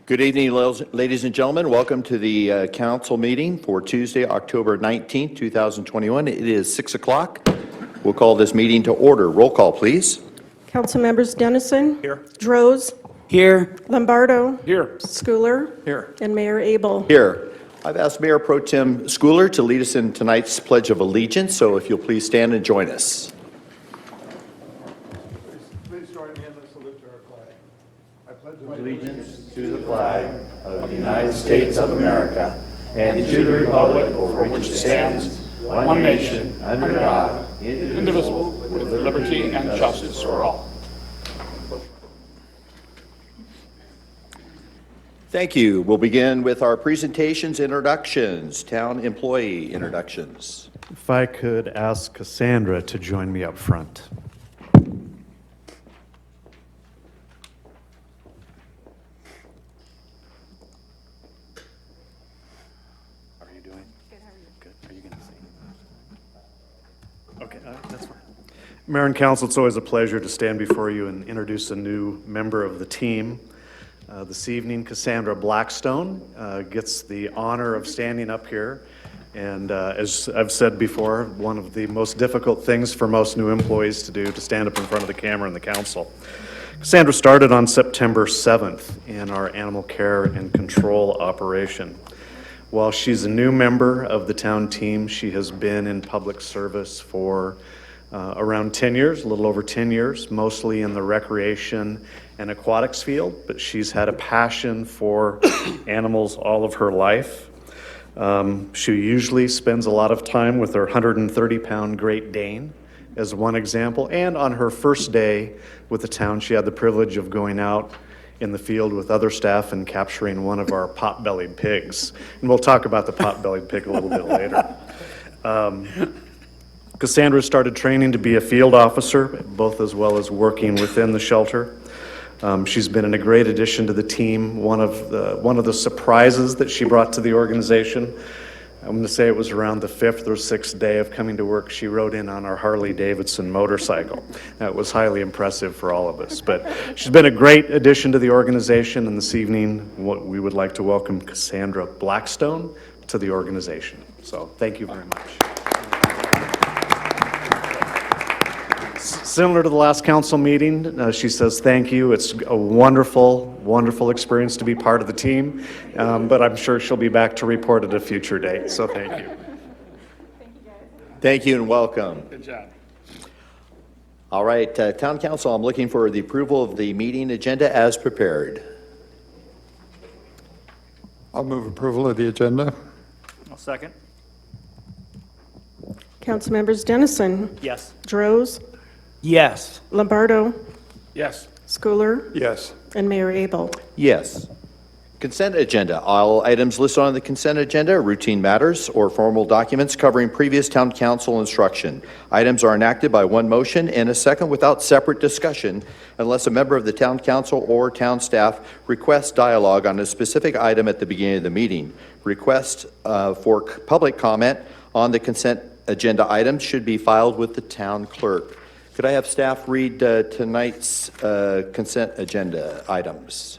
Good evening, ladies and gentlemen. Welcome to the council meeting for Tuesday, October 19th, 2021. It is 6 o'clock. We'll call this meeting to order. Roll call, please. Council members Dennison. Here. Droz. Here. Lombardo. Here. Schooler. Here. And Mayor Abel. Here. I've asked Mayor Pro Tem Schooler to lead us in tonight's Pledge of Allegiance, so if you'll please stand and join us. Please join me in the salute to our flag. I pledge Allegiance to the flag of the United States of America and to the republic for which it stands, one nation, under God, indivisible, with liberty and justice for all. Thank you. We'll begin with our presentations, introductions, town employee introductions. If I could ask Cassandra to join me up front. How are you doing? Good, how are you? Good. Are you going to sing? Okay, that's fine. Mayor and Council, it's always a pleasure to stand before you and introduce a new member of the team. This evening, Cassandra Blackstone gets the honor of standing up here. And as I've said before, one of the most difficult things for most new employees to do, to stand up in front of the camera in the council. Cassandra started on September 7th in our animal care and control operation. While she's a new member of the town team, she has been in public service for around 10 years, a little over 10 years, mostly in the recreation and aquatics field, but she's had a passion for animals all of her life. She usually spends a lot of time with her 130-pound Great Dane, as one example, and on her first day with the town, she had the privilege of going out in the field with other staff and capturing one of our pot-bellied pigs. And we'll talk about the pot-bellied pig a little bit later. Cassandra started training to be a field officer, both as well as working within the shelter. She's been a great addition to the team. One of the surprises that she brought to the organization, I'm going to say it was around the 5th or 6th day of coming to work, she rode in on our Harley-Davidson motorcycle. That was highly impressive for all of us. But she's been a great addition to the organization, and this evening we would like to welcome Cassandra Blackstone to the organization. So thank you very much. Similar to the last council meeting, she says thank you. It's a wonderful, wonderful experience to be part of the team, but I'm sure she'll be back to report at a future date, so thank you. Thank you and welcome. Good job. All right, Town Council, I'm looking for the approval of the meeting agenda as prepared. I'll move approval of the agenda. I'll second. Council members Dennison. Yes. Droz. Yes. Lombardo. Yes. Schooler. Yes. And Mayor Abel. Yes. Consent agenda. All items listed on the consent agenda are routine matters or formal documents covering previous town council instruction. Items are enacted by one motion and a second without separate discussion unless a member of the town council or town staff requests dialogue on a specific item at the beginning of the meeting. Requests for public comment on the consent agenda items should be filed with the town clerk. Could I have staff read tonight's consent agenda items?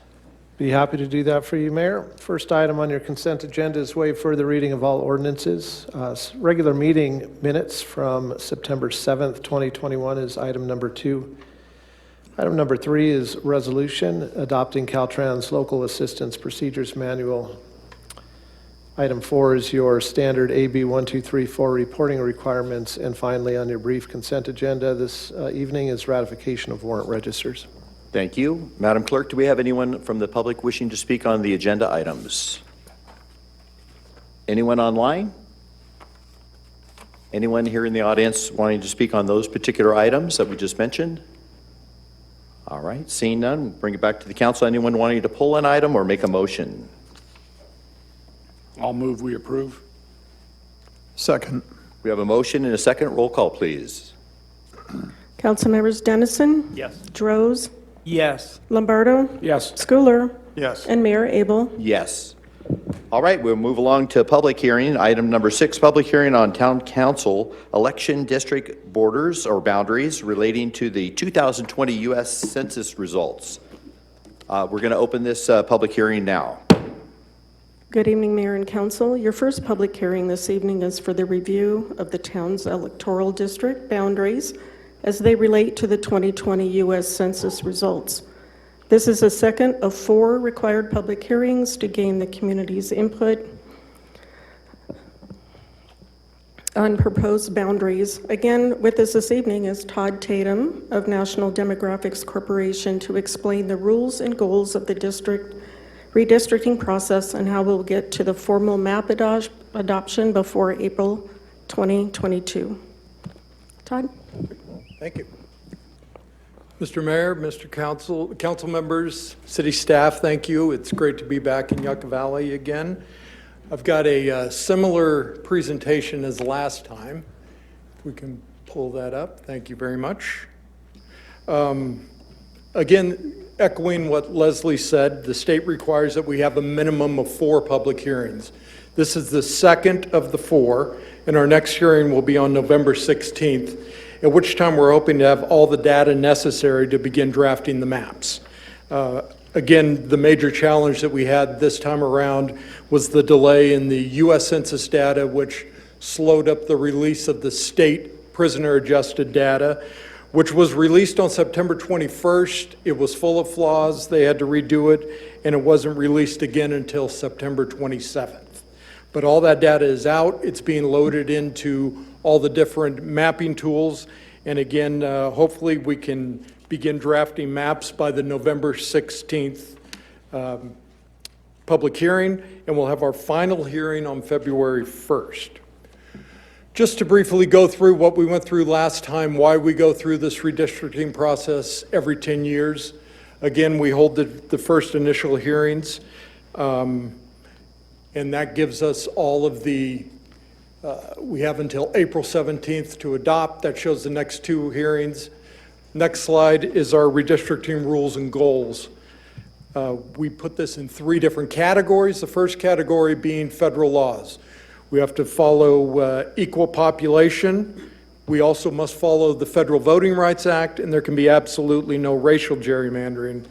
Be happy to do that for you, Mayor. First item on your consent agenda is waive further reading of all ordinances. Regular meeting minutes from September 7th, 2021 is item number 2. Item number 3 is resolution adopting Caltrans Local Assistance Procedures Manual. Item 4 is your standard AB 1234 reporting requirements. And finally, on your brief consent agenda this evening is ratification of warrant registers. Thank you. Madam Clerk, do we have anyone from the public wishing to speak on the agenda items? Anyone online? Anyone here in the audience wanting to speak on those particular items that we just mentioned? All right, seeing none, we'll bring it back to the council. Anyone wanting to pull an item or make a motion? I'll move we approve. Second. We have a motion and a second. Roll call, please. Council members Dennison. Yes. Droz. Yes. Lombardo. Yes. Schooler. Yes. And Mayor Abel. Yes. All right, we'll move along to public hearing. Item number 6, public hearing on town council election district borders or boundaries relating to the 2020 U.S. Census results. We're going to open this public hearing now. Good evening, Mayor and Council. Your first public hearing this evening is for the review of the town's electoral district boundaries as they relate to the 2020 U.S. Census results. This is the second of 4 required public hearings to gain the community's input on proposed boundaries. Again, with us this evening is Todd Tatum of National Demographics Corporation to explain the rules and goals of the district redistricting process and how we'll get to the formal map adoption before April 2022. Todd? Thank you. Mr. Mayor, Mr. Council members, city staff, thank you. It's great to be back in Yucca Valley again. I've got a similar presentation as last time. If we can pull that up, thank you very much. Again, echoing what Leslie said, the state requires that we have a minimum of 4 public hearings. This is the second of the 4, and our next hearing will be on November 16th, at which time we're hoping to have all the data necessary to begin drafting the maps. Again, the major challenge that we had this time around was the delay in the U.S. Census data, which slowed up the release of the state prisoner-adjusted data, which was released on September 21st. It was full of flaws. They had to redo it, and it wasn't released again until September 27th. But all that data is out. It's being loaded into all the different mapping tools. And again, hopefully we can begin drafting maps by the November 16th public hearing, and we'll have our final hearing on February 1st. Just to briefly go through what we went through last time, why we go through this redistricting process every 10 years. Again, we hold the first initial hearings, and that gives us all of the, we have until April 17th to adopt. That shows the next 2 hearings. Next slide is our redistricting rules and goals. We put this in 3 different categories. The first category being federal laws. We have to follow equal population. We also must follow the Federal Voting Rights Act, and there can be absolutely no racial gerrymandering.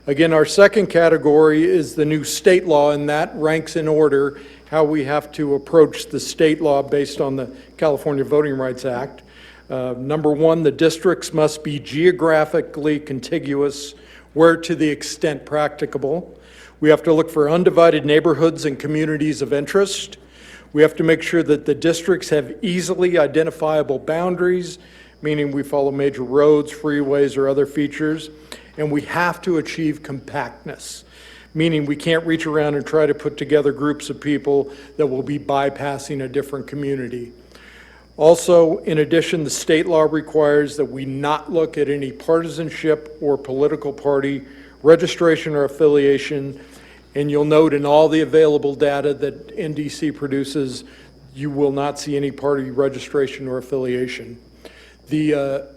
Again, our second category is the new state law, and that ranks in order how we have to approach the state law based on the California Voting Rights Act. Number 1, the districts must be geographically contiguous where to the extent practicable. We have to look for undivided neighborhoods and communities of interest. We have to make sure that the districts have easily identifiable boundaries, meaning we follow major roads, freeways, or other features. And we have to achieve compactness, meaning we can't reach around and try to put together groups of people that will be bypassing a different community. Also, in addition, the state law requires that we not look at any partisanship or political party registration or affiliation. And you'll note in all the available data that NDC produces, you will not see any party registration or affiliation. The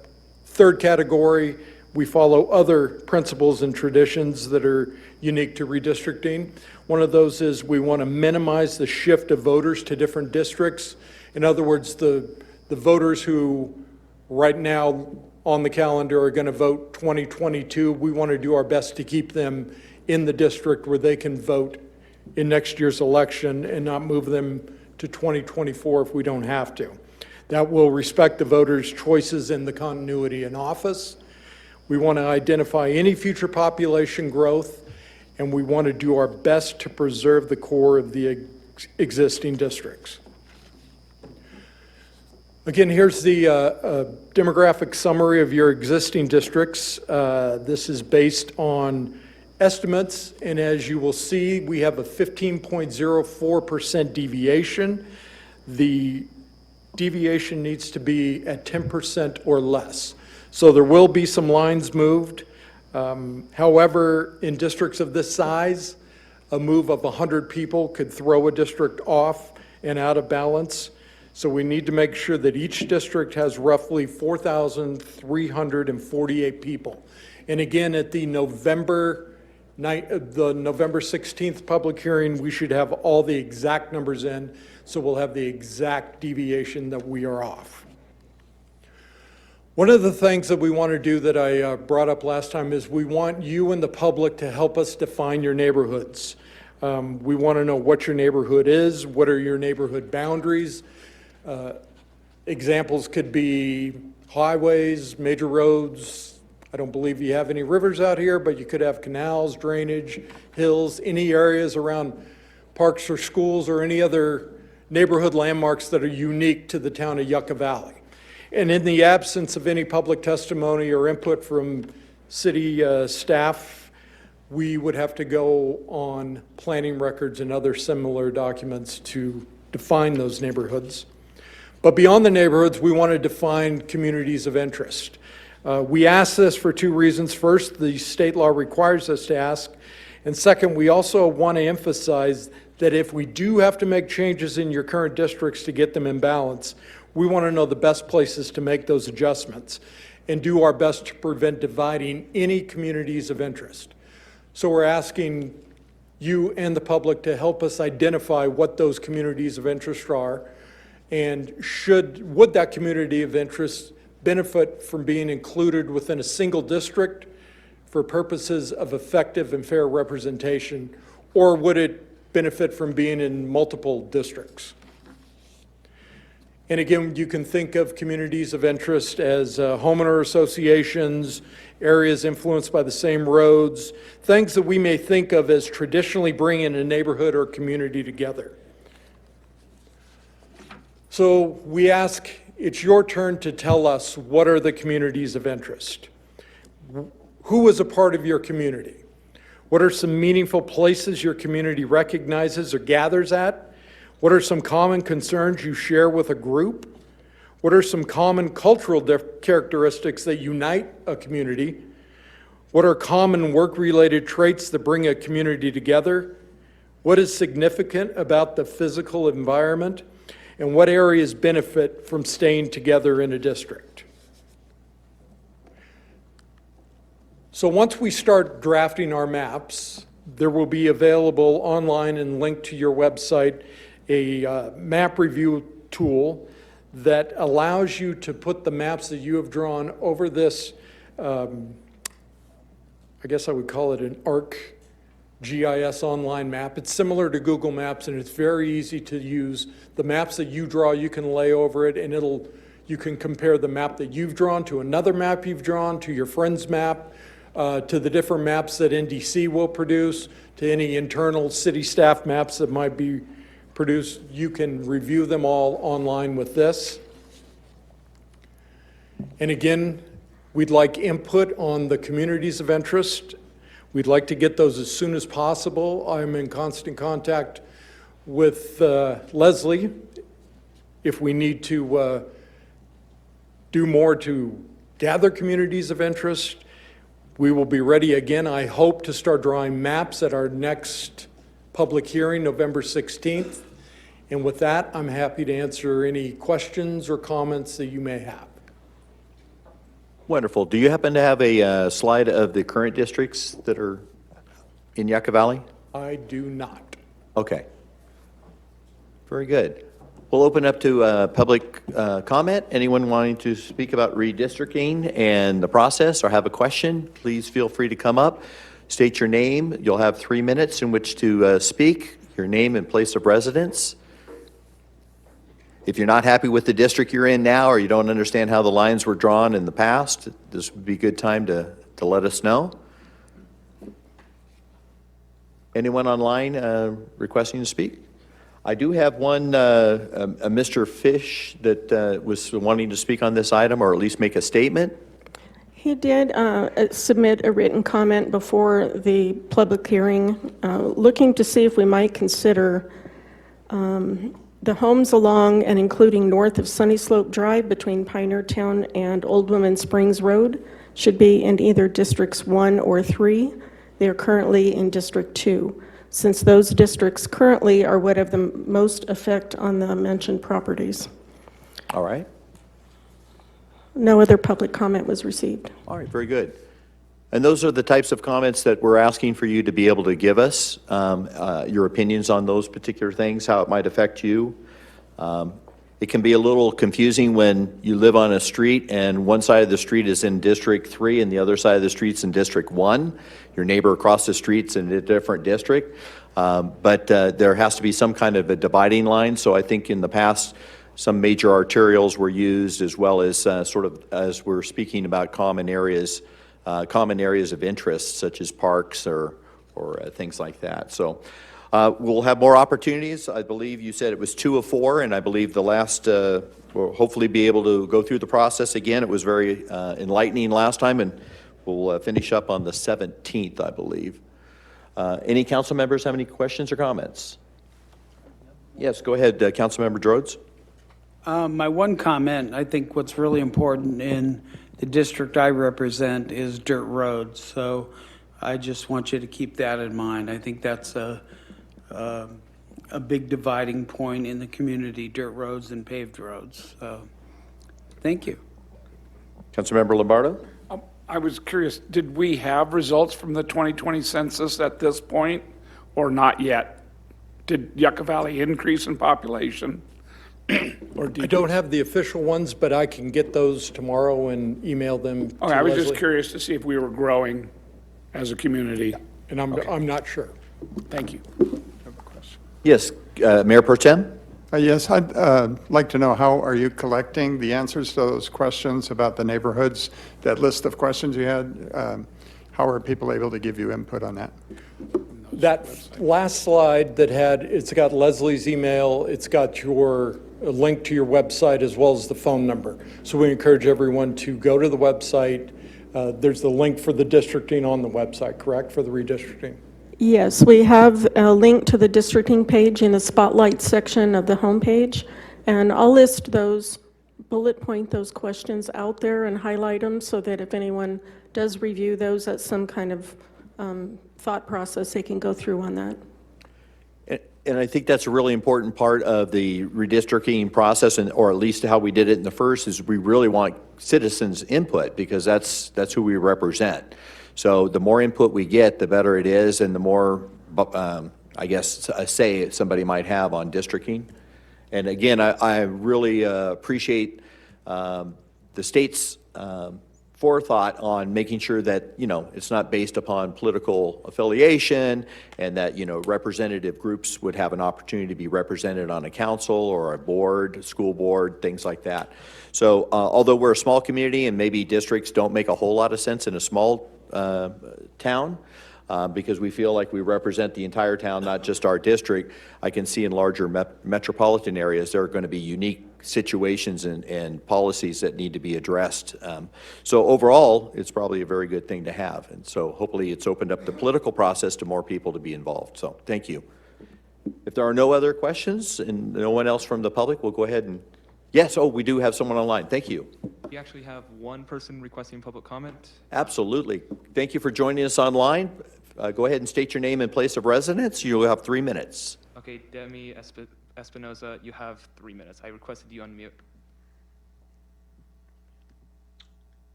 third category, we follow other principles and traditions that are unique to redistricting. One of those is we want to minimize the shift of voters to different districts. In other words, the voters who right now on the calendar are going to vote 2022, we want to do our best to keep them in the district where they can vote in next year's election and not move them to 2024 if we don't have to. That will respect the voters' choices in the continuity in office. We want to identify any future population growth, and we want to do our best to preserve the core of the existing districts. Again, here's the demographic summary of your existing districts. This is based on estimates, and as you will see, we have a 15.04% deviation. The deviation needs to be at 10% or less. So there will be some lines moved. However, in districts of this size, a move of 100 people could throw a district off and out of balance. So we need to make sure that each district has roughly 4,348 people. And again, at the November 16th public hearing, we should have all the exact numbers in, so we'll have the exact deviation that we are off. One of the things that we want to do that I brought up last time is we want you and the public to help us define your neighborhoods. We want to know what your neighborhood is, what are your neighborhood boundaries. Examples could be highways, major roads. I don't believe you have any rivers out here, but you could have canals, drainage, hills, any areas around parks or schools or any other neighborhood landmarks that are unique to the town of Yucca Valley. And in the absence of any public testimony or input from city staff, we would have to go on planning records and other similar documents to define those neighborhoods. But beyond the neighborhoods, we want to define communities of interest. We ask this for two reasons. First, the state law requires us to ask. And second, we also want to emphasize that if we do have to make changes in your current districts to get them in balance, we want to know the best places to make those adjustments and do our best to prevent dividing any communities of interest. So we're asking you and the public to help us identify what those communities of interest are, and would that community of interest benefit from being included within a single district for purposes of effective and fair representation, or would it benefit from being in multiple districts? And again, you can think of communities of interest as homeowner associations, areas influenced by the same roads, things that we may think of as traditionally bringing a neighborhood or community together. So we ask, it's your turn to tell us what are the communities of interest. Who is a part of your community? What are some meaningful places your community recognizes or gathers at? What are some common concerns you share with a group? What are some common cultural characteristics that unite a community? What are common work-related traits that bring a community together? What is significant about the physical environment? And what areas benefit from staying together in a district? So once we start drafting our maps, there will be available online and linked to your website a map review tool that allows you to put the maps that you have drawn over this, I guess I would call it an ArcGIS online map. It's similar to Google Maps, and it's very easy to use. The maps that you draw, you can lay over it, and you can compare the map that you've drawn to another map you've drawn, to your friend's map, to the different maps that NDC will produce, to any internal city staff maps that might be produced. You can review them all online with this. And again, we'd like input on the communities of interest. We'd like to get those as soon as possible. I'm in constant contact with Leslie if we need to do more to gather communities of interest. We will be ready again, I hope, to start drawing maps at our next public hearing, November 16th. And with that, I'm happy to answer any questions or comments that you may have. Wonderful. Do you happen to have a slide of the current districts that are in Yucca Valley? I do not. Okay. Very good. We'll open up to public comment. Anyone wanting to speak about redistricting and the process or have a question, please feel free to come up. State your name. You'll have 3 minutes in which to speak, your name and place of residence. If you're not happy with the district you're in now, or you don't understand how the lines were drawn in the past, this would be a good time to let us know. Anyone online requesting to speak? I do have one, a Mr. Fish that was wanting to speak on this item, or at least make a statement. He did submit a written comment before the public hearing, looking to see if we might consider the homes along and including north of Sunny Slope Drive between Pioneer Town and Old Woman Springs Road should be in either Districts 1 or 3. They are currently in District 2, since those districts currently are what have the most effect on the mentioned properties. All right. No other public comment was received. All right, very good. And those are the types of comments that we're asking for you to be able to give us, your opinions on those particular things, how it might affect you. It can be a little confusing when you live on a street and one side of the street is in District 3 and the other side of the street's in District 1. Your neighbor across the street's in a different district. But there has to be some kind of a dividing line. So I think in the past, some major arterials were used, as well as sort of, as we're speaking about common areas of interest, such as parks or things like that. So we'll have more opportunities. I believe you said it was 2 of 4, and I believe the last, we'll hopefully be able to go through the process again. It was very enlightening last time, and we'll finish up on the 17th, I believe. Any council members have any questions or comments? Yes, go ahead, Councilmember Drodes. My one comment, I think what's really important in the district I represent is dirt roads. So I just want you to keep that in mind. I think that's a big dividing point in the community, dirt roads and paved roads. So, thank you. Councilmember Lombardo? I was curious, did we have results from the 2020 census at this point, or not yet? Did Yucca Valley increase in population? Or I don't have the official ones, but I can get those tomorrow and email them to Okay, I was just Leslie. curious to see if we were growing as a community. And I'm not sure. Thank you. Yes, Mayor Pro Tem? Yes, I'd like to know, how are you collecting the answers to those questions about the neighborhoods, that list of questions you had? How are people able to give you input on that? That last slide that it's got Leslie's email, it's got a link to your website as well as the phone number. So we encourage everyone to go to the website. There's the link for the districting on the website, correct, for the redistricting? Yes, we have a link to the districting page in the spotlight section of the homepage, and I'll list those, bullet point those questions out there and highlight them so that if anyone does review those at some kind of thought process, they can go through on that. And I think that's a really important part of the redistricting process, or at least how we did it in the first, is we really want citizens' input, because that's who we represent. So the more input we get, the better it is, and the more, I guess, a say somebody might have on districting. And again, I really appreciate the state's forethought on making sure that, it's not based upon political affiliation, and that, representative groups would have an opportunity to be represented on a council or a board, school board, things like that. So although we're a small community and maybe districts don't make a whole lot of sense in a small town, because we feel like we represent the entire town, not just our district, I can see in larger metropolitan areas there are going to be unique situations and policies that need to be addressed. So overall, it's probably a very good thing to have. And so hopefully it's opened up the political process to more people to be involved. So thank you. If there are no other questions and no one else from the public, we'll go ahead and, yes, we do have someone online. Thank you. We actually have one person requesting public comment. Absolutely. Thank you for joining us online. Go ahead and state your name and place of residence. You'll have 3 minutes. Okay, Demi Espinoza, you have 3 minutes. I requested you unmute.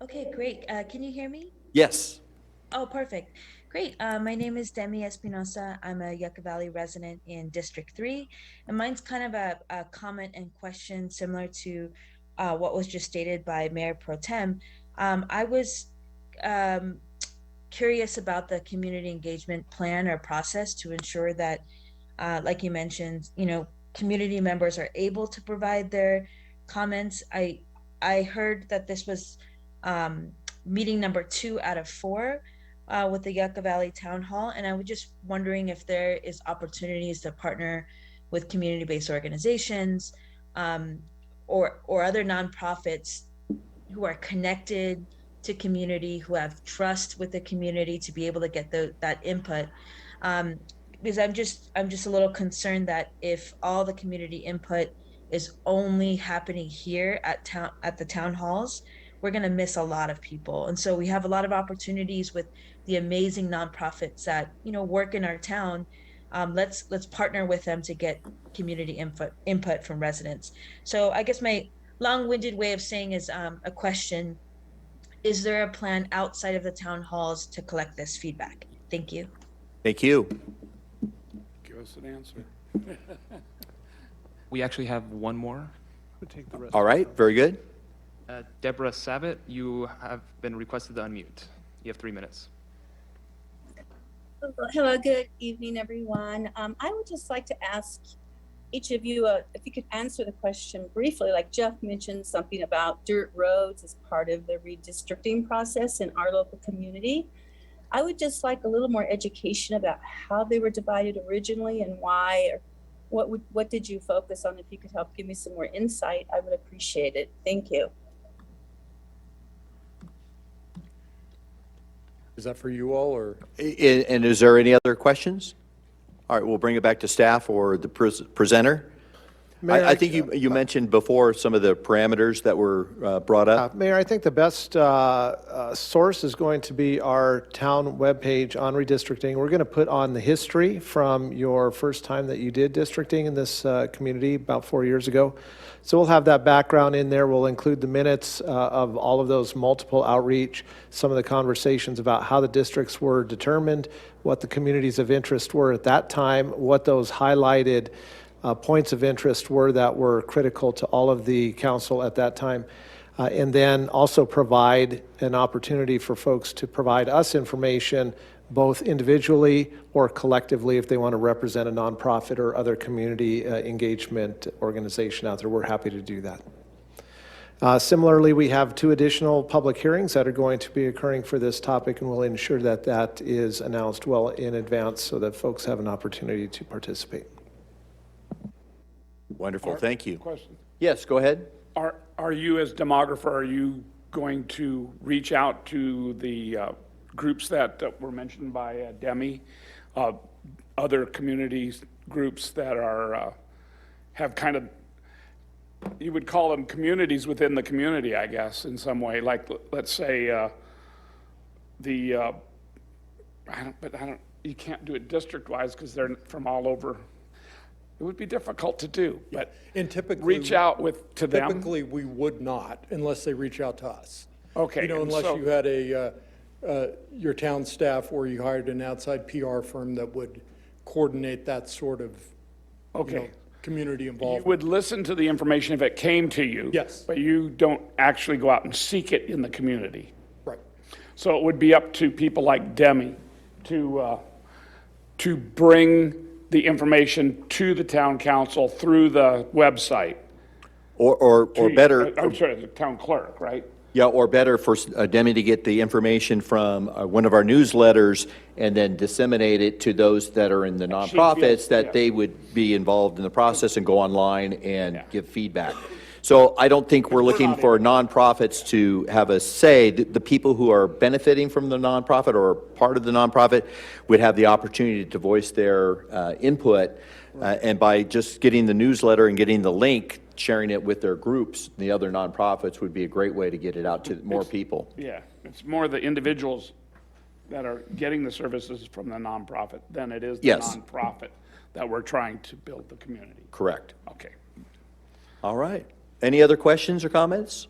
Okay, great. Can you hear me? Yes. Oh, perfect. Great. My name is Demi Espinosa. I'm a Yucca Valley resident in District 3, and mine's kind of a comment and question similar to what was just stated by Mayor Pro Tem. I was curious about the community engagement plan or process to ensure that, like you mentioned, community members are able to provide their comments. I heard that this was meeting number 2 out of 4 with the Yucca Valley Town Hall, and I was just wondering if there is opportunities to partner with community-based organizations or other nonprofits who are connected to community, who have trust with the community to be able to get that input. Because I'm just a little concerned that if all the community input is only happening here at the town halls, we're going to miss a lot of people. And so we have a lot of opportunities with the amazing nonprofits that work in our town. Let's partner with them to get community input from residents. So I guess my long-winded way of saying is a question: is there a plan outside of the town halls to collect this feedback? Thank you. Thank you. Give us an answer. We actually have one more All right, very good. Deborah Sabat, you have been requested to unmute. You have 3 minutes. Hello, good evening, everyone. I would just like to ask each of you if you could answer the question briefly. Like Jeff mentioned something about dirt roads as part of the redistricting process in our local community. I would just like a little more education about how they were divided originally and why, or what did you focus on? If you could help give me some more insight, I would appreciate it. Thank you. Is that for you all, or? And is there any other questions? All right, we'll bring it back to staff or the presenter. Mayor, I think you mentioned before some of the parameters that were brought up. Mayor, I think the best source is going to be our town webpage on redistricting. We're going to put on the history from your first time that you did districting in this community about 4 years ago. So we'll have that background in there. We'll include the minutes of all of those multiple outreach, some of the conversations about how the districts were determined, what the communities of interest were at that time, what those highlighted points of interest were that were critical to all of the council at that time, and then also provide an opportunity for folks to provide us information both individually or collectively if they want to represent a nonprofit or other community engagement organization out there. We're happy to do that. Similarly, we have 2 additional public hearings that are going to be occurring for this topic, and we'll ensure that that is announced well in advance so that folks have an opportunity to participate. Wonderful, thank you. Question. Yes, go ahead. Are you, as demographer, are you going to reach out to the groups that were mentioned by Demi, other community groups that are have kind of, you would call them communities within the community, I guess, in some way. Like, let's say you can't do it district-wise because they're from all over. It would be difficult to do, but And typically, reach out to them. Typically, we would not unless they reach out to us. Okay. You know, and unless so- you had your town staff or you hired an outside PR firm that would coordinate that sort of, community You involvement. would listen to the information if it came to you. Yes. But you don't actually go out and seek it in the community. Right. So it would be up to people like Demi to bring the information to the town council through the website. Or better, I'm sorry, the town clerk, right? yeah, or better for Demi to get the information from one of our newsletters and then disseminate it to those that are in the nonprofits, that they would be involved in the process and go online and give feedback. So I don't think we're looking for nonprofits to have a say. The people who are benefiting from the nonprofit or part of the nonprofit would have the opportunity to voice their input. And by just getting the newsletter and getting the link, sharing it with their groups, the other nonprofits, would be a great way to get it out to more people. Yeah, it's more the individuals that are getting the services from the nonprofit than it is the nonprofit that we're trying to build the community. Correct. Okay. All right. Any other questions or comments?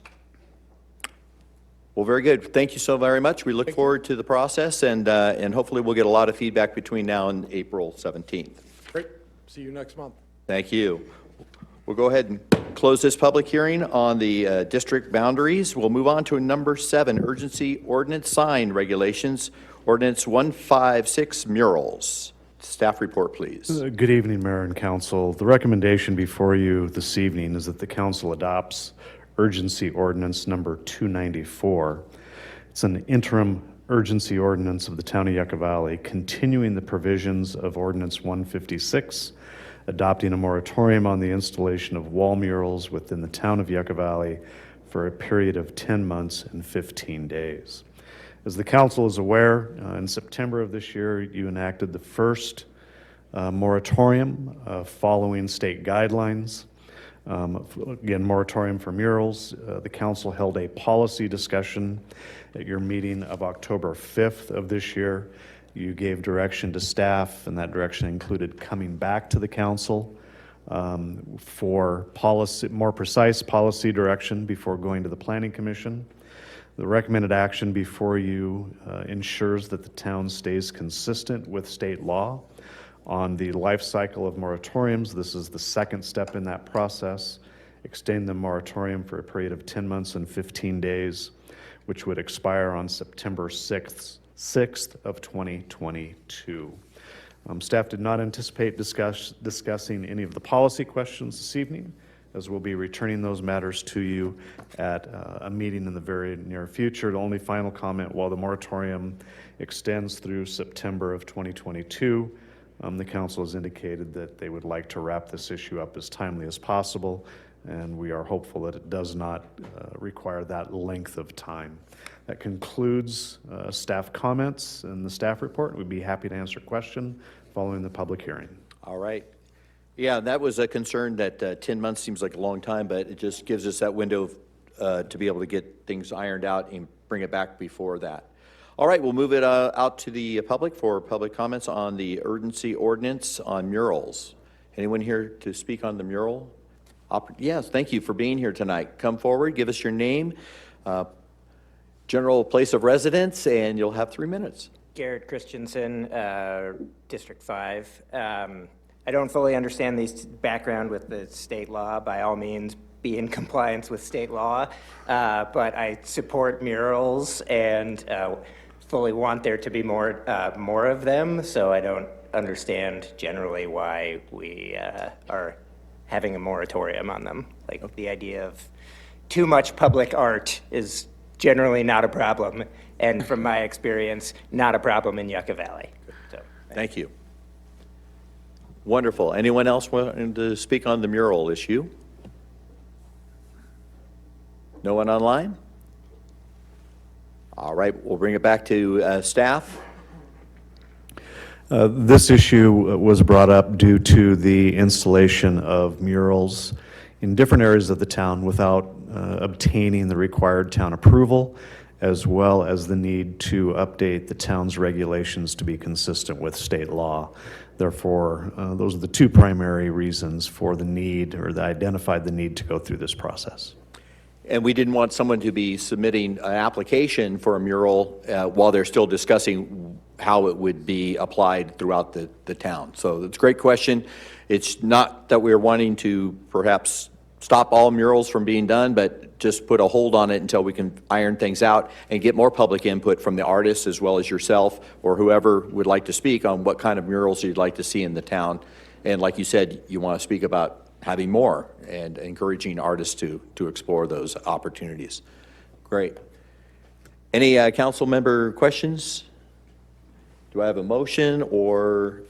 Well, very good. Thank you so very much. We look forward to the process, and hopefully we'll get a lot of feedback between now and April 17th. Great. See you next month. Thank you. We'll go ahead and close this public hearing on the district boundaries. We'll move on to number 7, urgency ordinance sign regulations, ordinance 156 murals. Staff report, please. Good evening, Mayor and Council. The recommendation before you this evening is that the Council adopts urgency ordinance number 294. It's an interim urgency ordinance of the Town of Yucca Valley, continuing the provisions of Ordinance 156, adopting a moratorium on the installation of wall murals within the Town of Yucca Valley for a period of 10 months and 15 days. As the Council is aware, in September of this year, you enacted the first moratorium following state guidelines. Again, moratorium for murals. The Council held a policy discussion at your meeting of October 5th of this year. You gave direction to staff, and that direction included coming back to the Council for policy, more precise policy direction before going to the Planning Commission. The recommended action before you ensures that the town stays consistent with state law on the life cycle of moratoriums. This is the second step in that process, extend the moratorium for a period of 10 months and 15 days, which would expire on September 6th of 2022. Staff did not anticipate discussing any of the policy questions this evening, as we'll be returning those matters to you at a meeting in the very near future. The only final comment, while the moratorium extends through September of 2022, the council has indicated that they would like to wrap this issue up as timely as possible, and we are hopeful that it does not require that length of time. That concludes staff comments and the staff report. We'd be happy to answer questions following the public hearing. All right. Yeah, that was a concern that 10 months seems like a long time, but it just gives us that window to be able to get things ironed out and bring it back before that. All right, we'll move it out to the public for public comments on the urgency ordinance on murals. Anyone here to speak on the mural? Yes, thank you for being here tonight. Come forward, give us your name, general place of residence, and you'll have 3 minutes. Garrett Christensen, District 5. I don't fully understand the background with the state law. By all means, be in compliance with state law, but I support murals and fully want there to be more of them, so I don't understand generally why we are having a moratorium on them. Like, the idea of too much public art is generally not a problem, and from my experience, not a problem in Yucca Valley. So, Thank you. Wonderful. Anyone else wanting to speak on the mural issue? No one online? All right, we'll bring it back to staff. This issue was brought up due to the installation of murals in different areas of the town without obtaining the required town approval, as well as the need to update the town's regulations to be consistent with state law. Therefore, those are the two primary reasons for the need, or they identified the need to go through this process. And we didn't want someone to be submitting an application for a mural while they're still discussing how it would be applied throughout the town. So it's a great question. It's not that we're wanting to perhaps stop all murals from being done, but just put a hold on it until we can iron things out and get more public input from the artists as well as yourself or whoever would like to speak on what kind of murals you'd like to see in the town. And like you said, you want to speak about having more and encouraging artists to explore those opportunities. Great. Any council member questions? Do I have a motion or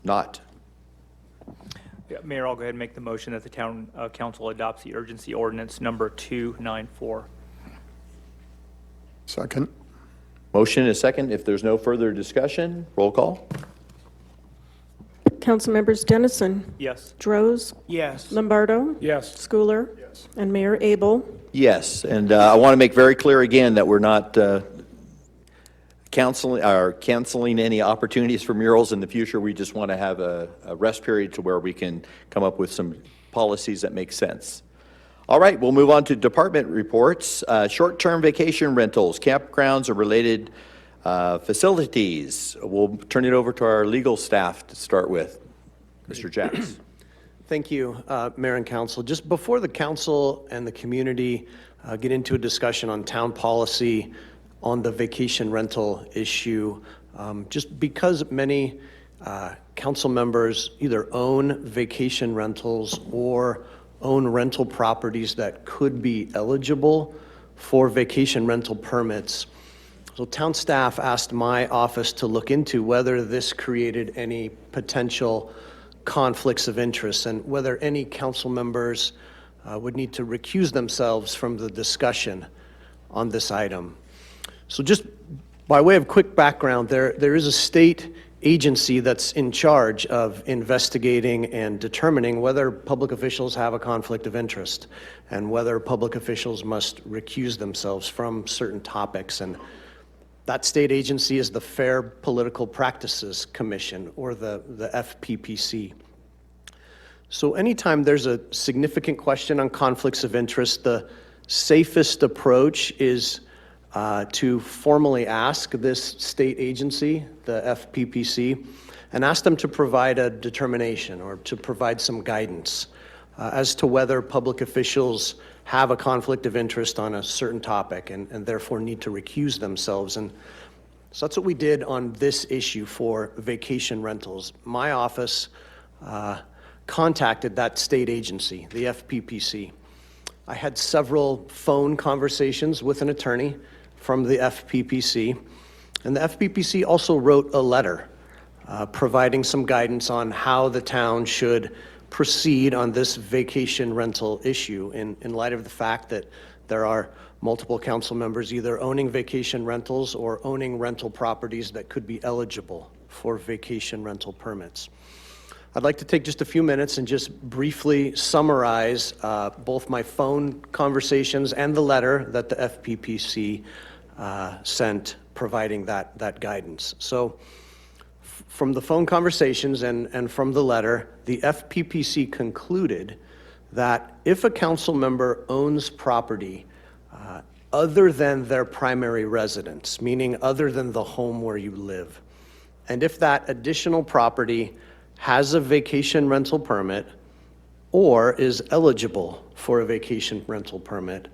not? Yeah, Mayor, I'll go ahead and make the motion that the town council adopts the urgency ordinance number 294. Second. Motion is second. If there's no further discussion, roll call. Council members Dennison. Yes. Droz. Yes. Lombardo. Yes. Schooler. Yes. And Mayor Abel. Yes, and I want to make very clear again that we're not canceling any opportunities for murals in the future. We just want to have a rest period to where we can come up with some policies that make sense. All right, we'll move on to department reports. Short-term vacation rentals, campgrounds, or related facilities. We'll turn it over to our legal staff to start with. Mr. Jacks. Thank you, Mayor and Council. Just before the council and the community get into a discussion on town policy on the vacation rental issue, just because many council members either own vacation rentals or own rental properties that could be eligible for vacation rental permits. So town staff asked my office to look into whether this created any potential conflicts of interest and whether any council members would need to recuse themselves from the discussion on this item. So just by way of quick background, there is a state agency that's in charge of investigating and determining whether public officials have a conflict of interest and whether public officials must recuse themselves from certain topics. And that state agency is the Fair Political Practices Commission, or the FPPC. So anytime there's a significant question on conflicts of interest, the safest approach is to formally ask this state agency, the FPPC, and ask them to provide a determination or to provide some guidance as to whether public officials have a conflict of interest on a certain topic and therefore need to recuse themselves. And so that's what we did on this issue for vacation rentals. My office contacted that state agency, the FPPC. I had several phone conversations with an attorney from the FPPC, and the FPPC also wrote a letter providing some guidance on how the town should proceed on this vacation rental issue in light of the fact that there are multiple council members either owning vacation rentals or owning rental properties that could be eligible for vacation rental permits. I'd like to take just a few minutes and just briefly summarize both my phone conversations and the letter that the FPPC sent providing that guidance. So from the phone conversations and from the letter, the FPPC concluded that if a council member owns property other than their primary residence, meaning other than the home where you live, and if that additional property has a vacation rental permit or is eligible for a vacation rental permit,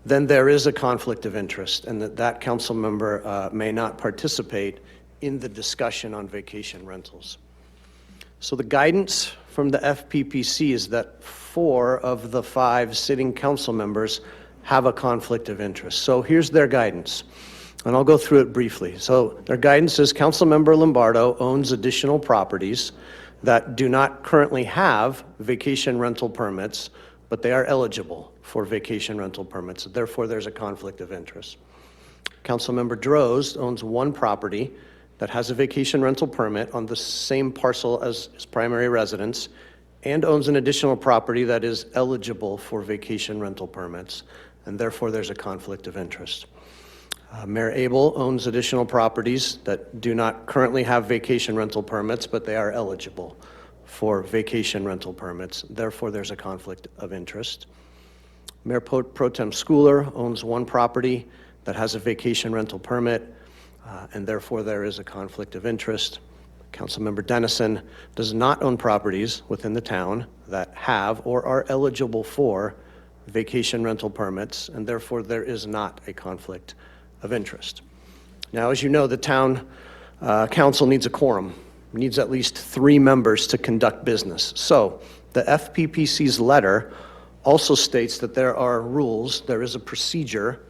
then there is a conflict of interest and that council member may not participate in the discussion on vacation rentals. So the guidance from the FPPC is that 4 of the 5 sitting council members have a conflict of interest. So here's their guidance, and I'll go through it briefly. So their guidance is Councilmember Lombardo owns additional properties that do not currently have vacation rental permits, but they are eligible for vacation rental permits. Therefore, there's a conflict of interest. Councilmember Droz owns 1 property that has a vacation rental permit on the same parcel as his primary residence and owns an additional property that is eligible for vacation rental permits, and therefore there's a conflict of interest. Mayor Abel owns additional properties that do not currently have vacation rental permits, but they are eligible for vacation rental permits. Therefore, there's a conflict of interest. Mayor Pro Tem Schooler owns 1 property that has a vacation rental permit, and therefore there is a conflict of interest. Councilmember Dennison does not own properties within the town that have or are eligible for vacation rental permits, and therefore there is not a conflict of interest. Now, as you know, the town council needs a quorum, needs at least 3 members to conduct business. So the FPPC's letter also states that there are rules, there is a procedure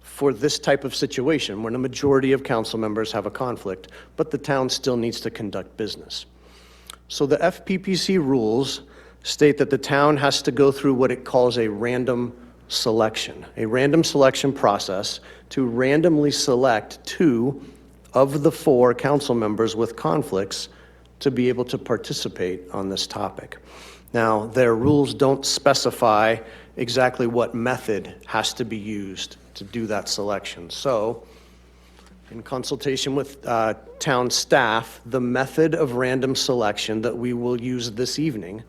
for this type of situation when a majority of council members have a conflict, but the town still needs to conduct business. So the FPPC rules state that the town has to go through what it calls a random selection process to randomly select 2 of the 4 council members with conflicts to be able to participate on this topic. Now, their rules don't specify exactly what method has to be used to do that selection. So, in consultation with town staff, the method of random selection that we will use this evening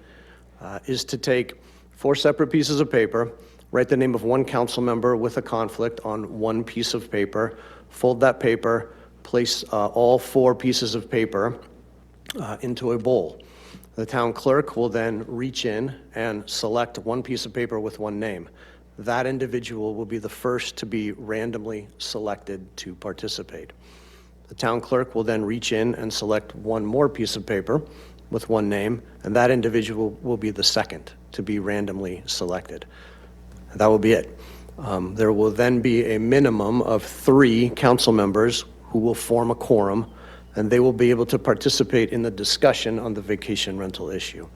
is to take 4 separate pieces of paper, write the name of 1 council member with a conflict on 1 piece of paper, fold that paper, place all 4 pieces of paper into a bowl. The town clerk will then reach in and select 1 piece of paper with 1 name. That individual will be the first to be randomly selected to participate. The town clerk will then reach in and select 1 more piece of paper with 1 name, and that individual will be the second to be randomly selected. That will be it. There will then be a minimum of 3 council members who will form a quorum, and they will be able to participate in the discussion on the vacation rental issue.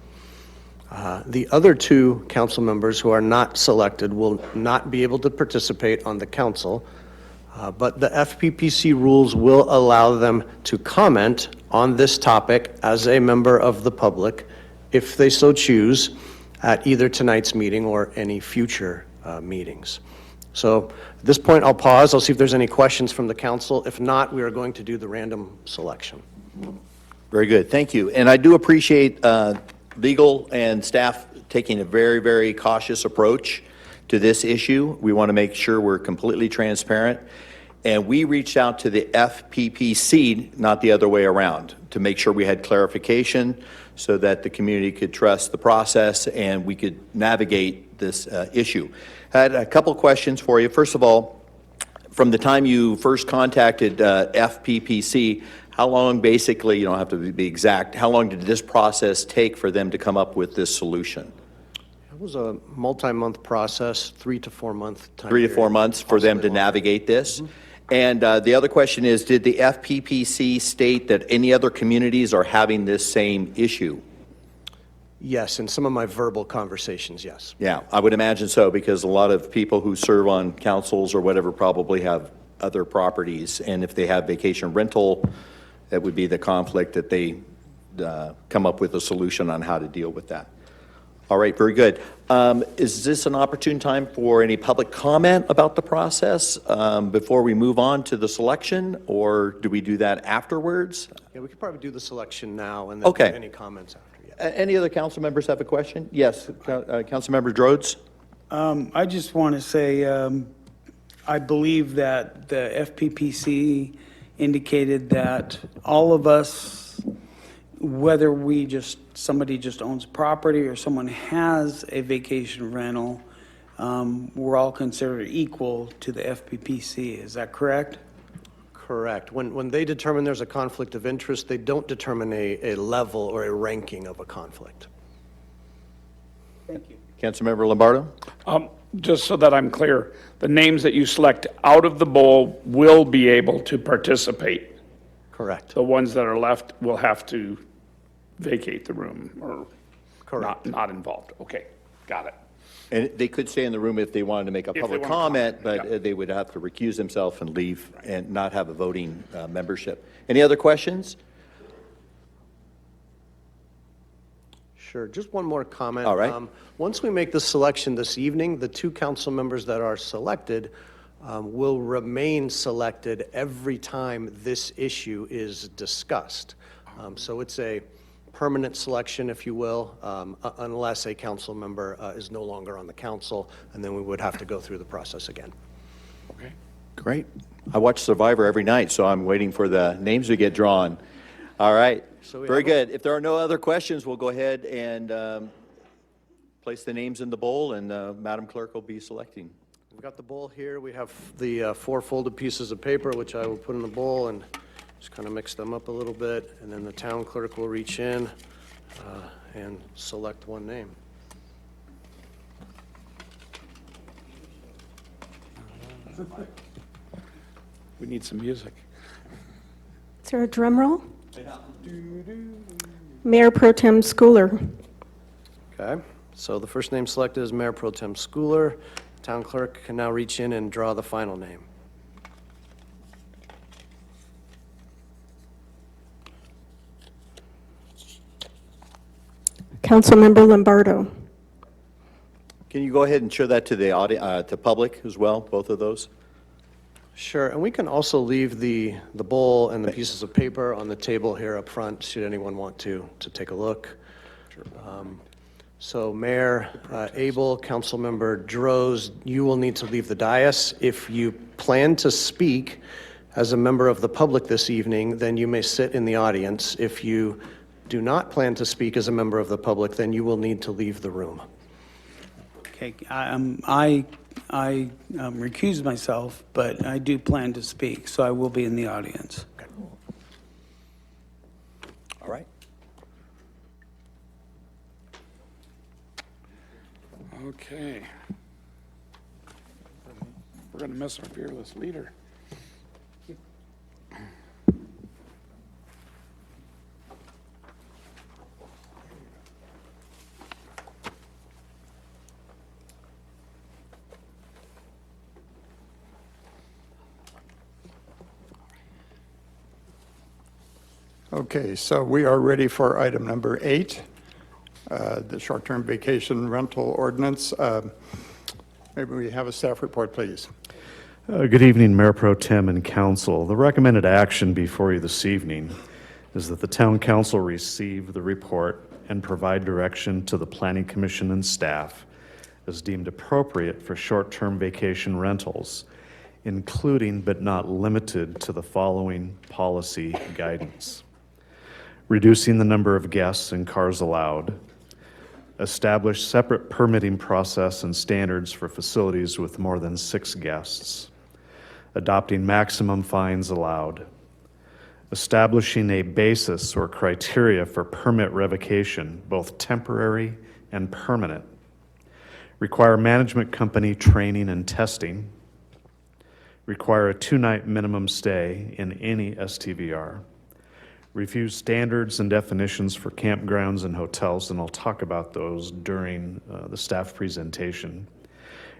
The other 2 council members who are not selected will not be able to participate on the council, but the FPPC rules will allow them to comment on this topic as a member of the public, if they so choose, at either tonight's meeting or any future meetings. So at this point, I'll pause. I'll see if there's any questions from the council. If not, we are going to do the random selection. Very good, thank you. And I do appreciate legal and staff taking a very, very cautious approach to this issue. We want to make sure we're completely transparent. And we reached out to the FPPC, not the other way around, to make sure we had clarification so that the community could trust the process and we could navigate this issue. I had a couple questions for you. First of all, from the time you first contacted FPPC, how long basically, you don't have to be exact, how long did this process take for them to come up with this solution? It was a multi-month process, 3 to 4 month time 3 to 4 period, months for them to possibly longer. navigate this? And the other question is, did the FPPC state that any other communities are having this same issue? Yes, in some of my verbal conversations, yes. Yeah, I would imagine so, because a lot of people who serve on councils or whatever probably have other properties, and if they have vacation rental, that would be the conflict that they come up with a solution on how to deal with that. All right, very good. Is this an opportune time for any public comment about the process before we move on to the selection, or do we do that afterwards? Yeah, we could probably do the selection now and then Okay. any comments after. Any other council members have a question? Yes, Councilmember Rhodes? I just want to say, I believe that the FPPC indicated that all of us, whether somebody just owns property or someone has a vacation rental, we're all considered equal to the FPPC. Is that correct? Correct. When they determine there's a conflict of interest, they don't determine a level or a ranking of a conflict. Thank you. Councilmember Lombardo? Just so that I'm clear, the names that you select out of the bowl will be able to participate. Correct. The ones that are left will have to vacate the room or Correct. not involved. Okay, got it. And they could stay in the room if they wanted to make a they public wanna comment, comment, but they would have to recuse themselves and leave and not have a voting membership. Any other questions? Sure. Just one more comment. All right. Once we make the selection this evening, the 2 council members that are selected will remain selected every time this issue is discussed. So it's a permanent selection, if you will, unless a council member is no longer on the council, and then we would have to go through the process again. Okay. Great. I watch Survivor every night, so I'm waiting for the names to get drawn. All right. So we Very have good. If there are no other questions, we'll go ahead and place the names in the bowl, and Madam Clerk will be selecting. We've got the bowl here. We have the 4 folded pieces of paper, which I will put in the bowl and just kind of mix them up a little bit, and then the town clerk will reach in and select one name. We need some music. Is there a drum roll? Mayor Pro Tem Schooler. Okay, so the first name selected is Mayor Pro Tem Schooler. Town clerk can now reach in and draw the final name. Councilmember Lombardo. Can you go ahead and show that to the audience, to public as well, both of those? Sure, and we can also leave the bowl and the pieces of paper on the table here up front, should anyone want to take a look. So Mayor Abel, Councilmember Droz, you will need to leave the dais. If you plan to speak as a member of the public this evening, then you may sit in the audience. If you do not plan to speak as a member of the public, then you will need to leave the room. Okay, I recuse myself, but I do plan to speak, so I will be in the audience. All right. Okay. We're going to miss our fearless leader. Okay, so we are ready for item number 8, the short-term vacation rental ordinance. Maybe we have a staff report, please. Good evening, Mayor Pro Tem and Council. The recommended action before you this evening is that the Town Council receive the report and provide direction to the Planning Commission and staff as deemed appropriate for short-term vacation rentals including but not limited to the following policy guidance: reducing the number of guests and cars allowed, establish separate permitting process and standards for facilities with more than 6 guests, adopting maximum fines allowed, establishing a basis or criteria for permit revocation, both temporary and permanent, require management company training and testing, require a 2-night minimum stay in any STVR, review standards and definitions for campgrounds and hotels, and I'll talk about those during the staff presentation.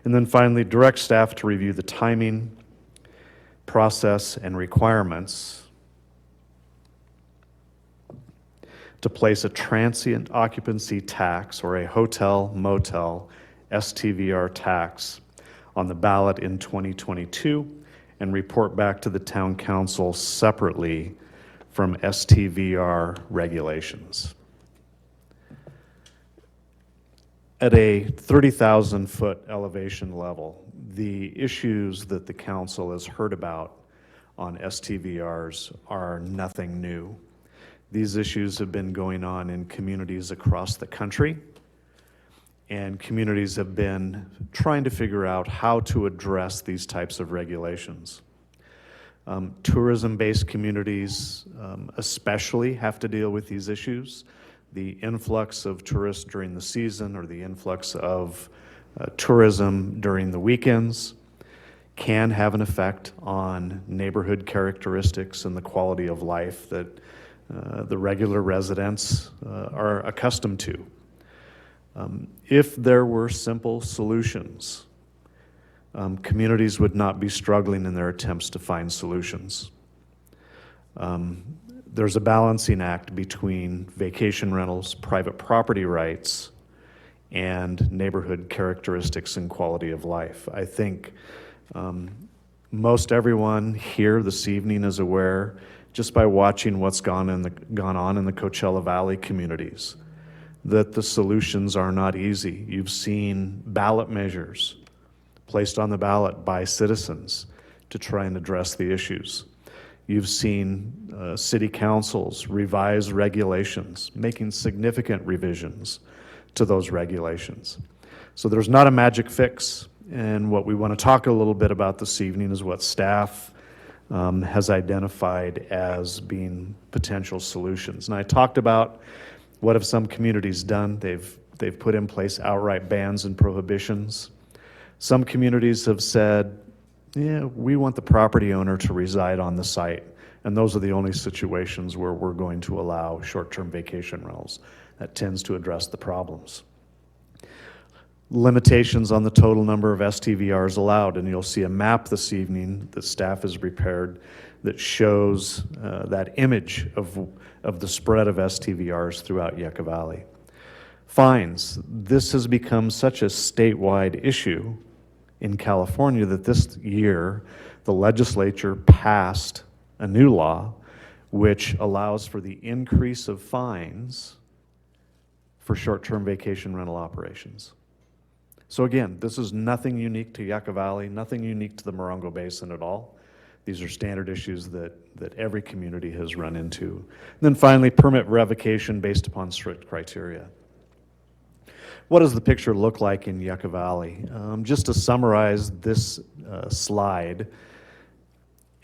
And then finally, direct staff to review the timing, process, and requirements to place a transient occupancy tax or a hotel motel STVR tax on the ballot in 2022 and report back to the town council separately from STVR regulations. At a 30,000-foot elevation level, the issues that the council has heard about on STVRs are nothing new. These issues have been going on in communities across the country, and communities have been trying to figure out how to address these types of regulations. Tourism-based communities especially have to deal with these issues. The influx of tourists during the season or the influx of tourism during the weekends can have an effect on neighborhood characteristics and the quality of life that the regular residents are accustomed to. If there were simple solutions, communities would not be struggling in their attempts to find solutions. There's a balancing act between vacation rentals, private property rights, and neighborhood characteristics and quality of life. I think most everyone here this evening is aware, just by watching what's gone on in the Coachella Valley communities, that the solutions are not easy. You've seen ballot measures placed on the ballot by citizens to try and address the issues. You've seen city councils revise regulations, making significant revisions to those regulations. So there's not a magic fix, and what we want to talk a little bit about this evening is what staff has identified as being potential solutions. And I talked about what have some communities done. They've put in place outright bans and prohibitions. Some communities have said, yeah, we want the property owner to reside on the site, and those are the only situations where we're going to allow short-term vacation rentals. That tends to address the problems. Limitations on the total number of STVRs allowed, and you'll see a map this evening that staff has prepared that shows that image of the spread of STVRs throughout Yucca Valley. Fines. This has become such a statewide issue in California that this year the legislature passed a new law which allows for the increase of fines for short-term vacation rental operations. So again, this is nothing unique to Yucca Valley, nothing unique to the Morongo Basin at all. These are standard issues that every community has run into. And then finally, permit revocation based upon strict criteria. What does the picture look like in Yucca Valley? Just to summarize this slide,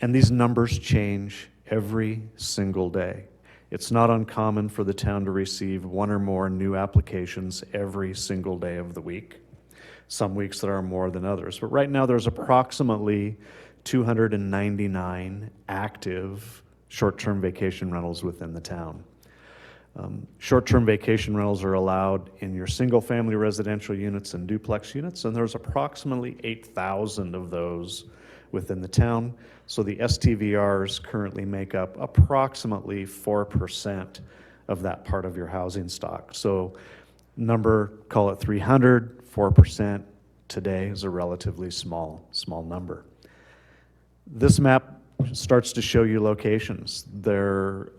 and these numbers change every single day. It's not uncommon for the town to receive 1 or more new applications every single day of the week. Some weeks there are more than others, but right now there's approximately 299 active short-term vacation rentals within the town. Short-term vacation rentals are allowed in your single-family residential units and duplex units, and there's approximately 8,000 of those within the town. So the STVRs currently make up approximately 4% of that part of your housing stock. So number, call it 300, 4% today is a relatively small number. This map starts to show you locations. There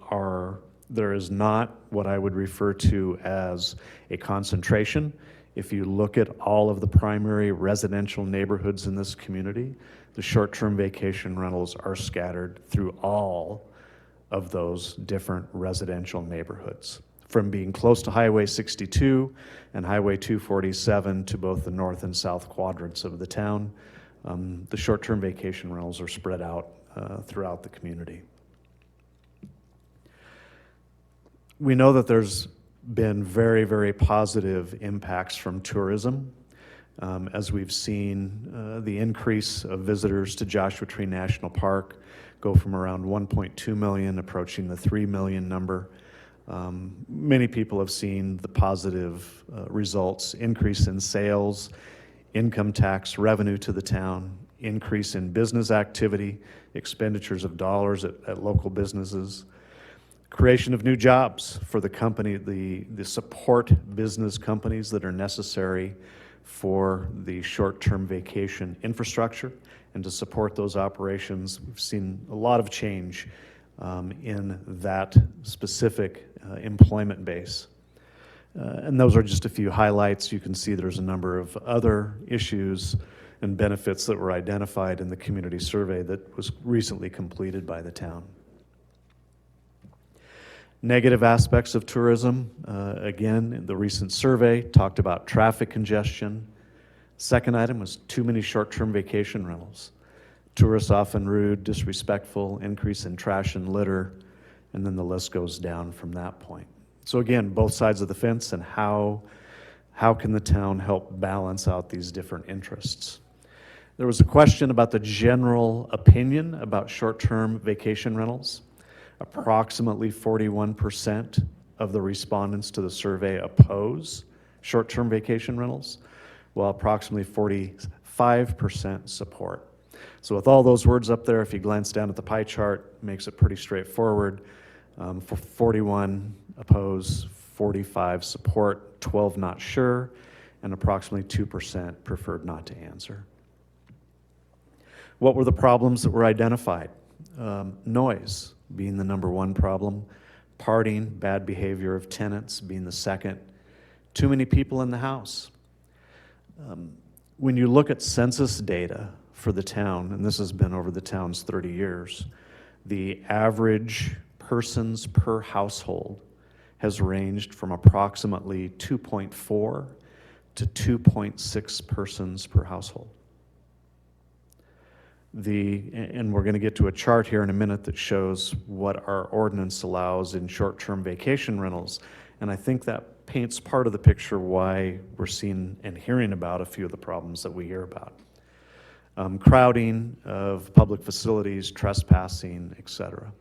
is not what I would refer to as a concentration If you look at all of the primary residential neighborhoods in this community, the short-term vacation rentals are scattered through all of those different residential neighborhoods. From being close to Highway 62 and Highway 247 to both the north and south quadrants of the town, the short-term vacation rentals are spread out throughout the community. We know that there's been very, very positive impacts from tourism. As we've seen the increase of visitors to Joshua Tree National Park go from around 1.2 million approaching the 3 million number. Many people have seen the positive results, increase in sales, income tax revenue to the town, increase in business activity, expenditures of dollars at local businesses, creation of new jobs for the company, the support business companies that are necessary for the short-term vacation infrastructure and to support those operations. We've seen a lot of change in that specific employment base. And those are just a few highlights. You can see there's a number of other issues and benefits that were identified in the community survey that was recently completed by the town. Negative aspects of tourism, again, the recent survey talked about traffic congestion. Second item was too many short-term vacation rentals. Tourists often rude, disrespectful, increase in trash and litter, and then the list goes down from that point. So again, both sides of the fence, and how can the town help balance out these different interests? There was a question about the general opinion about short-term vacation rentals. Approximately 41% of the respondents to the survey oppose short-term vacation rentals, while approximately 45% support. So with all those words up there, if you glance down at the pie chart, it makes it pretty straightforward. For 41 oppose, 45 support, 12 not sure, and approximately 2% preferred not to answer. What were the problems that were identified? Noise being the number one problem, partying, bad behavior of tenants being the second, too many people in the house. When you look at census data for the town, and this has been over the town's 30 years, the average persons per household has ranged from approximately 2.4 to 2.6 persons per household. And we're going to get to a chart here in a minute that shows what our ordinance allows in short-term vacation rentals, and I think that paints part of the picture why we're seeing and hearing about a few of the problems that we hear about. Crowding of public facilities, trespassing, etc.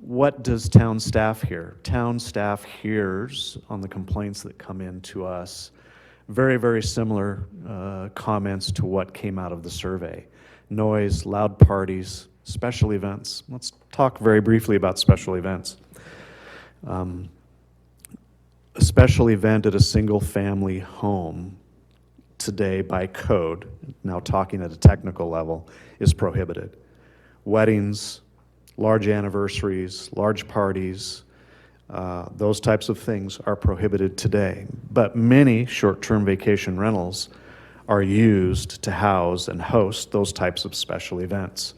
What does town staff hear? Town staff hears on the complaints that come in to us very, very similar comments to what came out of the survey. Noise, loud parties, special events. Let's talk very briefly about special events. A special event at a single-family home today by code, now talking at a technical level, is prohibited. Weddings, large anniversaries, large parties, those types of things are prohibited today. But many short-term vacation rentals are used to house and host those types of special events.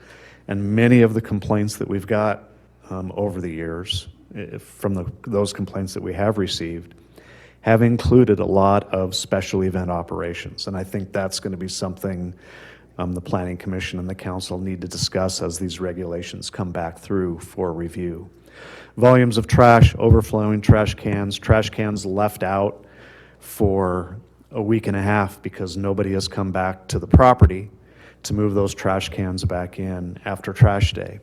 And many of the complaints that we've got over the years, from those complaints that we have received, have included a lot of special event operations. And I think that's going to be something the Planning Commission and the Council need to discuss as these regulations come back through for review. Volumes of trash, overflowing trash cans left out for a week and a half because nobody has come back to the property to move those trash cans back in after trash day.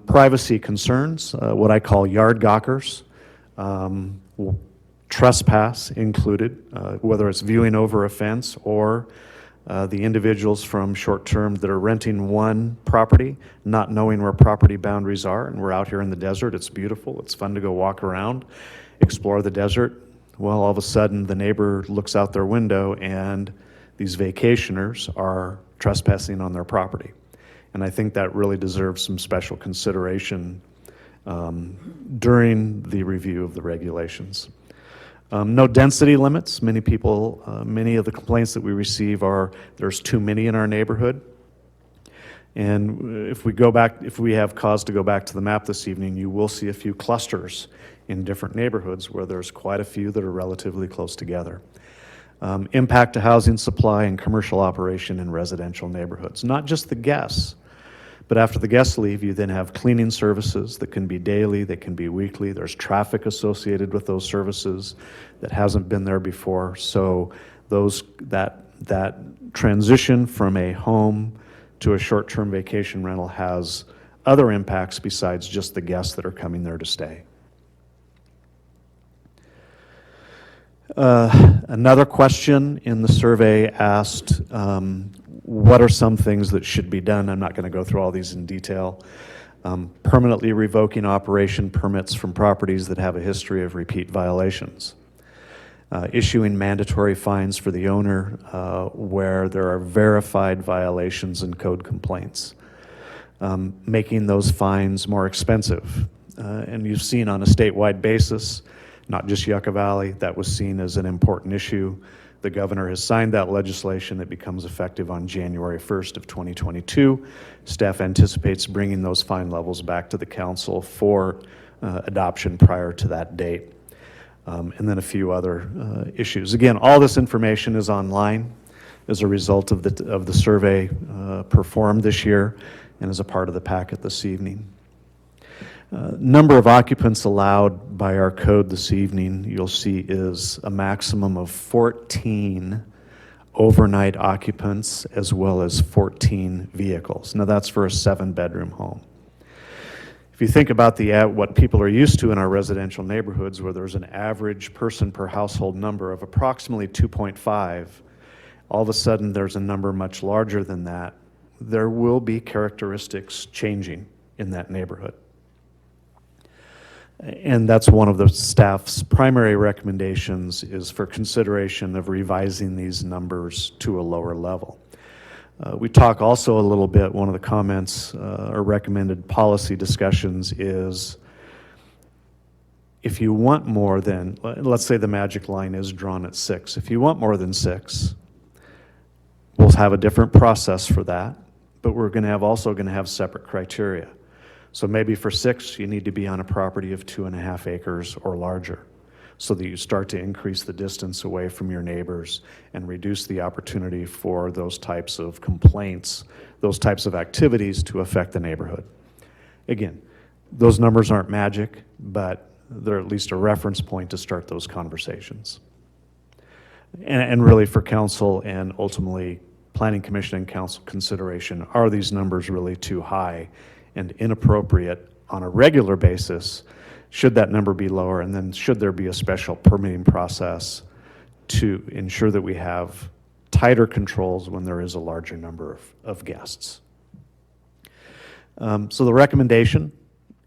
Privacy concerns, what I call yard gawkers, trespass included, whether it's viewing over a fence or the individuals from short-term that are renting one property, not knowing where property boundaries are, and we're out here in the desert, it's beautiful, it's fun to go walk around, explore the desert. Well, all of a sudden, the neighbor looks out their window and these vacationers are trespassing on their property. And I think that really deserves some special consideration during the review of the regulations. No density limits. Many people, many of the complaints that we receive are there's too many in our neighborhood. And if we have cause to go back to the map this evening, you will see a few clusters in different neighborhoods where there's quite a few that are relatively close together. Impact to housing supply and commercial operation in residential neighborhoods. Not just the guests, but after the guests leave, you then have cleaning services that can be daily, that can be weekly. There's traffic associated with those services that hasn't been there before. So that transition from a home to a short-term vacation rental has other impacts besides just the guests that are coming there to stay. Another question in the survey asked, what are some things that should be done? I'm not going to go through all these in detail. Permanently revoking operation permits from properties that have a history of repeat violations. Issuing mandatory fines for the owner where there are verified violations and code complaints. Making those fines more expensive. And you've seen on a statewide basis, not just Yucca Valley, that was seen as an important issue. The governor has signed that legislation. It becomes effective on January 1st of 2022. Staff anticipates bringing those fine levels back to the council for adoption prior to that date. And then a few other issues. Again, all this information is online as a result of the survey performed this year and as a part of the packet this evening. Number of occupants allowed by our code this evening, you'll see, is a maximum of 14 overnight occupants as well as 14 vehicles. Now that's for a 7-bedroom home. If you think about what people are used to in our residential neighborhoods, where there's an average person per household number of approximately 2.5, all of a sudden there's a number much larger than that. There will be characteristics changing in that neighborhood. And that's one of the staff's primary recommendations, is for consideration of revising these numbers to a lower level. We talk also a little bit, one of the comments or recommended policy discussions is, if you want more than, let's say the magic line is drawn at 6. If you want more than 6, we'll have a different process for that, but we're also going to have separate criteria. So maybe for 6, you need to be on a property of 2.5 acres or larger, so that you start to increase the distance away from your neighbors and reduce the opportunity for those types of complaints, those types of activities to affect the neighborhood. Again, those numbers aren't magic, but they're at least a reference point to start those conversations. And really for council and ultimately Planning Commission and council consideration, are these numbers really too high and inappropriate on a regular basis? Should that number be lower? And then should there be a special permitting process to ensure that we have tighter controls when there is a larger number of guests? So the recommendation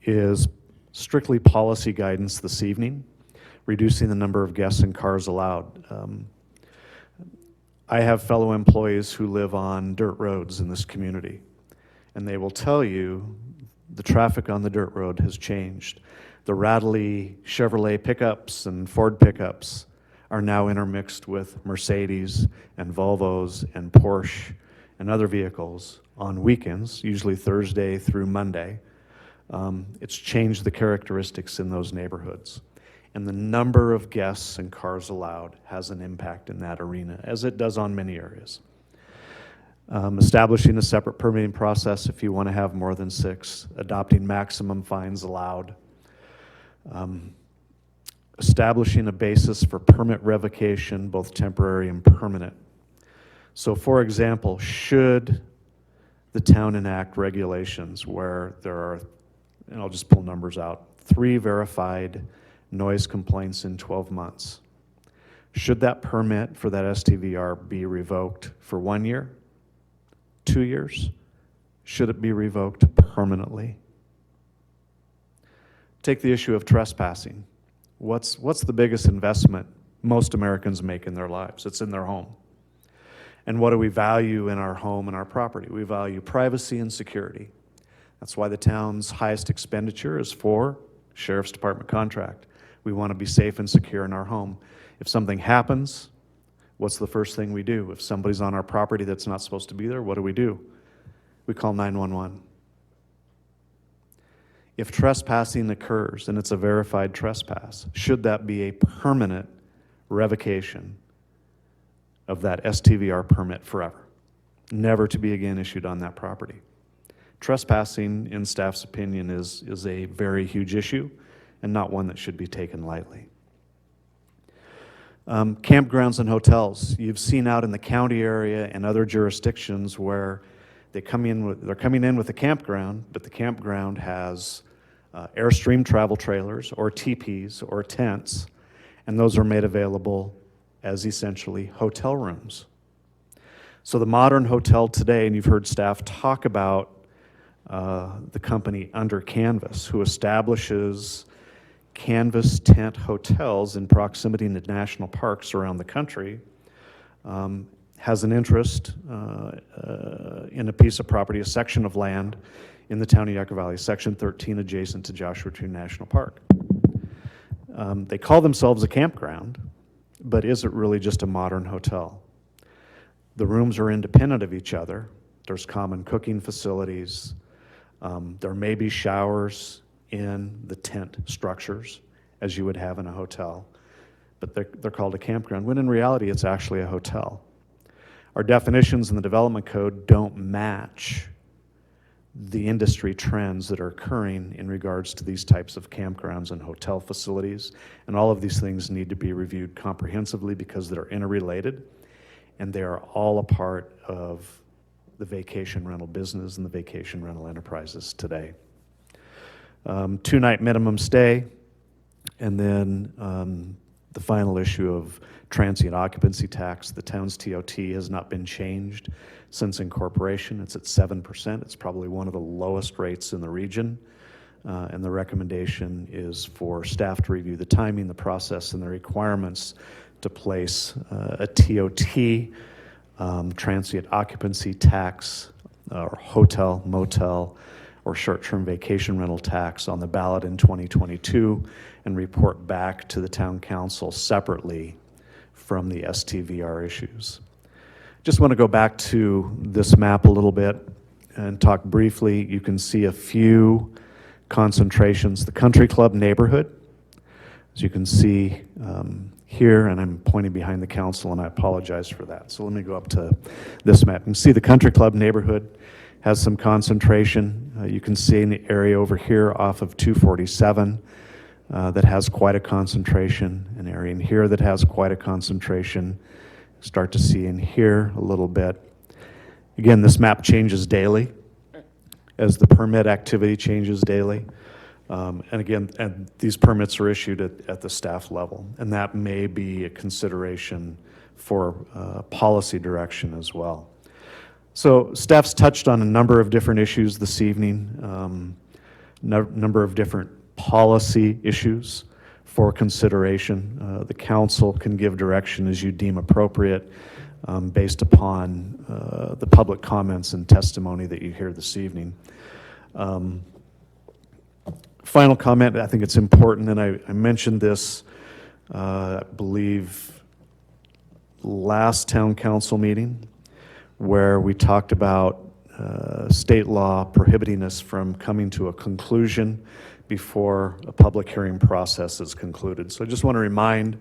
is strictly policy guidance this evening, reducing the number of guests and cars allowed. I have fellow employees who live on dirt roads in this community, and they will tell you the traffic on the dirt road has changed. The rattly Chevrolet pickups and Ford pickups are now intermixed with Mercedes and Volvos and Porsche and other vehicles on weekends, usually Thursday through Monday. It's changed the characteristics in those neighborhoods. And the number of guests and cars allowed has an impact in that arena, as it does on many areas. Establishing a separate permitting process if you want to have more than 6, adopting maximum fines allowed, establishing a basis for permit revocation, both temporary and permanent. So for example, should the town enact regulations where there are, and I'll just pull numbers out, 3 verified noise complaints in 12 months, should that permit for that STVR be revoked for 1 year, 2 years? Should it be revoked permanently? Take the issue of trespassing. What's the biggest investment most Americans make in their lives? It's in their home. And what do we value in our home and our property? We value privacy and security. That's why the town's highest expenditure is for Sheriff's Department contract. We want to be safe and secure in our home. If something happens, what's the first thing we do? If somebody's on our property that's not supposed to be there, what do? We call 911. If trespassing occurs and it's a verified trespass, should that be a permanent revocation of that STVR permit forever, never to be again issued on that property? Trespassing, in staff's opinion, is a very huge issue and not one that should be taken lightly. Campgrounds and hotels. You've seen out in the county area and other jurisdictions where they're coming in with a campground, but the campground has Airstream travel trailers or teepees or tents, and those are made available as essentially hotel rooms. So the modern hotel today, and you've heard staff talk about the company Under Canvas, who establishes canvas tent hotels in proximity to national parks around the country, has an interest in a piece of property, a section of land in the town of Yucca Valley, Section 13, adjacent to Joshua Tree National Park. They call themselves a campground, but is it really just a modern hotel? The rooms are independent of each other. There's common cooking facilities. There may be showers in the tent structures, as you would have in a hotel, but they're called a campground, when in reality it's actually a hotel. Our definitions in the development code don't match the industry trends that are occurring in regards to these types of campgrounds and hotel facilities, and all of these things need to be reviewed comprehensively because they're interrelated, and they are all a part of the vacation rental business and the vacation rental enterprises today. 2-night minimum stay, and then the final issue of transient occupancy tax. The town's TOT has not been changed since incorporation. It's at 7%. It's probably one of the lowest rates in the region, and the recommendation is for staff to review the timing, the process, and the requirements to place a TOT, transient occupancy tax, or hotel, motel, or short-term vacation rental tax on the ballot in 2022 and report back to the town council separately from the STVR issues. Just want to go back to this map a little bit and talk briefly. You can see a few concentrations. The Country Club neighborhood, as you can see here, and I'm pointing behind the council and I apologize for that. So let me go up to this map. You can see the Country Club neighborhood has some concentration. You can see an area over here off of 247 that has quite a concentration, an area in here that has quite a concentration. Start to see in here a little bit. Again, this map changes daily as the permit activity changes daily. And again, these permits are issued at the staff level, and that may be a consideration for policy direction as well. So staff's touched on a number of different issues this evening, number of different policy issues for consideration. The council can give direction as you deem appropriate based upon the public comments and testimony that you hear this evening. Final comment, I think it's important, and I mentioned this, I believe, last town council meeting, where we talked about state law prohibiting us from coming to a conclusion before a public hearing process is concluded. So I just want to remind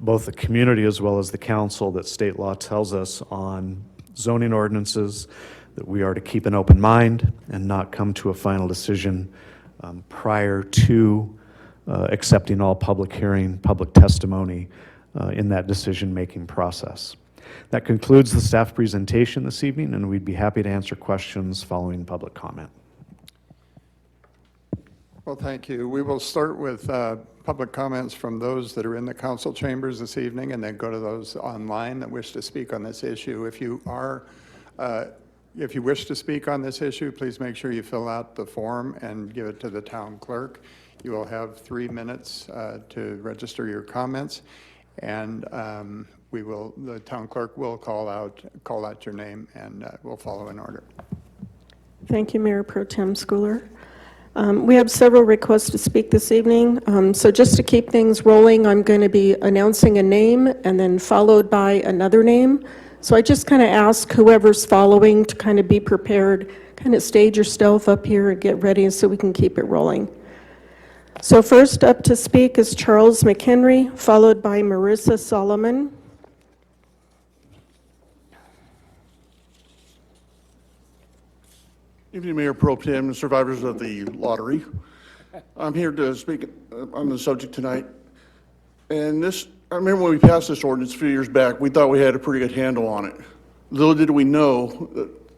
both the community as well as the council that state law tells us on zoning ordinances that we are to keep an open mind and not come to a final decision prior to accepting all public hearing, public testimony in that decision-making process. That concludes the staff presentation this evening, and we'd be happy to answer questions following public comment. Well, thank you. We will start with public comments from those that are in the council chambers this evening, and then go to those online that wish to speak on this issue. If you wish to speak on this issue, please make sure you fill out the form and give it to the town clerk. You will have 3 minutes to register your comments, and the town clerk will call out your name, and we'll follow in order. Thank you, Mayor Pro Tem Schooler. We have several requests to speak this evening. So just to keep things rolling, I'm going to be announcing a name and then followed by another name. So I just kind of ask whoever's following to kind of be prepared, kind of stage yourself up here and get ready so we can keep it rolling. So first up to speak is Charles McHenry, followed by Marissa Solomon. Evening, Mayor Pro Tem and survivors of the lottery. I'm here to speak on the subject tonight. And I remember when we passed this ordinance a few years back, we thought we had a pretty good handle on it. Little did we know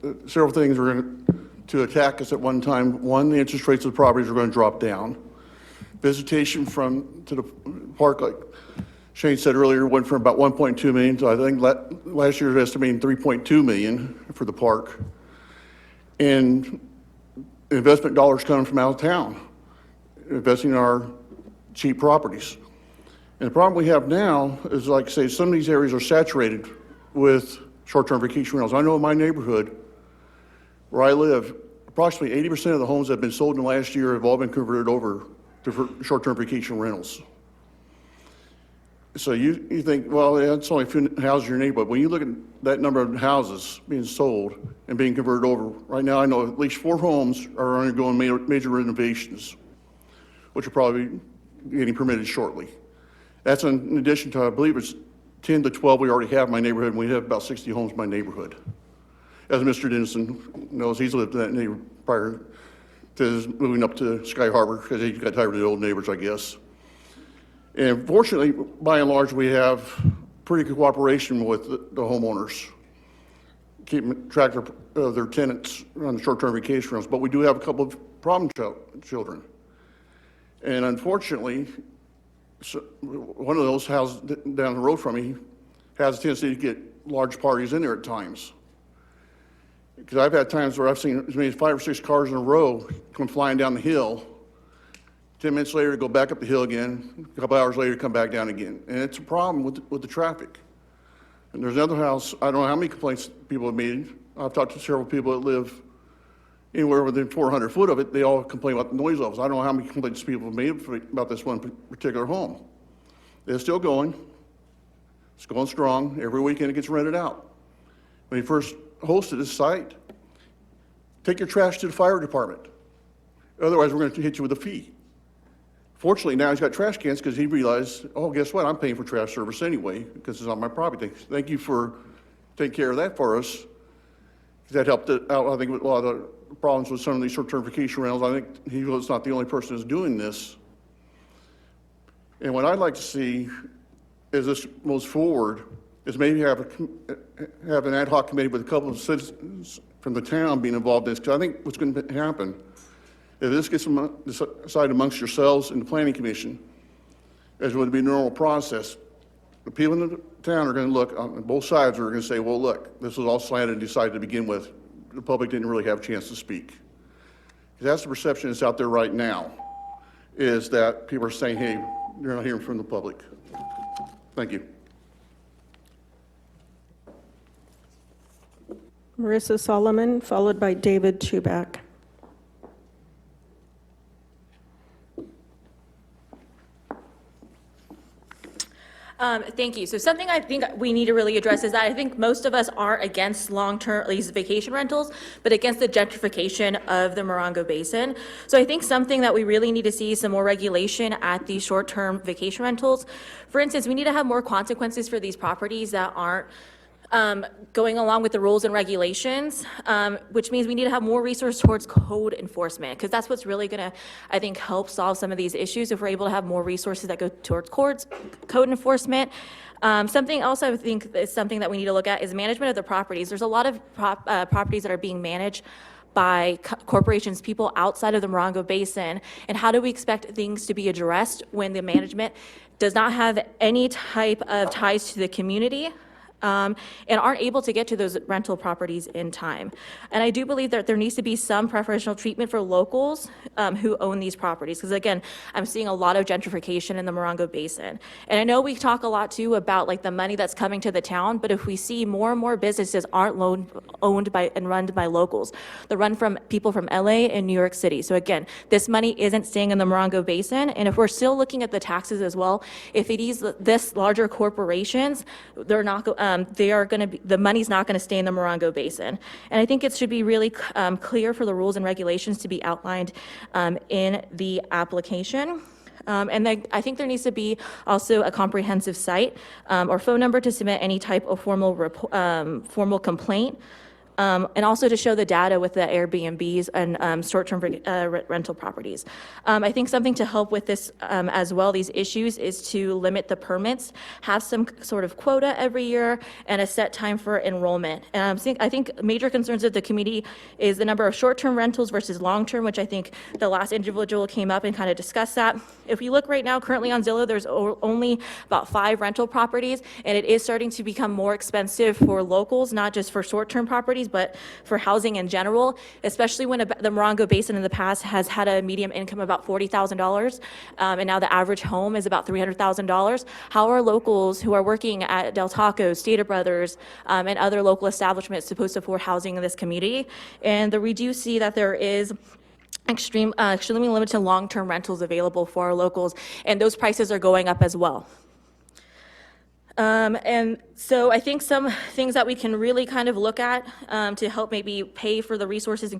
that several things were going to attack us at one time. One, the interest rates of the properties were going to drop down. Visitation to the park, like Shane said earlier, went from about 1.2 million to I think last year estimating 3.2 million for the park. And investment dollars coming from out of town, investing in our cheap properties. And the problem we have now is, like I say, some of these areas are saturated with short-term vacation rentals. I know in my neighborhood where I live, approximately 80% of the homes that have been sold in the last year have all been converted over to short-term vacation rentals. So you think, well, yeah, it's only a few houses in your neighborhood. When you look at that number of houses being sold and being converted over, right now I know at least 4 homes are undergoing major renovations, which are probably getting permitted shortly. That's in addition to, I believe it's 10 to 12 we already have in my neighborhood, and we have about 60 homes in my neighborhood. As Mr. Dennison knows, he's lived in that neighborhood prior to his moving up to Sky Harbor because he got tired of the old neighbors, I guess. And fortunately, by and large, we have pretty good cooperation with the homeowners, keeping track of their tenants on the short-term vacation rentals. But we do have a couple of problem children. And unfortunately, one of those houses down the road from me has a tendency to get large parties in there at times. Because I've had times where I've seen as many as 5 or 6 cars in a row come flying down the hill. 10 minutes later, go back up the hill again. A couple hours later, come back down again. And it's a problem with the traffic. And there's another house, I don't know how many complaints people have made. I've talked to several people that live anywhere within 400 foot of it. They all complain about the noise levels. I don't know how many complaints people have made about this one particular home. They're still going. It's going strong. Every weekend it gets rented out. When he first hosted this site, take your trash to the fire department. Otherwise, we're going to hit you with a fee. Fortunately, now he's got trash cans because he realized, oh, guess what? I'm paying for trash service anyway because it's on my property. Thank you for taking care of that for us. That helped out, I think, with a lot of the problems with some of these short-term vacation rentals. I think he was not the only person who's doing this. And what I'd like to see as this moves forward is maybe have an ad hoc committee with a couple of citizens from the town being involved in this. Because I think what's going to happen, if this gets decided amongst yourselves and the planning commission, as would be a normal process, the people in the town are going to look on both sides are going to say, well, look, this was all slanted and decided to begin with. The public didn't really have a chance to speak. Because that's the perception that's out there right now, is that people are saying, hey, you're not hearing from the public. Thank you. Marissa Solomon, followed by David Chubak. Thank you. So something I think we need to really address is that I think most of us aren't against long-term, at least vacation rentals, but against the gentrification of the Morongo Basin. So I think something that we really need to see some more regulation at these short-term vacation rentals. For instance, we need to have more consequences for these properties that aren't going along with the rules and regulations, which means we need to have more resources towards code enforcement, because that's what's really going to, I think, help solve some of these issues if we're able to have more resources that go towards code enforcement. Something else I think is something that we need to look at is management of the properties. There's a lot of properties that are being managed by corporations, people outside of the Morongo Basin, and how do we expect things to be addressed when the management does not have any type of ties to the community? and aren't able to get to those rental properties in time. And I do believe that there needs to be some preferential treatment for locals who own these properties, because again, I'm seeing a lot of gentrification in the Morongo Basin. And I know we talk a lot too about like the money that's coming to the town, but if we see more and more businesses aren't owned by and run by locals, they're run from people from LA and New York City. So again, this money isn't staying in the Morongo Basin. And if we're still looking at the taxes as well, if it is this larger corporations, they're not, they are going to be, the money's not going to stay in the Morongo Basin. And I think it should be really clear for the rules and regulations to be outlined in the application. And then I think there needs to be also a comprehensive site or phone number to submit any type of formal complaint. And also to show the data with the Airbnbs and short-term rental properties. I think something to help with this as well, these issues, is to limit the permits, have some sort of quota every year, and a set time for enrollment. I think major concerns of the community is the number of short-term rentals versus long-term, which I think the last individual came up and kind of discussed that. If you look right now, currently on Zillow, there's only about 5 rental properties, and it is starting to become more expensive for locals, not just for short-term properties, but for housing in general, especially when the Morongo Basin in the past has had a median income of about $40,000, and now the average home is about $300,000. How are locals who are working at Del Taco, Stater Brothers, and other local establishments supposed to afford housing in this community? And we do see that there is extremely limited long-term rentals available for our locals, and those prices are going up as well. And so I think some things that we can really kind of look at to help maybe pay for the resources in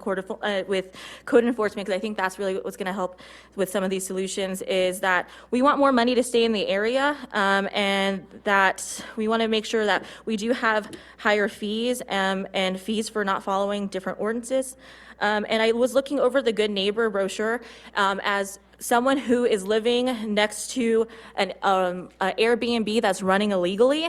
with code enforcement, because I think that's really what's going to help with some of these solutions, is that we want more money to stay in the area, and that we want to make sure that we do have higher fees and fees for not following different ordinances. And I was looking over the Good Neighbor brochure as someone who is living next to an Airbnb that's running illegally.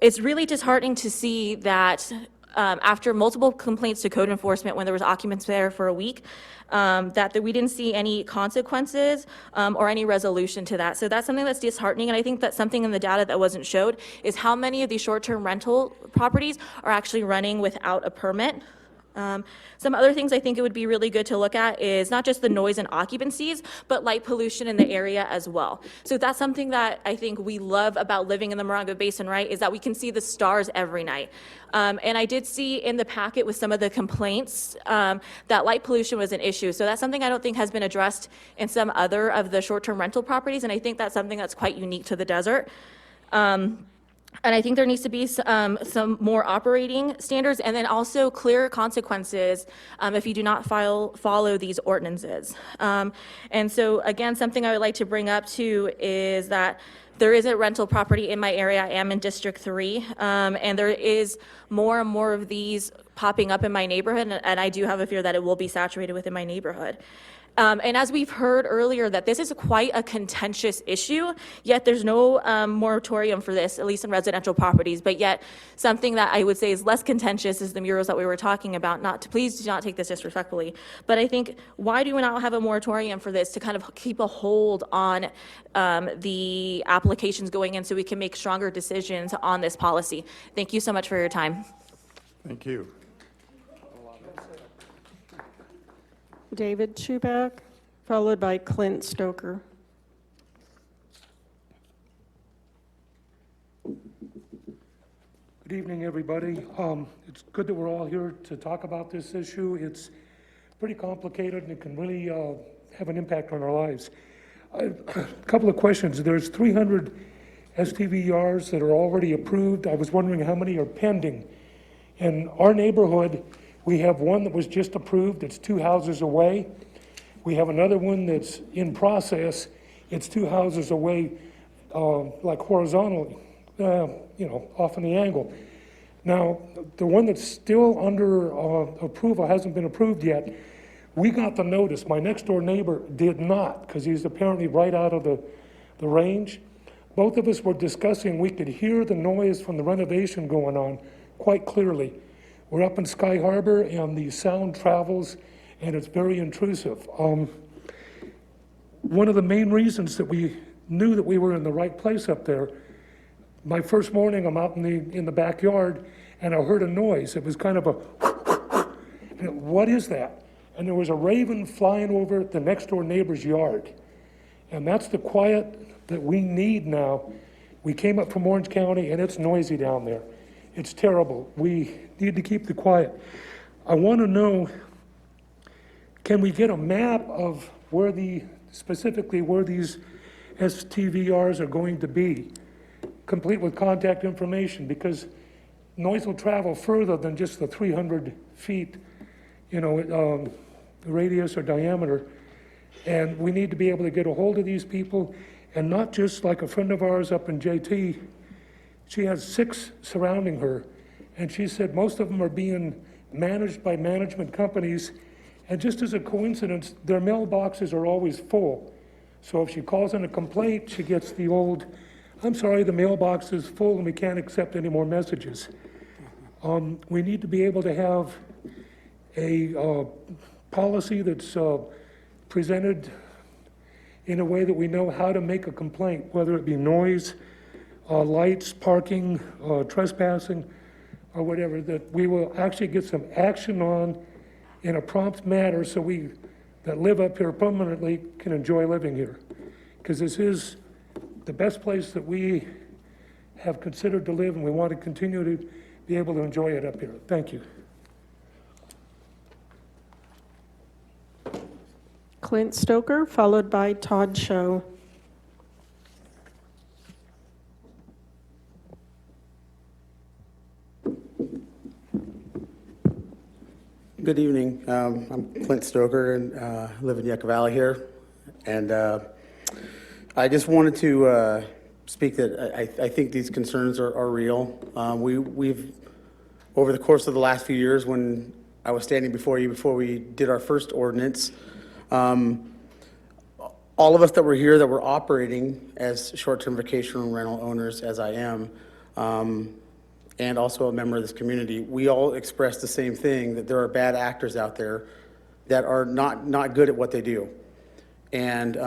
It's really disheartening to see that after multiple complaints to code enforcement when there was occupants there for a week, that we didn't see any consequences or any resolution to that. So that's something that's disheartening, and I think that's something in the data that wasn't showed is how many of these short-term rental properties are actually running without a permit. Some other things I think it would be really good to look at is not just the noise and occupancies, but light pollution in the area as well. So that's something that I think we love about living in the Morongo Basin, right, is that we can see the stars every night. And I did see in the packet with some of the complaints that light pollution was an issue. So that's something I don't think has been addressed in some other of the short-term rental properties, and I think that's something that's quite unique to the desert. And I think there needs to be some more operating standards, and then also clear consequences if you do not follow these ordinances. And so again, something I would like to bring up too is that there is a rental property in my area. I am in District 3, and there is more and more of these popping up in my neighborhood, and I do have a fear that it will be saturated within my neighborhood. And as we've heard earlier, that this is quite a contentious issue, yet there's no moratorium for this, at least in residential properties, but yet something that I would say is less contentious is the murals that we were talking about. Please do not take this disrespectfully, but I think, why do we not have a moratorium for this to kind of keep a hold on the applications going in so we can make stronger decisions on this policy? Thank you so much for your time. Thank you. David Chuback, followed by Clint Stoker. Good evening, everybody. It's good that we're all here to talk about this issue. It's pretty complicated and it can really have an impact on our lives. A couple of questions. There's 300 STVRs that are already approved. I was wondering how many are pending. In our neighborhood, we have one that was just approved. It's 2 houses away. We have another one that's in process. It's 2 houses away, like horizontally, off in the angle. Now, the one that's still under approval hasn't been approved yet. We got the notice. My next door neighbor did not, because he's apparently right out of the range. Both of us were discussing, we could hear the noise from the renovation going on quite clearly. We're up in Sky Harbor, and the sound travels, and it's very intrusive. One of the main reasons that we knew that we were in the right place up there, My first morning, I'm out in the backyard, and I heard a noise. It was kind of a, and what is that? And there was a raven flying over the next door neighbor's yard. And that's the quiet that we need now. We came up from Orange County, and it's noisy down there. It's terrible. We need to keep the quiet. I want to know, can we get a map of specifically where these STVRs are going to be, complete with contact information? Because noise will travel further than just the 300 feet, radius or diameter. And we need to be able to get a hold of these people, and not just like a friend of ours up in JT. She has 6 surrounding her, and she said most of them are being managed by management companies. And just as a coincidence, their mailboxes are always full. So if she calls in a complaint, she gets the old, "I'm sorry, the mailbox is full and we can't accept any more messages." We need to be able to have a policy that's presented in a way that we know how to make a complaint, whether it be noise, lights, parking, trespassing, or whatever, that we will actually get some action on in a prompt manner, so we that live up here permanently can enjoy living here. Because this is the best place that we have considered to live, and we want to continue to be able to enjoy it up here. Thank you. Clint Stoker, followed by Todd Show. Good evening. I'm Clint Stoker, and live in Yucca Valley here. And I just wanted to speak that I think these concerns are real. We've, over the course of the last few years, when I was standing before you before we did our first ordinance, all of us that were here that were operating as short-term vacation rental owners, as I am, and also a member of this community, we all expressed the same thing, that there are bad actors out there that are not good at what they do. And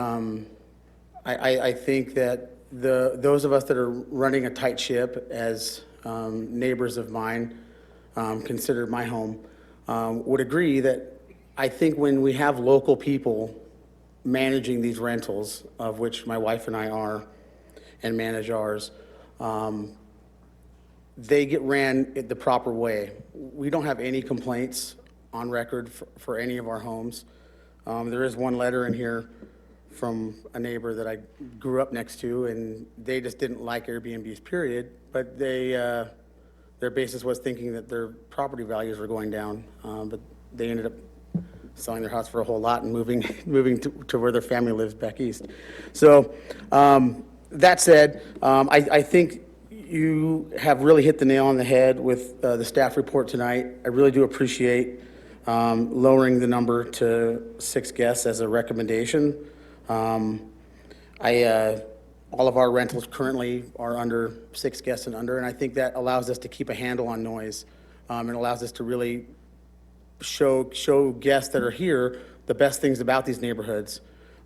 I think that those of us that are running a tight ship as neighbors of mine, considered my home, would agree that I think when we have local people managing these rentals, of which my wife and I are, and manage ours, they get ran the proper way. We don't have any complaints on record for any of our homes. There is one letter in here from a neighbor that I grew up next to, and they just didn't like Airbnbs, period. But their basis was thinking that their property values were going down, but they ended up selling their house for a whole lot and moving to where their family lives back east. So that said, I think you have really hit the nail on the head with the staff report tonight. I really do appreciate lowering the number to 6 guests as a recommendation. All of our rentals currently are under 6 guests and under, and I think that allows us to keep a handle on noise. It allows us to really show guests that are here the best things about these neighborhoods.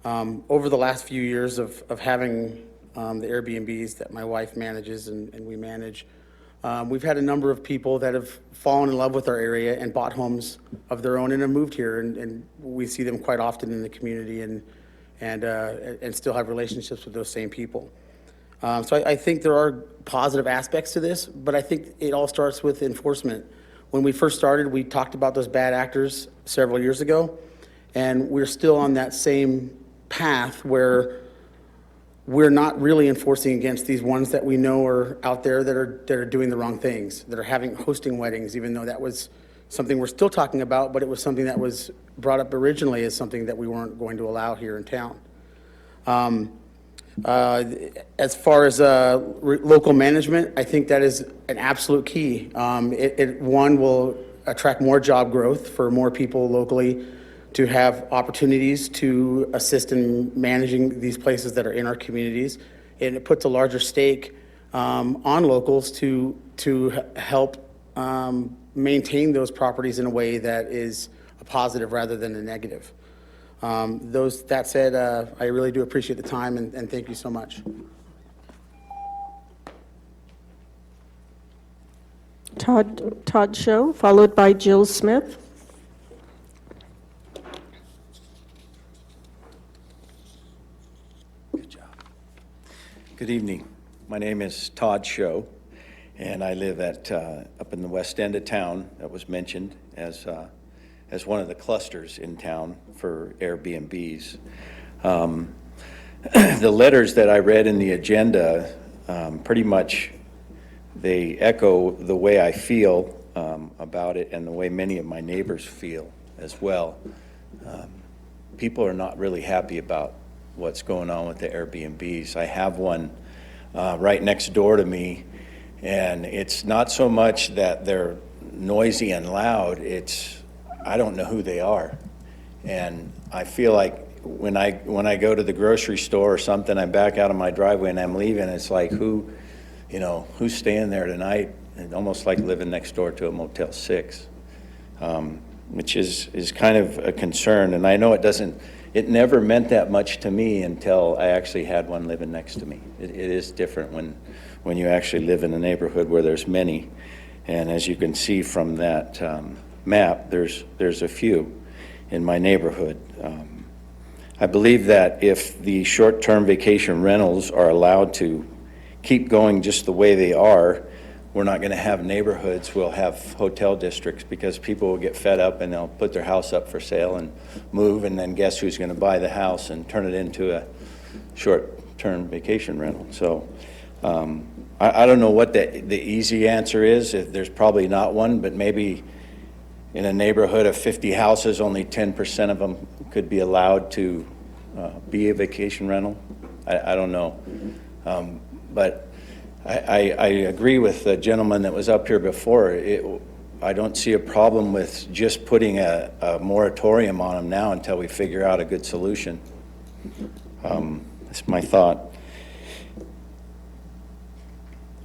Over the last few years of having the Airbnbs that my wife manages and we manage, we've had a number of people that have fallen in love with our area and bought homes of their own and have moved here, and we see them quite often in the community and still have relationships with those same people. So I think there are positive aspects to this, but I think it all starts with enforcement. When we first started, we talked about those bad actors several years ago, and we're still on that same path where we're not really enforcing against these ones that we know are out there that are doing the wrong things, that are hosting weddings, even though that was something we're still talking about, but it was something that was brought up originally as something that we weren't going to allow here in town. As far as local management, I think that is an absolute key. One will attract more job growth for more people locally to have opportunities to assist in managing these places that are in our communities. And it puts a larger stake on locals to help maintain those properties in a way that is a positive rather than a negative. That said, I really do appreciate the time and thank you so much. Todd Show, followed by Jill Smith. Good evening. My name is Todd Show, and I live at up in the west end of town that was mentioned as one of the clusters in town for Airbnbs. The letters that I read in the agenda, pretty much they echo the way I feel about it and the way many of my neighbors feel as well. People are not really happy about what's going on with the Airbnbs. I have one right next door to me, and it's not so much that they're noisy and loud, it's I don't know who they are. And I feel like when I go to the grocery store or something, I back out of my driveway and I'm leaving, it's like who's staying there tonight? It's almost like living next door to a Motel 6, which is kind of a concern. And I know it never meant that much to me until I actually had one living next to me. It is different when you actually live in a neighborhood where there's many. And as you can see from that map, there's a few in my neighborhood. I believe that if the short-term vacation rentals are allowed to keep going just the way they are, we're not going to have neighborhoods, we'll have hotel districts, because people will get fed up and they'll put their house up for sale and move, and then guess who's going to buy the house and turn it into a short-term vacation rental. So I don't know what the easy answer is. There's probably not one, but maybe in a neighborhood of 50 houses, only 10% of them could be allowed to be a vacation rental. I don't know. But I agree with the gentleman that was up here before. I don't see a problem with just putting a moratorium on them now until we figure out a good solution. That's my thought.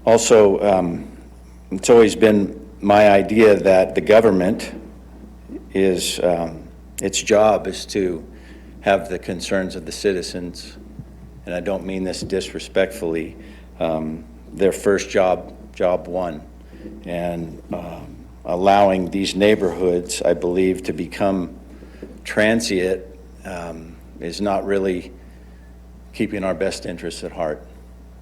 Also, it's always been my idea that the government its job is to have the concerns of the citizens, and I don't mean this disrespectfully, their first job one. And allowing these neighborhoods, I believe, to become transient is not really keeping our best interests at heart.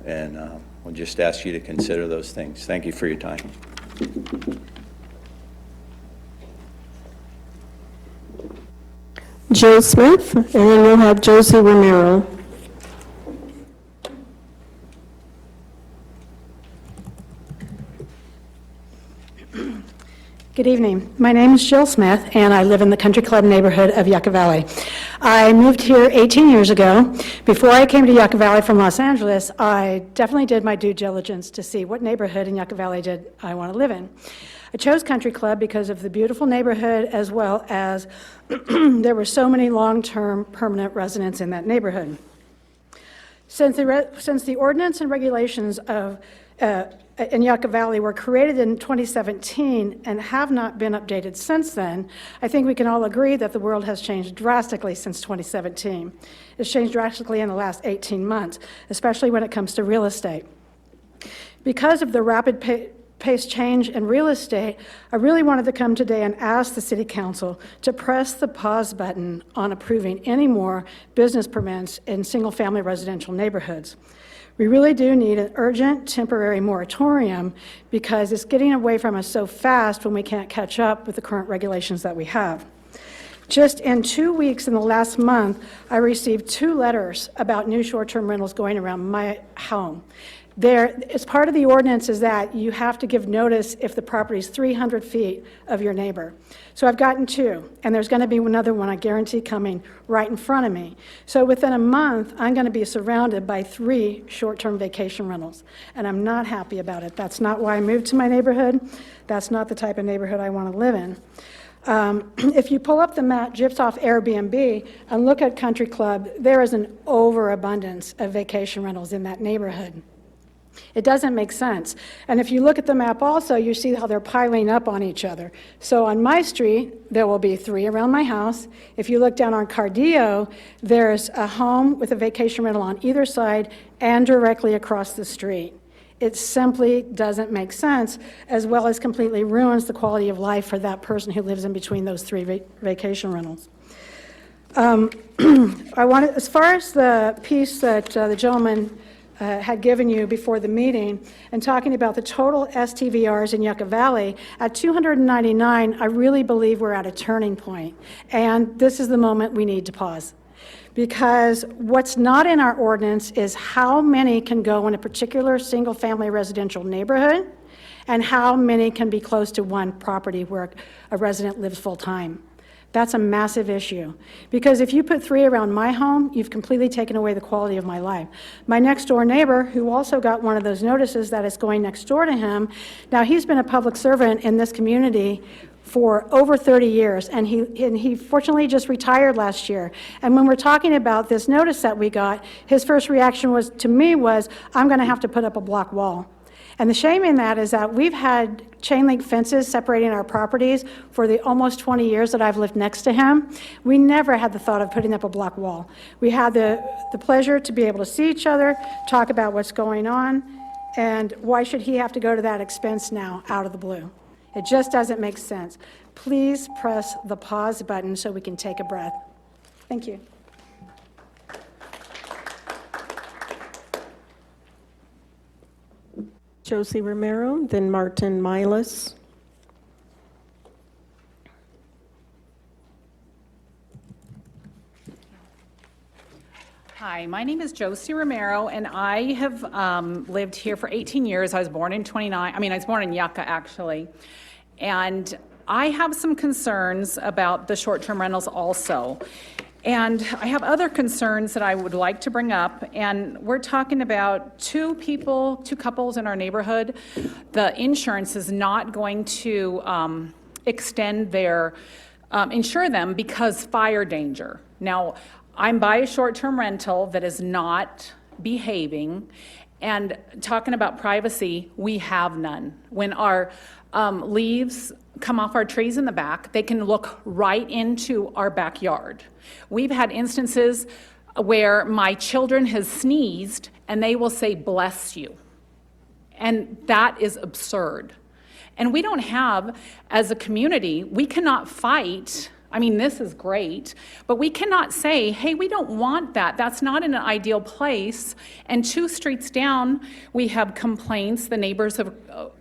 And we'll just ask you to consider those things. Thank you for your time. Jill Smith, and then we'll have Josie Romero. Good evening. My name is Jill Smith, and I live in the Country Club neighborhood of Yucca Valley. I moved here 18 years ago. Before I came to Yucca Valley from Los Angeles, I definitely did my due diligence to see what neighborhood in Yucca Valley did I want to live in. I chose Country Club because of the beautiful neighborhood, as well as there were so many long-term permanent residents in that neighborhood. Since the ordinance and regulations of in Yucca Valley were created in 2017 and have not been updated since then, I think we can all agree that the world has changed drastically since 2017. It's changed drastically in the last 18 months, especially when it comes to real estate. Because of the rapid pace change in real estate, I really wanted to come today and ask the City Council to press the pause button on approving any more business permits in single-family residential neighborhoods. We really do need an urgent temporary moratorium because it's getting away from us so fast when we can't catch up with the current regulations that we have. Just in 2 weeks in the last month, I received 2 letters about new short-term rentals going around my home. As part of the ordinance is that you have to give notice if the property is 300 feet of your neighbor. So I've gotten 2, and there's going to be another one, I guarantee, coming right in front of me. So within a month, I'm going to be surrounded by 3 short-term vacation rentals, and I'm not happy about it. That's not why I moved to my neighborhood. That's not the type of neighborhood I want to live in. If you pull up the map just off Airbnb and look at Country Club, there is an overabundance of vacation rentals in that neighborhood. It doesn't make sense. And if you look at the map also, you see how they're piling up on each other. So on my street, there will be 3 around my house. If you look down on Cardio, there's a home with a vacation rental on either side and directly across the street. It simply doesn't make sense, as well as completely ruins the quality of life for that person who lives in between those three vacation rentals. I wanted, as far as the piece that the gentleman had given you before the meeting and talking about the total STVRs in Yucca Valley, at 299, I really believe we're at a turning point. And this is the moment we need to pause. Because what's not in our ordinance is how many can go in a particular single-family residential neighborhood and how many can be close to one property where a resident lives full-time. That's a massive issue. Because if you put 3 around my home, you've completely taken away the quality of my life. My next door neighbor, who also got one of those notices that is going next door to him, now he's been a public servant in this community for over 30 years, and he fortunately just retired last year. And when we're talking about this notice that we got, his first reaction was, to me, was, I'm gonna have to put up a block wall. And the shame in that is that we've had chain link fences separating our properties for the almost 20 years that I've lived next to him. We never had the thought of putting up a block wall. We had the pleasure to be able to see each other, talk about what's going on, and why should he have to go to that expense now, out of the blue? It just doesn't make sense. Please press the pause button so we can take a breath. Thank you. Josie Romero, then Martin Milas. Hi, my name is Josie Romero, and I have lived here for 18 years. I was born in I was born in Yucca, actually. And I have some concerns about the short-term rentals also. And I have other concerns that I would like to bring up, and we're talking about two couples in our neighborhood. The insurance is not going to extend their, insure them because fire danger. Now, I'm by a short-term rental that is not behaving, and talking about privacy, we have none. When our leaves come off our trees in the back, they can look right into our backyard. We've had instances where my children has sneezed and they will say, "Bless you." And that is absurd. And we don't have, as a community, we cannot fight. I mean, this is great, but we cannot say, hey, we don't want that. That's not in an ideal place. And 2 streets down, we have complaints. The neighbors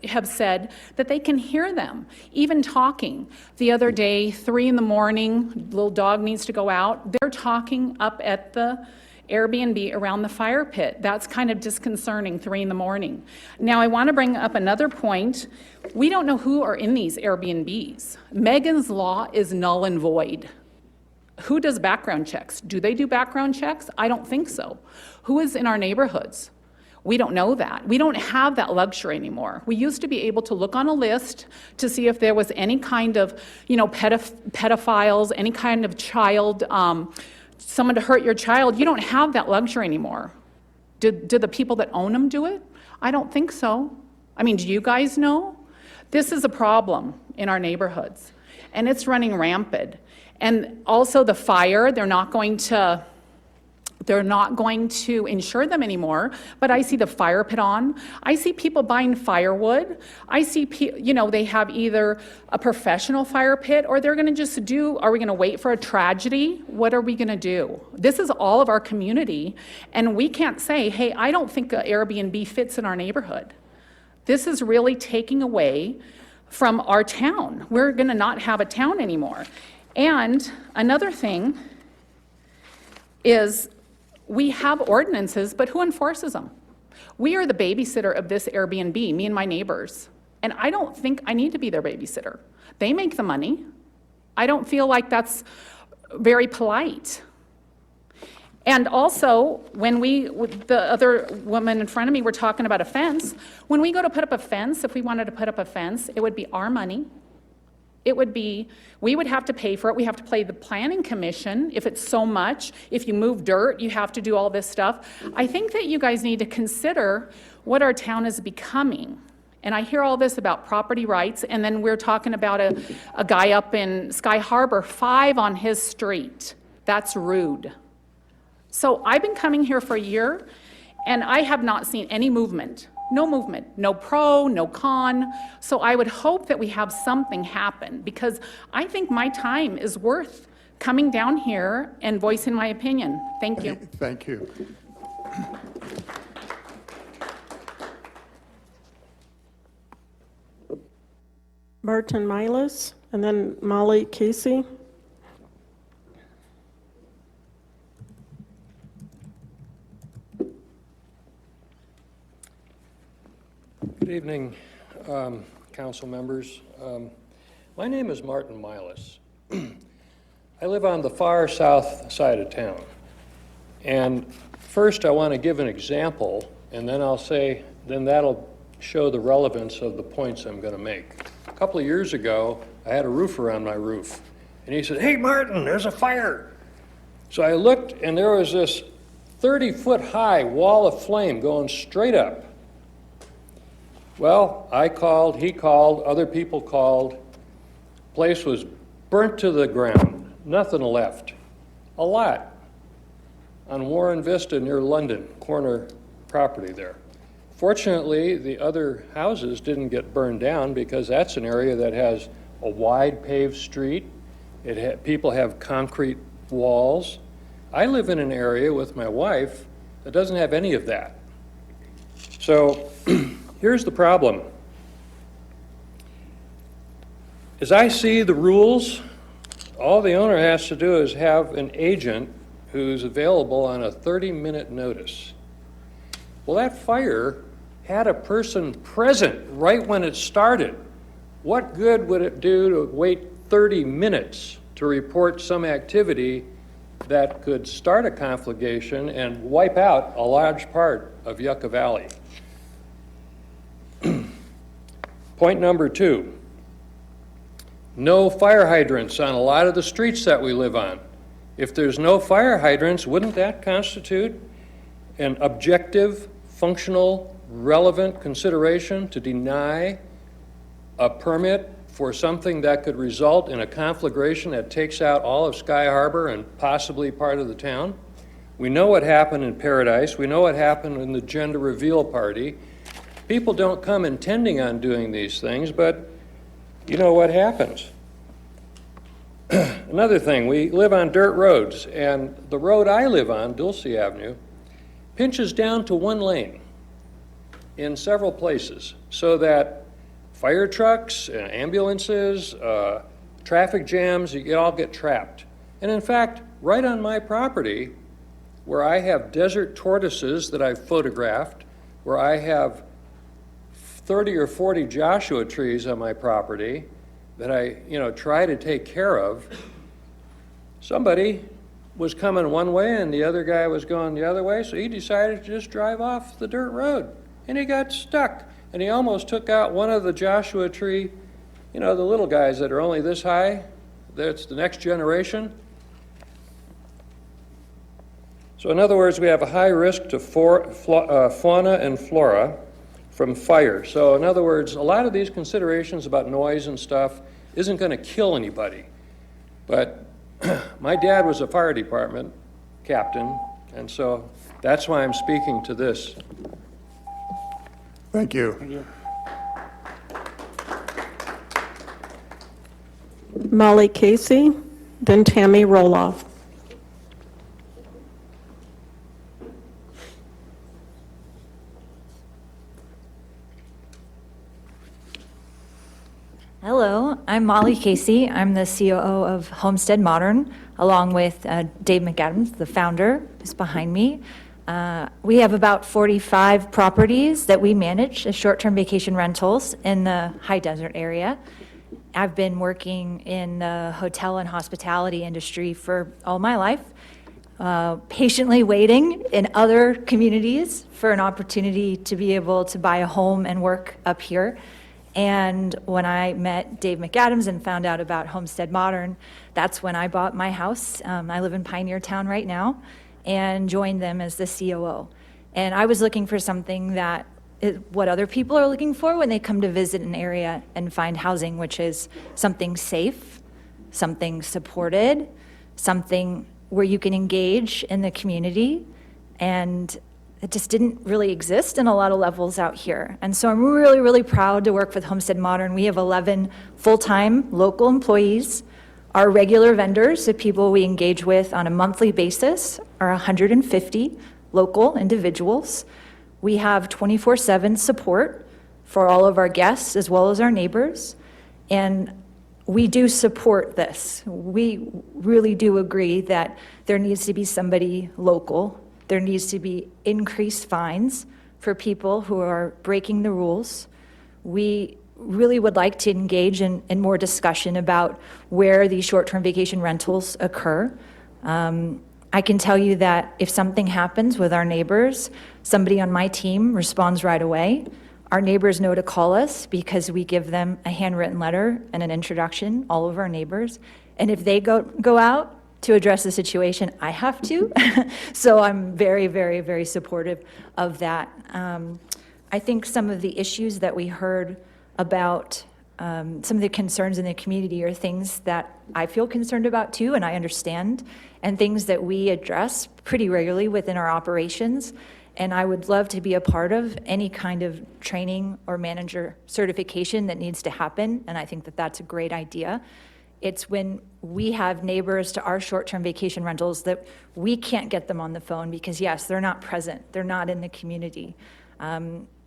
have said that they can hear them, even talking. The other day, 3 in the morning, little dog needs to go out. They're talking up at the Airbnb around the fire pit. That's kind of disconcerting, 3 in the morning. Now, I want to bring up another point. We don't know who are in these Airbnbs. Megan's Law is null and void. Who does background checks? Do they do background checks? I don't think so. Who is in our neighborhoods? We don't know that. We don't have that luxury anymore. We used to be able to look on a list to see if there was any kind of, pedophiles, any kind of child, someone to hurt your child. You don't have that luxury anymore. Do the people that own them do it? I don't think so. I mean, do you guys know? This is a problem in our neighborhoods, and it's running rampant. And also the fire, they're not going to insure them anymore, but I see the fire pit on. I see people buying firewood. I see, they have either a professional fire pit or they're gonna just are we gonna wait for a tragedy? What are we gonna do? This is all of our community, and we can't say, hey, I don't think an Airbnb fits in our neighborhood. This is really taking away from our town. We're gonna not have a town anymore. And another thing is, we have ordinances, but who enforces them? We are the babysitter of this Airbnb, me and my neighbors. And I don't think I need to be their babysitter. They make the money. I don't feel like that's very polite. And also, when the other woman in front of me were talking about a fence, when we go to put up a fence, if we wanted to put up a fence, it would be our money. We would have to pay for it. We have to pay the planning commission if it's so much. If you move dirt, you have to do all this stuff. I think that you guys need to consider what our town is becoming. And I hear all this about property rights, and then we're talking about a guy up in Sky Harbor, 5 on his street. That's rude. So I've been coming here for a year, and I have not seen any movement. no movement, no pro, no con. So I would hope that we have something happen, because I think my time is worth coming down here and voicing my opinion. Thank you. Thank you. Martin Milas, and then Molly Casey. Good evening, council members. My name is Martin Milas. I live on the far south side of town. And first I want to give an example, and then then that'll show the relevance of the points I'm going to make. A couple of years ago, I had a roofer on my roof, and he said, "Hey Martin, there's a fire." So I looked, and there was this 30-foot high wall of flame going straight up. Well, I called, he called, other people called. Place was burnt to the ground, nothing left. A lot on Warren Vista near London, corner property there. Fortunately, the other houses didn't get burned down because that's an area that has a wide paved street. People have concrete walls. I live in an area with my wife that doesn't have any of that. So here's the problem. As I see the rules, all the owner has to do is have an agent who's available on a 30-minute notice. Well, that fire had a person present right when it started. What good would it do to wait 30 minutes to report some activity that could start a conflagration and wipe out a large part of Yucca Valley? Point number 2, no fire hydrants on a lot of the streets that we live on. If there's no fire hydrants, wouldn't that constitute an objective, functional, relevant consideration to deny a permit for something that could result in a conflagration that takes out all of Sky Harbor and possibly part of the town? We know what happened in Paradise. We know what happened in the gender reveal party. People don't come intending on doing these things, but you know what happens. Another thing, we live on dirt roads, and the road I live on, Dulce Avenue, pinches down to one lane in several places so that fire trucks, ambulances, traffic jams, you all get trapped. And in fact, right on my property, where I have desert tortoises that I've photographed, where I have 30 or 40 Joshua trees on my property that I, try to take care of, somebody was coming one way and the other guy was going the other way, so he decided to just drive off the dirt road. And he got stuck, and he almost took out one of the Joshua tree, the little guys that are only this high. That's the next generation. So in other words, we have a high risk to fauna and flora from fire. So in other words, a lot of these considerations about noise and stuff isn't going to kill anybody. But my dad was a fire department captain, and so that's why I'm speaking to this. Thank you. Thank you. Molly Casey, then Tammy Roloff. Hello, I'm Molly Casey. I'm the COO of Homestead Modern, along with Dave McAdams, the founder, who's behind me. We have about 45 properties that we manage as short-term vacation rentals in the high desert area. I've been working in the hotel and hospitality industry for all my life, patiently waiting in other communities for an opportunity to be able to buy a home and work up here. And when I met Dave McAdams and found out about Homestead Modern, that's when I bought my house. I live in Pioneer Town right now, and joined them as the COO. And I was looking for something that is what other people are looking for when they come to visit an area and find housing, which is something safe, something supported, something where you can engage in the community, and it just didn't really exist in a lot of levels out here. And so I'm really, really proud to work with Homestead Modern. We have 11 full-time local employees. Our regular vendors, the people we engage with on a monthly basis, are 150 local individuals. We have 24/7 support for all of our guests as well as our neighbors. And we do support this. We really do agree that there needs to be somebody local. There needs to be increased fines for people who are breaking the rules. We really would like to engage in more discussion about where these short-term vacation rentals occur. I can tell you that if something happens with our neighbors, somebody on my team responds right away. Our neighbors know to call us because we give them a handwritten letter and an introduction, all of our neighbors. And if they go out to address the situation, I have to. So I'm very, very, very supportive of that. I think some of the issues that we heard about some of the concerns in the community are things that I feel concerned about too, and I understand, and things that we address pretty regularly within our operations. And I would love to be a part of any kind of training or manager certification that needs to happen, and I think that that's a great idea. It's when we have neighbors to our short-term vacation rentals that we can't get them on the phone because, yes, they're not present, they're not in the community.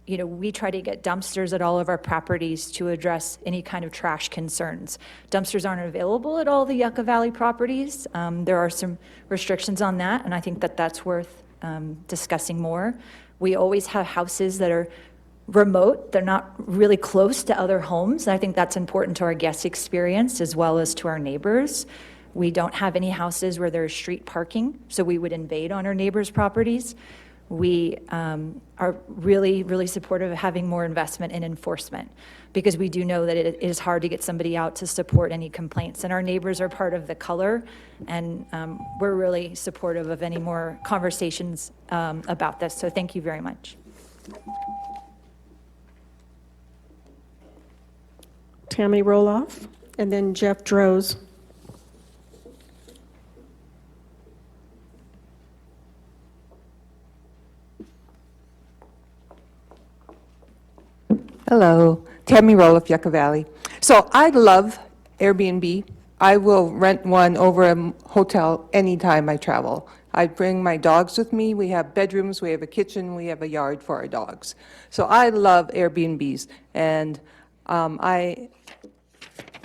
We try to get dumpsters at all of our properties to address any kind of trash concerns. Dumpsters aren't available at all the Yucca Valley properties. There are some restrictions on that, and I think that that's worth discussing more. We always have houses that are remote. They're not really close to other homes. I think that's important to our guest experience as well as to our neighbors. We don't have any houses where there's street parking, so we would invade on our neighbors' properties. We are really, really supportive of having more investment in enforcement because we do know that it is hard to get somebody out to support any complaints. And our neighbors are part of the color, and we're really supportive of any more conversations about this. So thank you very much. Tammy Roloff, and then Jeff Droz. Hello, Tammy Roloff, Yucca Valley. So I love Airbnb. I will rent one over a hotel anytime I travel. I bring my dogs with me. We have bedrooms, we have a kitchen, we have a yard for our dogs. So I love Airbnbs. And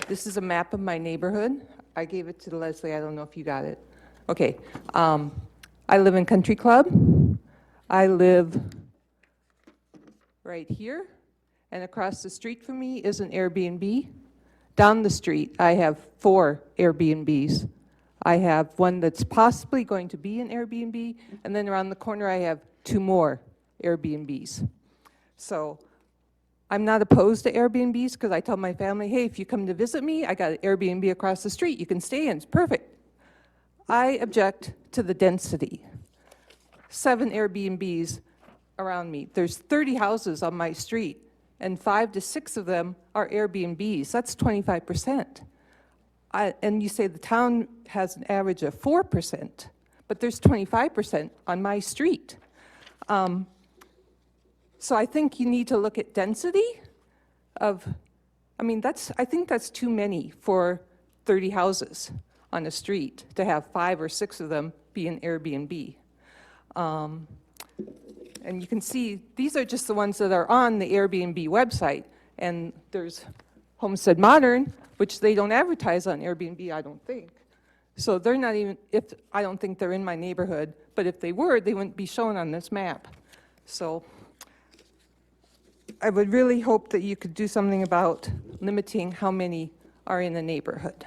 this is a map of my neighborhood. I gave it to Leslie. I don't know if you got it. Okay. I live in Country Club. I live right here. And across the street from me is an Airbnb. Down the street, I have 4 Airbnbs. I have one that's possibly going to be an Airbnb, and then around the corner I have 2 more Airbnbs. So I'm not opposed to Airbnbs because I tell my family, hey, if you come to visit me, I got an Airbnb across the street. You can stay in. It's perfect. I object to the density. 7 Airbnbs around me. There's 30 houses on my street, and 5 to 6 of them are Airbnbs. That's 25%. And you say the town has an average of 4%, but there's 25% on my street. So I think you need to look at density of, I think that's too many for 30 houses on a street to have 5 or 6 of them be an Airbnb. And you can see, these are just the ones that are on the Airbnb website. And there's Homestead Modern, which they don't advertise on Airbnb, I don't think. So they're not even, I don't think they're in my neighborhood, but if they were, they wouldn't be shown on this map. So I would really hope that you could do something about limiting how many are in the neighborhood.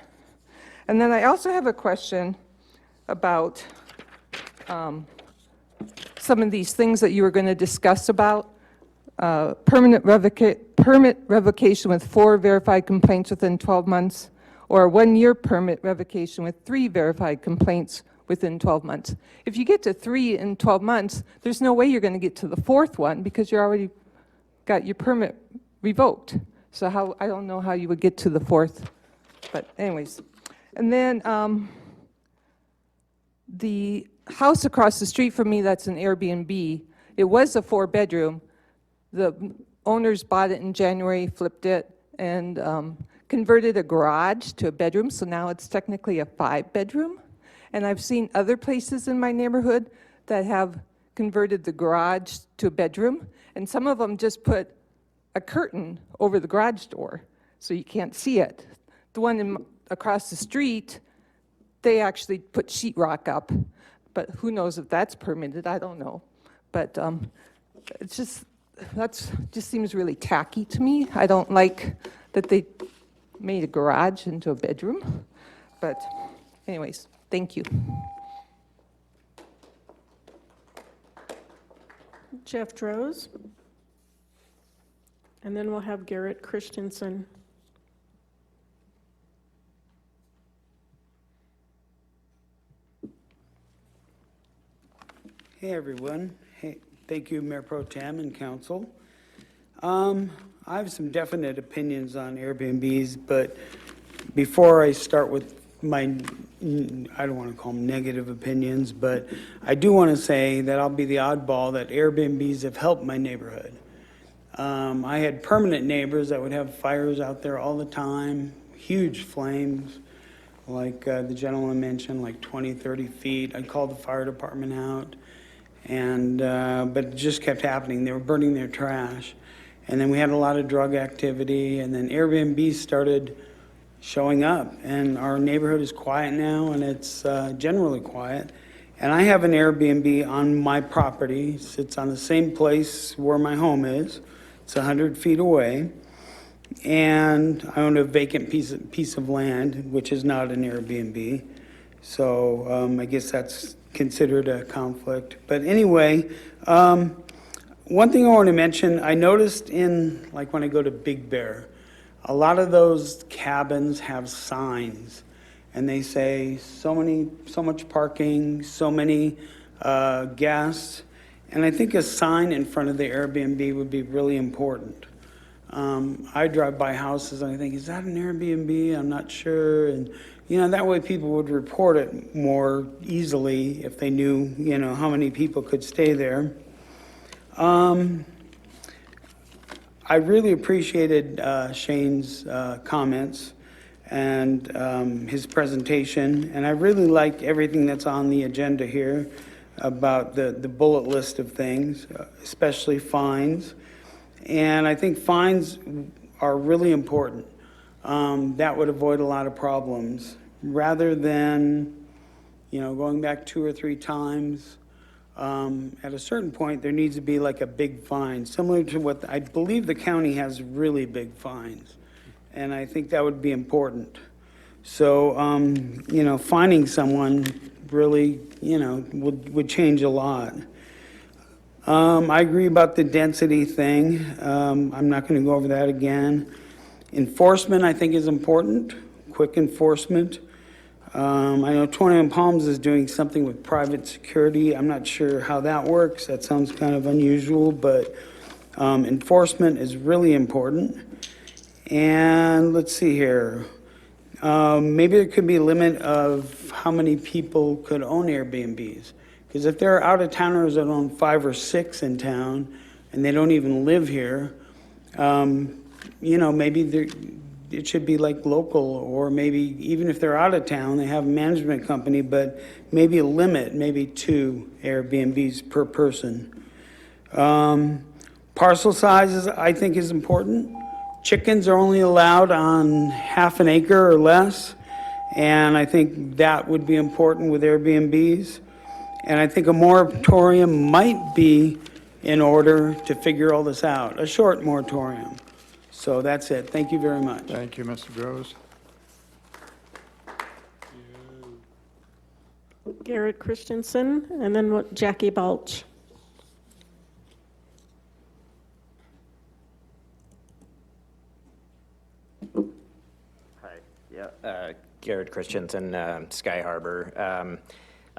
And then I also have a question about some of these things that you were going to discuss about permit revocation with 4 verified complaints within 12 months, or a 1-year permit revocation with 3 verified complaints within 12 months. If you get to 3 in 12 months, there's no way you're going to get to the 4th one because you already got your permit revoked. So I don't know how you would get to the 4th, but anyways. And then the house across the street from me that's an Airbnb It was a 4-bedroom. The owners bought it in January, flipped it, and converted a garage to a bedroom, so now it's technically a 5-bedroom. And I've seen other places in my neighborhood that have converted the garage to a bedroom, and some of them just put a curtain over the garage door so you can't see it. The one across the street, they actually put sheetrock up, but who knows if that's permitted, I don't know. But it's just, just seems really tacky to me. I don't like that they made a garage into a bedroom, but anyways, thank you. Jeff Droz. And then we'll have Garrett Christensen. Hey, everyone. Hey, thank you, Mayor Pro Tem and Council. I have some definite opinions on Airbnbs, but before I start with my, I don't want to call them negative opinions, but I do want to say that I'll be the oddball that Airbnbs have helped my neighborhood. I had permanent neighbors that would have fires out there all the time, huge flames, like the gentleman mentioned, like 20, 30 feet. I called the fire department out, and but it just kept happening. They were burning their trash. And then we had a lot of drug activity, and then Airbnb started showing up, and our neighborhood is quiet now, and it's generally quiet. And I have an Airbnb on my property. It sits on the same place where my home is. It's 100 feet away. And I own a vacant piece of land, which is not an Airbnb. So I guess that's considered a conflict. But anyway, one thing I want to mention, I noticed in, like when I go to Big Bear, a lot of those cabins have signs, and they say so much parking, so many guests, and I think a sign in front of the Airbnb would be really important. I drive by houses and I think, is that an Airbnb? I'm not sure, and that way people would report it more easily if they knew, how many people could stay there. I really appreciated Shane's comments and his presentation, and I really like everything that's on the agenda here about the bullet list of things, especially fines. And I think fines are really important. That would avoid a lot of problems rather than, going back 2 or 3 times. At a certain point, there needs to be like a big fine, similar to what I believe the county has really big fines. And I think that would be important. So, fining someone really, would change a lot. I agree about the density thing. I'm not going to go over that again. Enforcement, I think, is important, quick enforcement. I know 21 Palms is doing something with private security. I'm not sure how that works. That sounds kind of unusual, but enforcement is really important. And let's see here. Maybe there could be a limit of how many people could own Airbnbs. Because if there are out-of-towners that own 5 or 6 in town and they don't even live here, maybe it should be like local, or maybe even if they're out of town, they have a management company, but maybe a limit, maybe 2 Airbnbs per person. Parcel sizes, I think, is important. Chickens are only allowed on half an acre or less, and I think that would be important with Airbnbs. And I think a moratorium might be in order to figure all this out, a short moratorium. So that's it. Thank you very much. Thank you, Mr. Groves. Garrett Christensen, and then Jackie Balch. Hi, yeah, Garrett Christensen, Sky Harbor.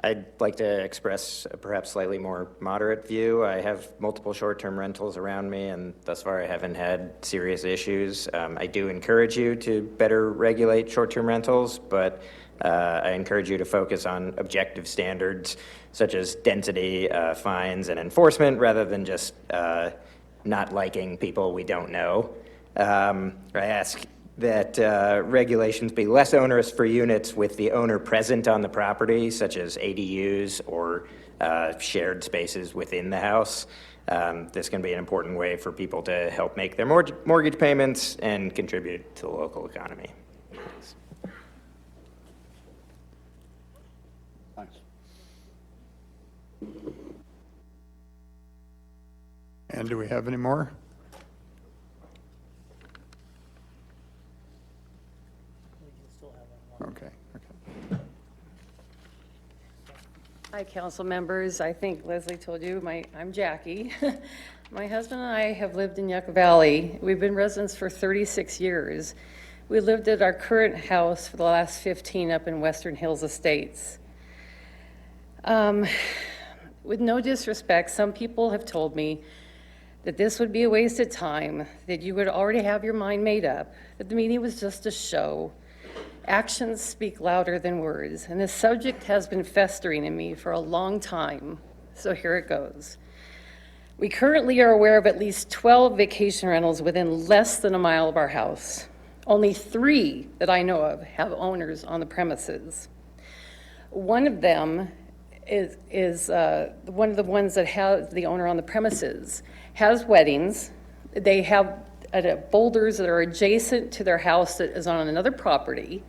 I'd like to express a perhaps slightly more moderate view. I have multiple short-term rentals around me, and thus far I haven't had serious issues. I do encourage you to better regulate short-term rentals, but I encourage you to focus on objective standards such as density, fines, and enforcement, rather than just not liking people we don't know. I ask that regulations be less onerous for units with the owner present on the property, such as ADUs or shared spaces within the house. This can be an important way for people to help make their mortgage payments and contribute to the local economy. Thanks. And do we have any more? Okay. Hi, council members. I think Leslie told you, I'm Jackie. My husband and I have lived in Yucca Valley. We've been residents for 36 years. We lived at our current house for the last 15 up in Western Hills Estates. With no disrespect, some people have told me that this would be a waste of time, that you would already have your mind made up, that the meeting was just a show. Actions speak louder than words, and this subject has been festering in me for a long time, so here it goes. We currently are aware of at least 12 vacation rentals within less than a mile of our house. Only 3 that I know of have owners on the premises. One of them is one of the ones that has the owner on the premises, has weddings. They have boulders that are adjacent to their house that is on another property.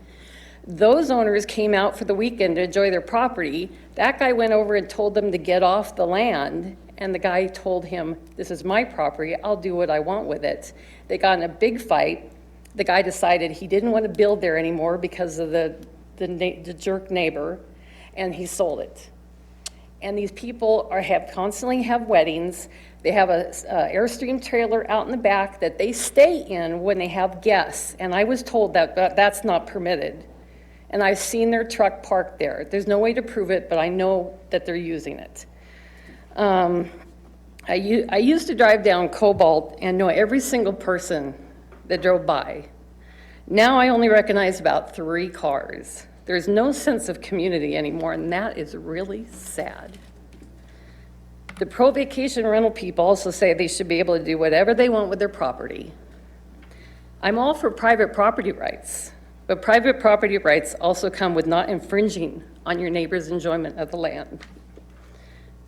Those owners came out for the weekend to enjoy their property. That guy went over and told them to get off the land, and the guy told him, this is my property, I'll do what I want with it. They got in a big fight. The guy decided he didn't want to build there anymore because of the jerk neighbor, and he sold it. And these people constantly have weddings. They have a Airstream trailer out in the back that they stay in when they have guests, and I was told that that's not permitted. And I've seen their truck parked there. There's no way to prove it, but I know that they're using it. I used to drive down Cobalt and know every single person that drove by. Now I only recognize about 3 cars. There's no sense of community anymore, and that is really sad. The pro-vacation rental people also say they should be able to do whatever they want with their property. I'm all for private property rights, but private property rights also come with not infringing on your neighbor's enjoyment of the land.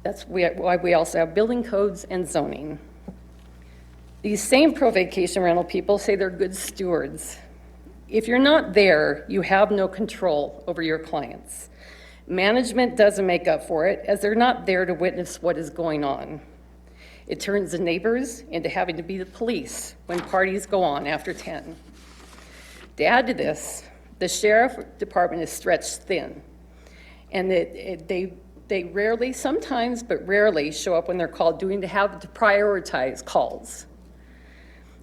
That's why we also have building codes and zoning. These same pro-vacation rental people say they're good stewards. If you're not there, you have no control over your clients. Management doesn't make up for it, as they're not there to witness what is going on. It turns the neighbors into having to be the police when parties go on after 10. To add to this, the sheriff department is stretched thin, and they rarely, sometimes, but rarely show up when they're called, to have to prioritize calls.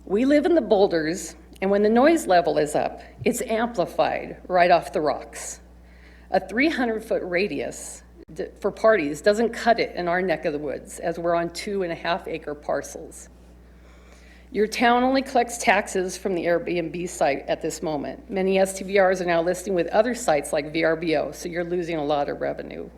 We live in the boulders, and when the noise level is up, it's amplified right off the rocks. A 300-foot radius for parties doesn't cut it in our neck of the woods, as we're on 2.5-acre parcels. Your town only collects taxes from the Airbnb site at this moment. Many STVRs are now listing with other sites like VRBO, so you're losing a lot of revenue.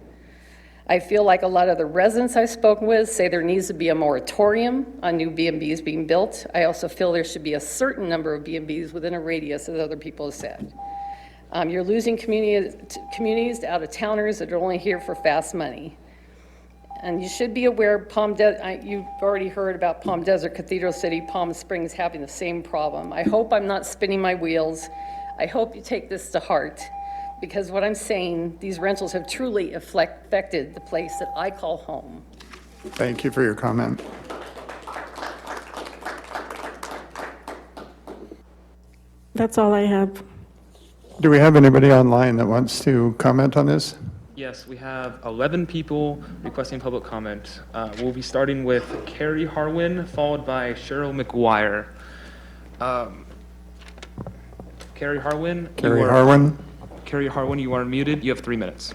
I feel like a lot of the residents I've spoken with say there needs to be a moratorium on new B&Bs being built. I also feel there should be a certain number of B&Bs within a radius, as other people have said. You're losing communities to out-of-towners that are only here for fast money. And you should be aware, you've already heard about Palm Desert, Cathedral City, Palm Springs having the same problem. I hope I'm not spinning my wheels. I hope you take this to heart, because what I'm saying, these rentals have truly affected the place that I call home. Thank you for your comment. That's all I have. Do we have anybody online that wants to comment on this? Yes, we have 11 people requesting public comment. We'll be starting with Carrie Harwin, followed by Cheryl McGuire. Carrie Harwin. Carrie Harwin. Carrie Harwin, you are muted. You have 3 minutes.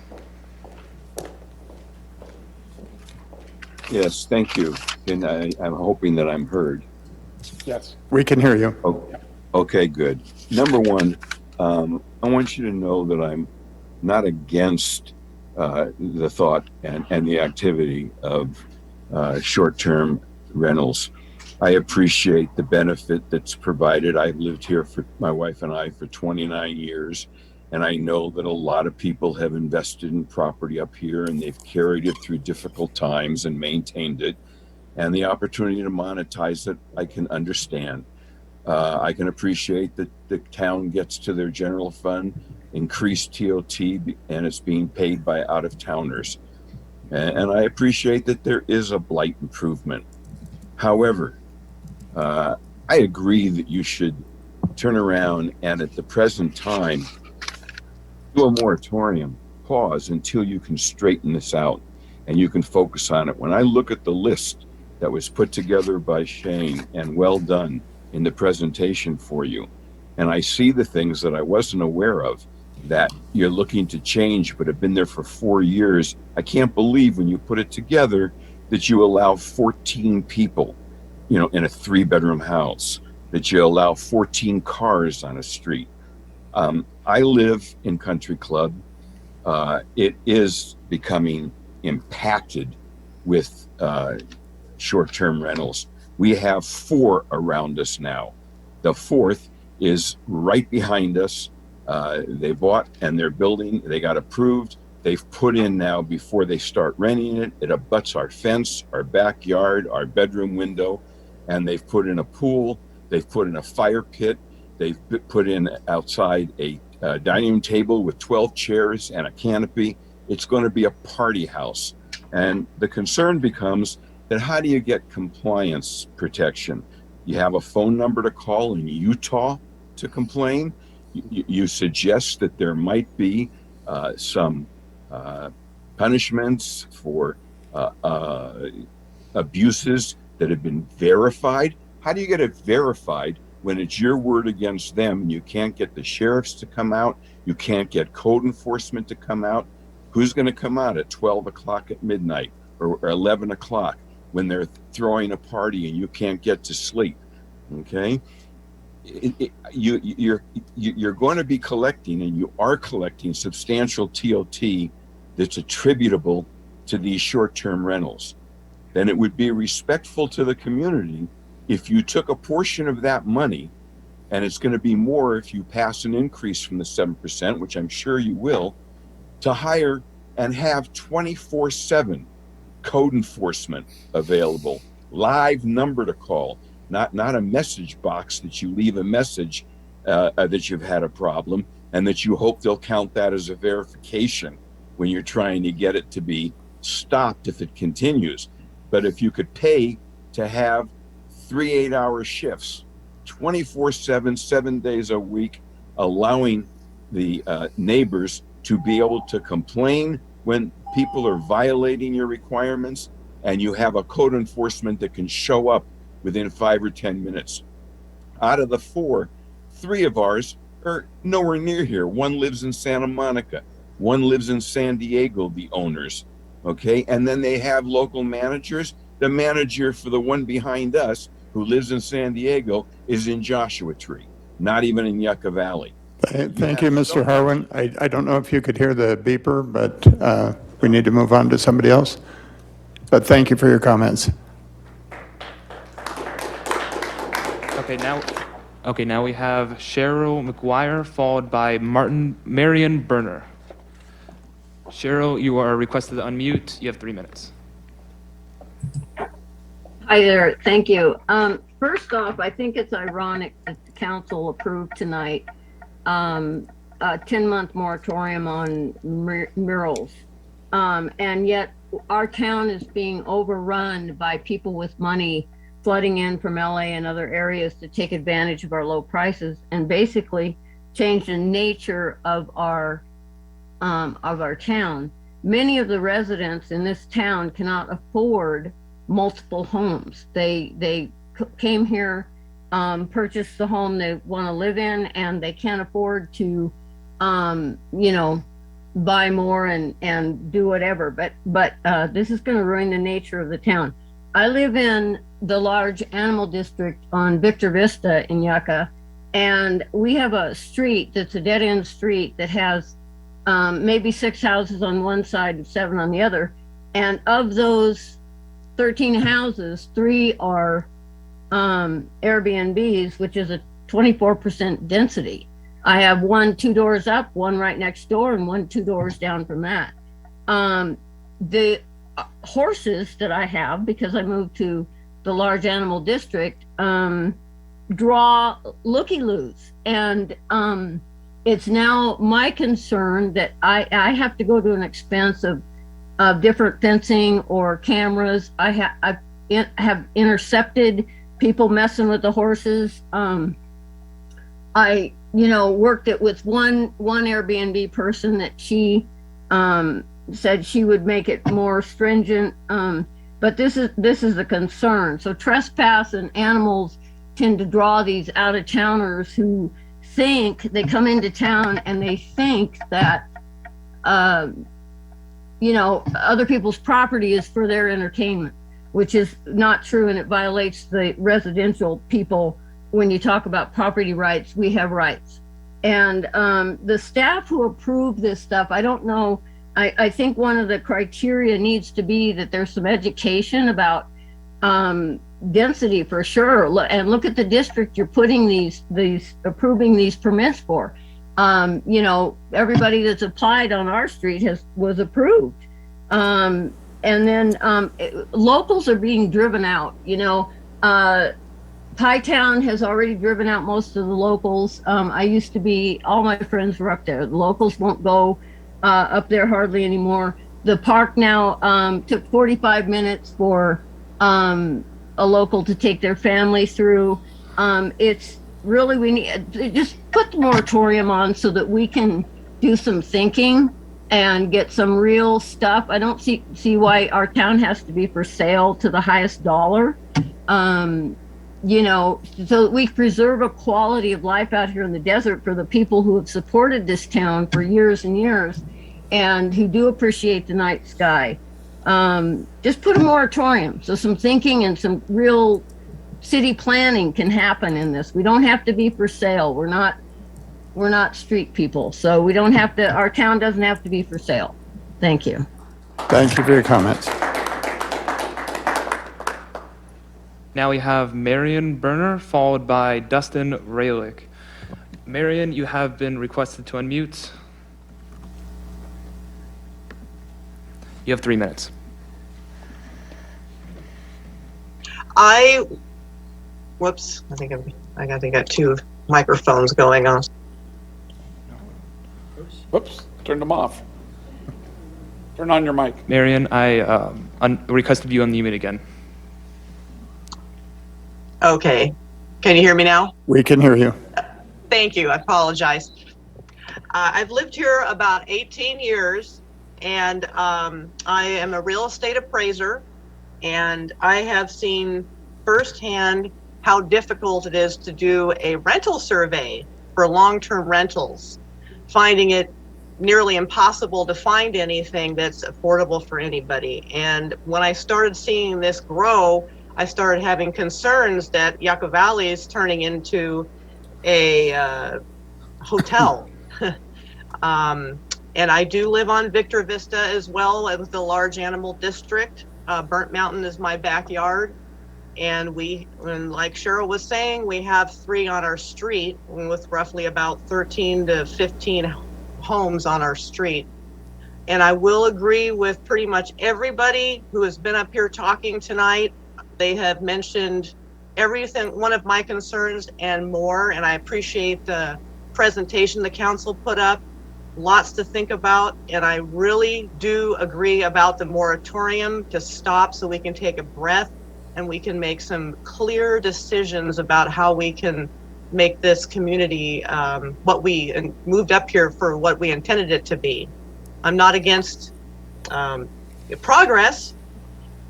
Yes, thank you. And I'm hoping that I'm heard. Yes. We can hear you. Oh, okay, good. Number one, I want you to know that I'm not against the thought and the activity of short-term rentals. I appreciate the benefit that's provided. I've lived here for my wife and I for 29 years, and I know that a lot of people have invested in property up here and they've carried it through difficult times and maintained it. And the opportunity to monetize it, I can understand. I can appreciate that the town gets to their general fund, increased TOT, and it's being paid by out-of-towners. And I appreciate that there is a blight improvement. However, I agree that you should turn around and at the present time, do a moratorium, pause until you can straighten this out and you can focus on it. When I look at the list that was put together by Shane, and well done in the presentation for you, and I see the things that I wasn't aware of that you're looking to change but have been there for 4 years. I can't believe when you put it together that you allow 14 people, in a 3-bedroom house, that you allow 14 cars on a street. I live in Country Club. It is becoming impacted with short-term rentals. We have 4 around us now. The 4th is right behind us. They bought and they're building. They got approved. They've put in now, before they start renting it, it abuts our fence, our backyard, our bedroom window, and they've put in a pool. They've put in a fire pit. They've put in outside a dining room table with 12 chairs and a canopy. It's going to be a party house. And the concern becomes that how do you get compliance protection? You have a phone number to call in Utah to complain. You suggest that there might be some punishments for abuses that have been verified. How do you get it verified when it's your word against them and you can't get the sheriffs to come out? You can't get code enforcement to come out. Who's going to come out at 12 o'clock at midnight or 11 o'clock when they're throwing a party and you can't get to sleep? Okay. You're going to be collecting, and you are collecting, substantial TOT that's attributable to these short-term rentals. Then it would be respectful to the community if you took a portion of that money, and it's going to be more if you pass an increase from the 7%, which I'm sure you will, to hire and have 24/7 code enforcement available, live number to call, not a message box that you leave a message that you've had a problem and that you hope they'll count that as a verification when you're trying to get it to be stopped if it continues. But if you could pay to have 3 8-hour shifts, 24/7, 7 days a week, allowing the neighbors to be able to complain when people are violating your requirements, and you have a code enforcement that can show up within 5 or 10 minutes. Out of the 4, 3 of ours are nowhere near here. One lives in Santa Monica. One lives in San Diego, the owners. Okay, and then they have local managers. The manager for the one behind us, who lives in San Diego, is in Joshua Tree, not even in Yucca Valley. Thank you, Mr. Harwin. I don't know if you could hear the beeper, but we need to move on to somebody else. But thank you for your comments. Okay, now we have Cheryl McGuire, followed by Marion Berner. Cheryl, you are requested to unmute. You have 3 minutes. Hi there, thank you. First off, I think it's ironic that the council approved tonight a 10-month moratorium on murals. And yet our town is being overrun by people with money flooding in from LA and other areas to take advantage of our low prices and basically change the nature of our town. Many of the residents in this town cannot afford multiple homes. They came here, purchased the home they want to live in, and they can't afford to, buy more and do whatever. But this is going to ruin the nature of the town. I live in the large animal district on Victor Vista in Yucca, and we have a street that's a dead-end street that has maybe 6 houses on one side and 7 on the other. And of those 13 houses, 3 are Airbnbs, which is a 24% density. I have one 2 doors up, one right next door, and one 2 doors down from that. The horses that I have, because I moved to the large animal district, draw looky-loos. And it's now my concern that I have to go to an expense of different fencing or cameras. I have intercepted people messing with the horses. I worked it with one Airbnb person that she said she would make it more stringent. But this is a concern. So trespass and animals tend to draw these out-of-towners who think they come into town and they think that other people's property is for their entertainment, which is not true, and it violates the residential people. When you talk about property rights, we have rights. And the staff who approve this stuff, I don't know, I think one of the criteria needs to be that there's some education about density for sure. And look at the district you're putting these approving these permits for. Everybody that's applied on our street was approved. And then locals are being driven out. Pie Town has already driven out most of the locals. I used to be, all my friends were up there. The locals won't go up there hardly anymore. The park now took 45 minutes for a local to take their family through. It's really, we need just put the moratorium on so that we can do some thinking and get some real stuff. I don't see why our town has to be for sale to the highest dollar. So that we preserve a quality of life out here in the desert for the people who have supported this town for years and years and who do appreciate the night sky. Just put a moratorium so some thinking and some real city planning can happen in this. We don't have to be for sale. We're not street people, so we don't have to, our town doesn't have to be for sale. Thank you. Thank you for your comments. Now we have Marion Berner, followed by Dustin Raylick. Marion, you have been requested to unmute. You have 3 minutes. I think I got 2 microphones going on. Whoops, turned them off. Turn on your mic. Marion, I requested you unmute again. Okay, can you hear me now? We can hear you. Thank you, I apologize. I've lived here about 18 years, and I am a real estate appraiser, and I have seen firsthand how difficult it is to do a rental survey for long-term rentals, finding it nearly impossible to find anything that's affordable for anybody. And when I started seeing this grow, I started having concerns that Yucca Valley is turning into a hotel. And I do live on Victor Vista as well as the large animal district. Burnt Mountain is my backyard. And like Cheryl was saying, we have 3 on our street with roughly about 13 to 15 homes on our street. And I will agree with pretty much everybody who has been up here talking tonight. They have mentioned everything, one of my concerns and more, and I appreciate the presentation the council put up. Lots to think about, and I really do agree about the moratorium to stop so we can take a breath and we can make some clear decisions about how we can make this community what we moved up here for, what we intended it to be. I'm not against progress.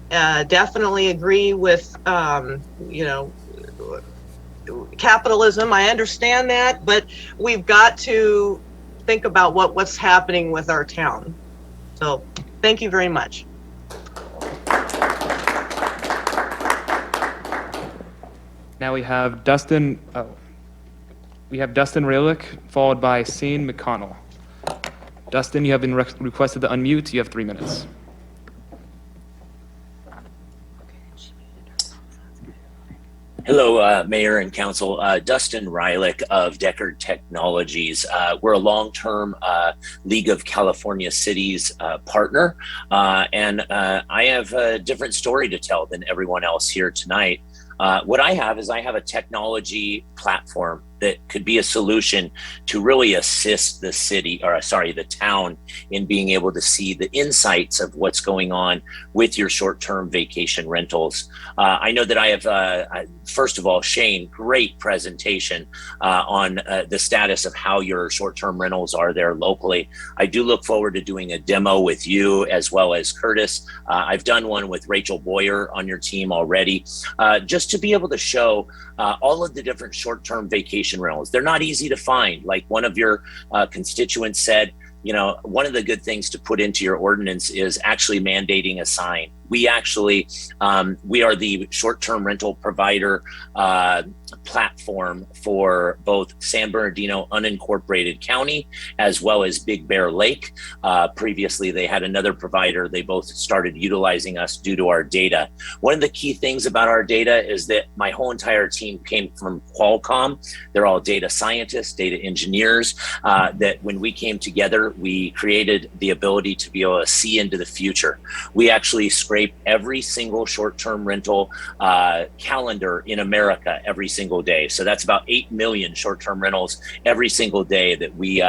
Definitely agree with capitalism. I understand that, but we've got to think about what's happening with our town. So thank you very much. Now we have Dustin Raylick, followed by Shane McConnell. Dustin, you have been requested to unmute. You have 3 minutes. Hello, Mayor and Council. Dustin Rylick of Deckard Technologies. We're a long-term League of California Cities partner, and I have a different story to tell than everyone else here tonight. What I have is I have a technology platform that could be a solution to really assist the city, or sorry, the town, in being able to see the insights of what's going on with your short-term vacation rentals. I know that I have, first of all, Shane, great presentation on the status of how your short-term rentals are there locally. I do look forward to doing a demo with you as well as Curtis. I've done one with Rachel Boyer on your team already, just to be able to show all of the different short-term vacation rentals. They're not easy to find. Like one of your constituents said, you know, one of the good things to put into your ordinance is actually mandating a sign. We actually, we are the short-term rental provider platform for both San Bernardino unincorporated county as well as Big Bear Lake. Previously, they had another provider. They both started utilizing us due to our data. One of the key things about our data is that my whole entire team came from Qualcomm. They're all data scientists, data engineers, that when we came together, we created the ability to be able to see into the future. We actually scrape every single short-term rental calendar in America every single day. So that's about 8 million short-term rentals every single day that we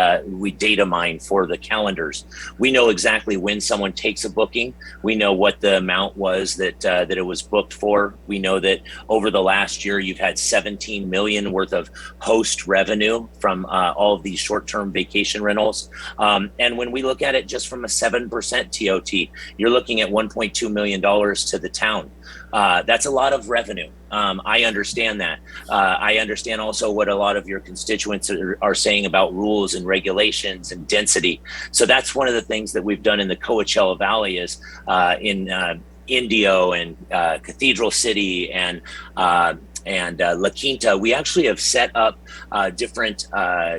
data mine for the calendars. We know exactly when someone takes a booking. We know what the amount was that it was booked for. We know that over the last year, you've had 17 million worth of host revenue from all of these short-term vacation rentals. And when we look at it just from a 7% TOT, you're looking at $1.2 million to the town. That's a lot of revenue. I understand that. I understand also what a lot of your constituents are saying about rules and regulations and density. So that's one of the things that we've done in the Coachella Valley is in Indio and Cathedral City and La Quinta, we actually have set up different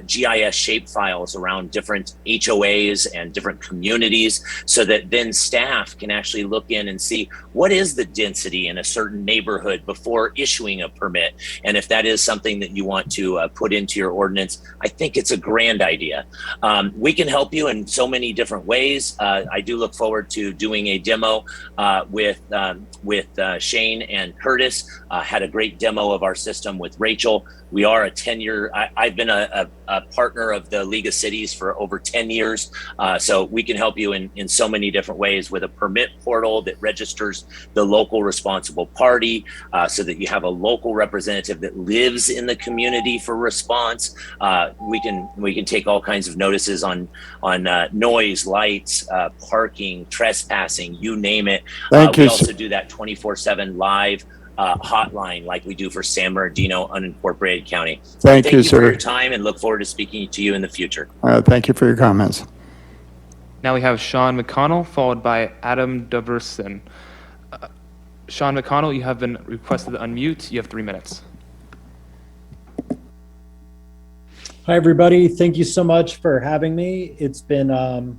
GIS shapefiles around different HOAs and different communities so that then staff can actually look in and see what is the density in a certain neighborhood before issuing a permit. And if that is something that you want to put into your ordinance, I think it's a grand idea. We can help you in so many different ways. I do look forward to doing a demo with Shane and Curtis. Had a great demo of our system with Rachel. We are a 10-year, I've been a partner of the League of Cities for over 10 years. So we can help you in so many different ways with a permit portal that registers the local responsible party so that you have a local representative that lives in the community for response. We can take all kinds of notices on noise, lights, parking, trespassing, you name it. Thank we you, also sir. do that 24/7 live hotline like we do for San Bernardino unincorporated county. Thank you, for sir. your time and look forward to speaking to you in the future. Thank you for your comments. Now we have Sean McConnell, followed by Adam Diverson. Sean McConnell, you have been requested to unmute. You have 3 minutes. Hi, everybody. Thank you so much for having me. It's been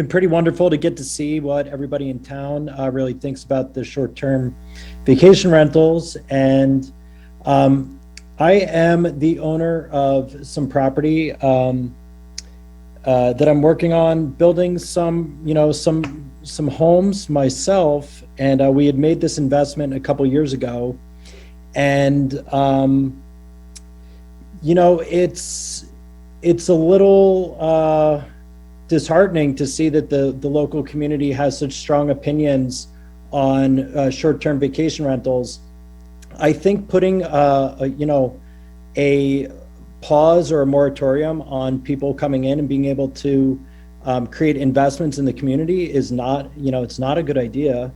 pretty wonderful to get to see what everybody in town really thinks about the short-term vacation rentals. And I am the owner of some property that I'm working on building some homes myself. And we had made this investment a couple years ago. And it's a little disheartening to see that the local community has such strong opinions on short-term vacation rentals. I think putting a pause or a moratorium on people coming in and being able to create investments in the community is not, it's not a good idea.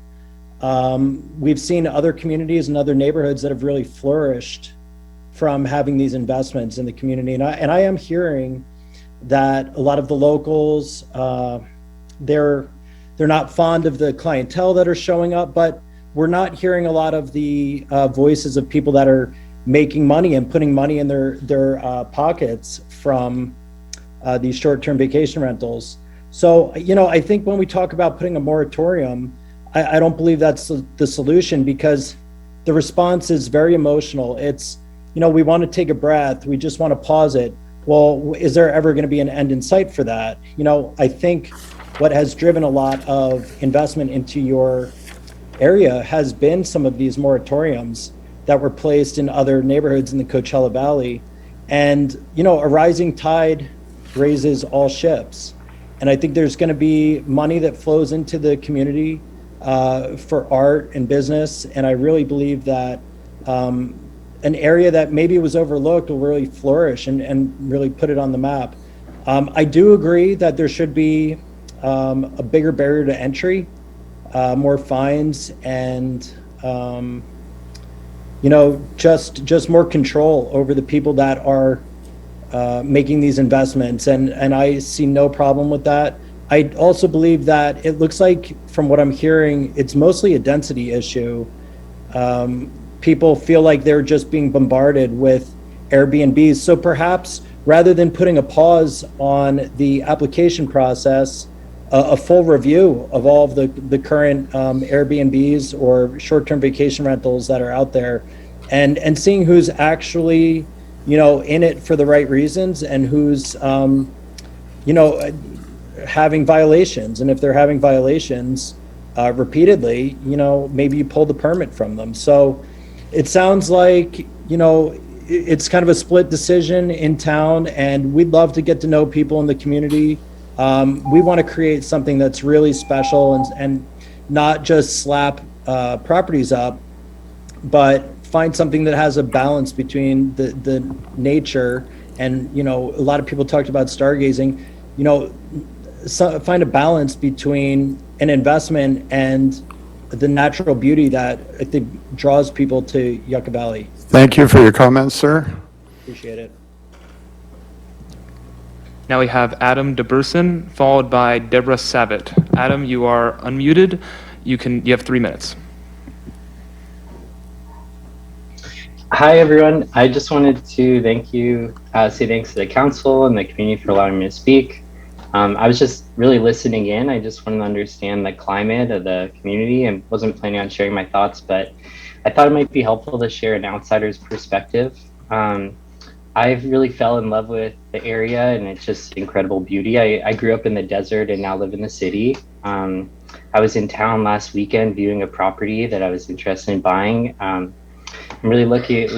We've seen other communities and other neighborhoods that have really flourished from having these investments in the community. And I am hearing that a lot of the locals, they're not fond of the clientele that are showing up, but we're not hearing a lot of the voices of people that are making money and putting money in their pockets from these short-term vacation rentals. So, I think when we talk about putting a moratorium, I don't believe that's the solution, because the response is very emotional. It's, we want to take a breath. We just want to pause it. Well, is there ever going to be an end in sight for that? I think what has driven a lot of investment into your area has been some of these moratoriums that were placed in other neighborhoods in the Coachella Valley. And, a rising tide raises all ships. And I think there's going to be money that flows into the community for art and business. And I really believe that an area that maybe was overlooked will really flourish and really put it on the map. I do agree that there should be a bigger barrier to entry, more fines, and just more control over the people that are making these investments, and I see no problem with that. I also believe that it looks like, from what I'm hearing, it's mostly a density issue. People feel like they're just being bombarded with Airbnbs. So perhaps rather than putting a pause on the application process, a full review of all of the current Airbnbs or short-term vacation rentals that are out there, and seeing who's actually in it for the right reasons and who's having violations. And if they're having violations repeatedly, maybe you pull the permit from them. So it sounds like it's kind of a split decision in town, and we'd love to get to know people in the community. We want to create something that's really special and not just slap properties up, but find something that has a balance between the nature and, a lot of people talked about stargazing, find a balance between an investment and the natural beauty that I think draws people to Yucca Valley. Thank you for your comments, sir. Appreciate it. Now we have Adam DeBurson, followed by Deborah Savitt. Adam, you are unmuted. You have 3 minutes. Hi, everyone. I just wanted to say thanks to the council and the community for allowing me to speak. I was just really listening in. I just wanted to understand the climate of the community and wasn't planning on sharing my thoughts, but I thought it might be helpful to share an outsider's perspective. I really fell in love with the area, and it's just incredible beauty. I grew up in the desert and now live in the city. I was in town last weekend viewing a property that I was interested in buying. I'm really looking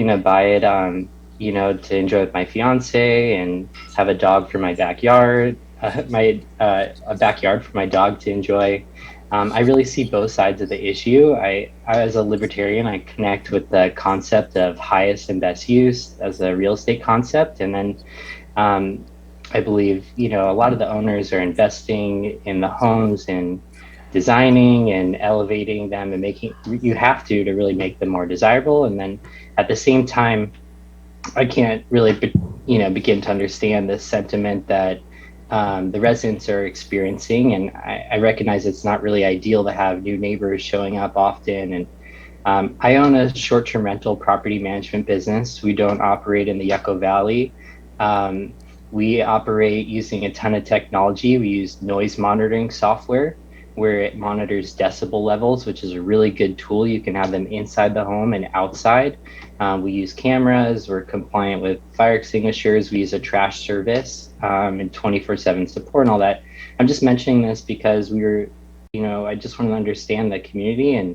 to buy it, to enjoy with my fiance and have a dog for my backyard, a backyard for my dog to enjoy. I really see both sides of the issue. I, as a libertarian, I connect with the concept of highest and best use as a real estate concept. And then I believe, a lot of the owners are investing in the homes and designing and elevating them and you have to really make them more desirable. And then at the same time, I can't really, begin to understand the sentiment that the residents are experiencing. And I recognize it's not really ideal to have new neighbors showing up often. And I own a short-term rental property management business. We don't operate in the Yucca Valley. We operate using a ton of technology. We use noise monitoring software where it monitors decibel levels, which is a really good tool. You can have them inside the home and outside. We use cameras. We're compliant with fire extinguishers. We use a trash service and 24/7 support and all that. I'm just mentioning this because I just want to understand the community and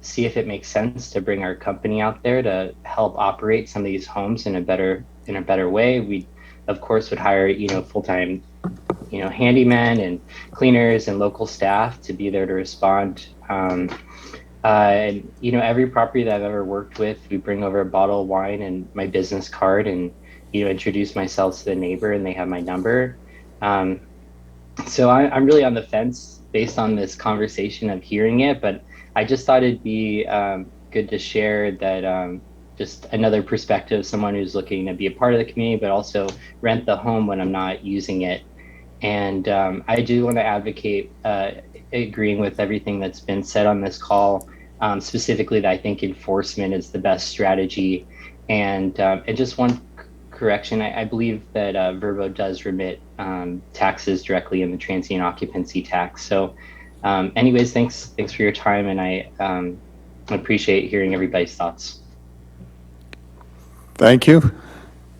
see if it makes sense to bring our company out there to help operate some of these homes in a better way. We, of course, would hire, full-time, handymen and cleaners and local staff to be there to respond. And, every property that I've ever worked with, we bring over a bottle of wine and my business card and, introduce myself to the neighbor and they have my number. So I'm really on the fence based on this conversation of hearing it, but I just thought it'd be good to share that, just another perspective, someone who's looking to be a part of the community, but also rent the home when I'm not using it. And I do want to advocate agreeing with everything that's been said on this call, specifically that I think enforcement is the best strategy. And just one correction, I believe that Verbo does remit taxes directly in the transient occupancy tax. So anyways, thanks for your time, and I appreciate hearing everybody's thoughts. Thank you.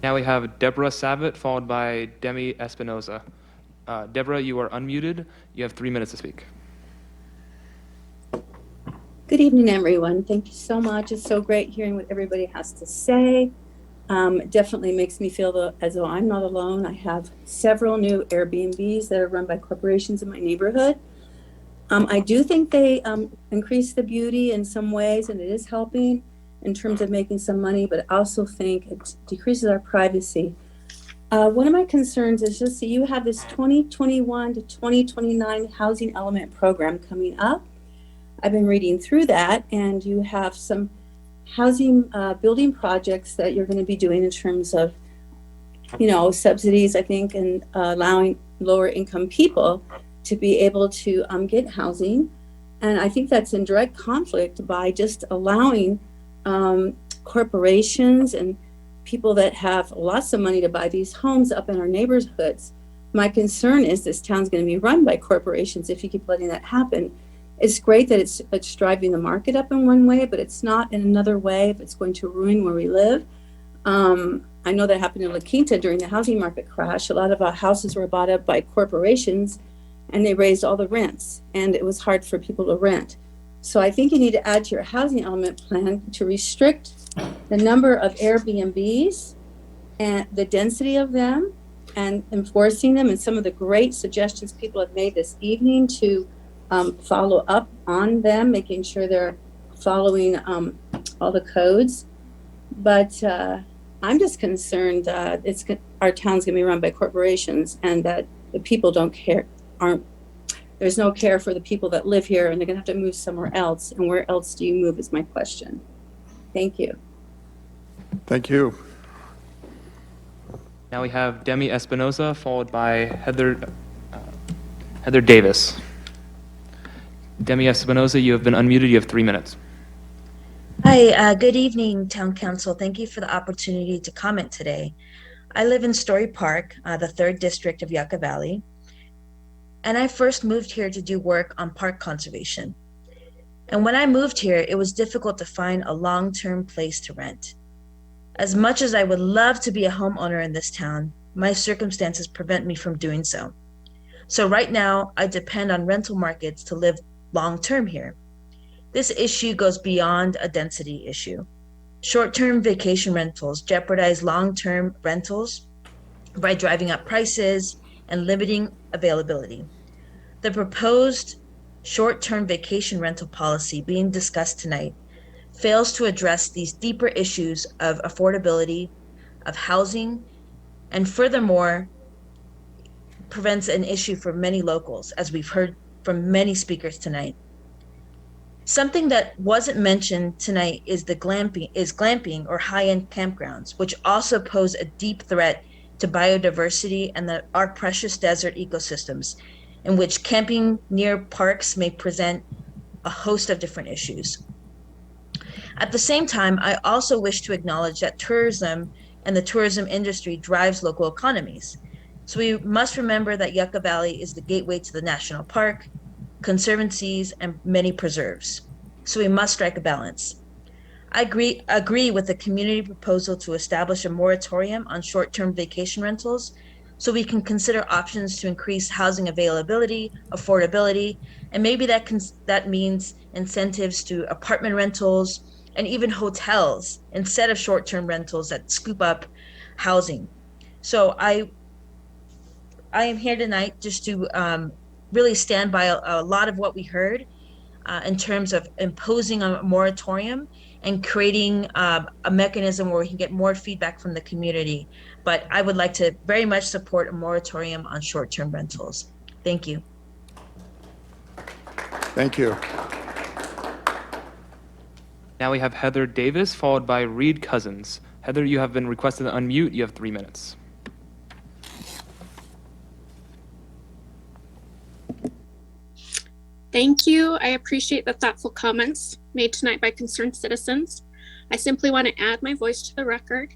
Now we have Deborah Savitt, followed by Demi Espinoza. Deborah, you are unmuted. You have 3 minutes to speak. Good evening, everyone. Thank you so much. It's so great hearing what everybody has to say. It definitely makes me feel as though I'm not alone. I have several new Airbnbs that are run by corporations in my neighborhood. I do think they increase the beauty in some ways, and it is helping in terms of making some money, but I also think it decreases our privacy. One of my concerns is just that you have this 2021 to 2029 housing element program coming up. I've been reading through that, and you have some housing building projects that you're going to be doing in terms of, subsidies, I think, and allowing lower income people to be able to get housing. And I think that's in direct conflict by just allowing corporations and people that have lots of money to buy these homes up in our neighborhoods. My concern is this town's going to be run by corporations if you keep letting that happen. It's great that it's driving the market up in one way, but it's not in another way if it's going to ruin where we live. I know that happened in La Quinta during the housing market crash. A lot of our houses were bought up by corporations, and they raised all the rents, and it was hard for people to rent. So I think you need to add to your housing element plan to restrict the number of Airbnbs and the density of them and enforcing them, and some of the great suggestions people have made this evening to follow up on them, making sure they're following all the codes. But I'm just concerned that our town's going to be run by corporations, and that the people don't care, there's no care for the people that live here, and they're going to have to move somewhere else. And where else do you move is my question. Thank you. Thank you. Now we have Demi Espinoza, followed by Heather Davis. Demi Espinoza, you have been unmuted. You have 3 minutes. Hi, good evening, Town Council. Thank you for the opportunity to comment today. I live in Story Park, the 3rd District of Yucca Valley, and I first moved here to do work on park conservation. And when I moved here, it was difficult to find a long-term place to rent. As much as I would love to be a homeowner in this town, my circumstances prevent me from doing so. So right now, I depend on rental markets to live long-term here. This issue goes beyond a density issue. Short-term vacation rentals jeopardize long-term rentals by driving up prices and limiting availability. The proposed short-term vacation rental policy being discussed tonight fails to address these deeper issues of affordability, of housing, and furthermore, prevents an issue for many locals, as we've heard from many speakers tonight. Something that wasn't mentioned tonight is glamping or high-end campgrounds, which also pose a deep threat to biodiversity and our precious desert ecosystems, in which camping near parks may present a host of different issues. At the same time, I also wish to acknowledge that tourism and the tourism industry drives local economies. So we must remember that Yucca Valley is the gateway to the national park, conservancies, and many preserves. So we must strike a balance. I agree with the community proposal to establish a moratorium on short-term vacation rentals so we can consider options to increase housing availability, affordability, and maybe that means incentives to apartment rentals and even hotels instead of short-term rentals that scoop up housing. So I am here tonight just to really stand by a lot of what we heard in terms of imposing a moratorium and creating a mechanism where we can get more feedback from the community. But I would like to very much support a moratorium on short-term rentals. Thank you. Thank you. Now we have Heather Davis, followed by Reed Cousins. Heather, you have been requested to unmute. You have 3 minutes. Thank you. I appreciate the thoughtful comments made tonight by concerned citizens. I simply want to add my voice to the record.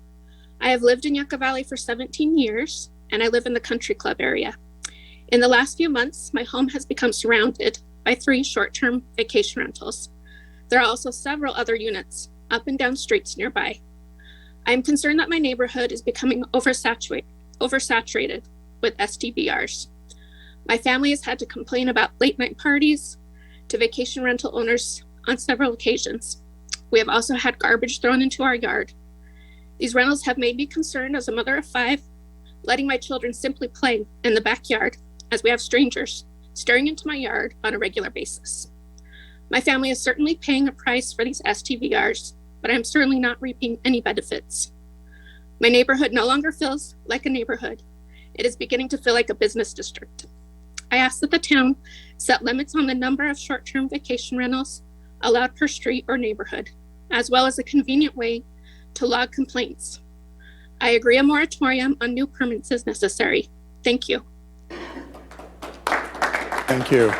I have lived in Yucca Valley for 17 years, and I live in the country club area. In the last few months, my home has become surrounded by 3 short-term vacation rentals. There are also several other units up and down streets nearby. I am concerned that my neighborhood is becoming oversaturated with STVRs. My family has had to complain about late night parties to vacation rental owners on several occasions. We have also had garbage thrown into our yard. These rentals have made me concerned as a mother of 5, letting my children simply play in the backyard as we have strangers staring into my yard on a regular basis. My family is certainly paying a price for these STVRs, but I'm certainly not reaping any benefits. My neighborhood no longer feels like a neighborhood. It is beginning to feel like a business district. I ask that the town set limits on the number of short-term vacation rentals allowed per street or neighborhood, as well as a convenient way to log complaints. I agree a moratorium on new permits is necessary. Thank you. Thank you.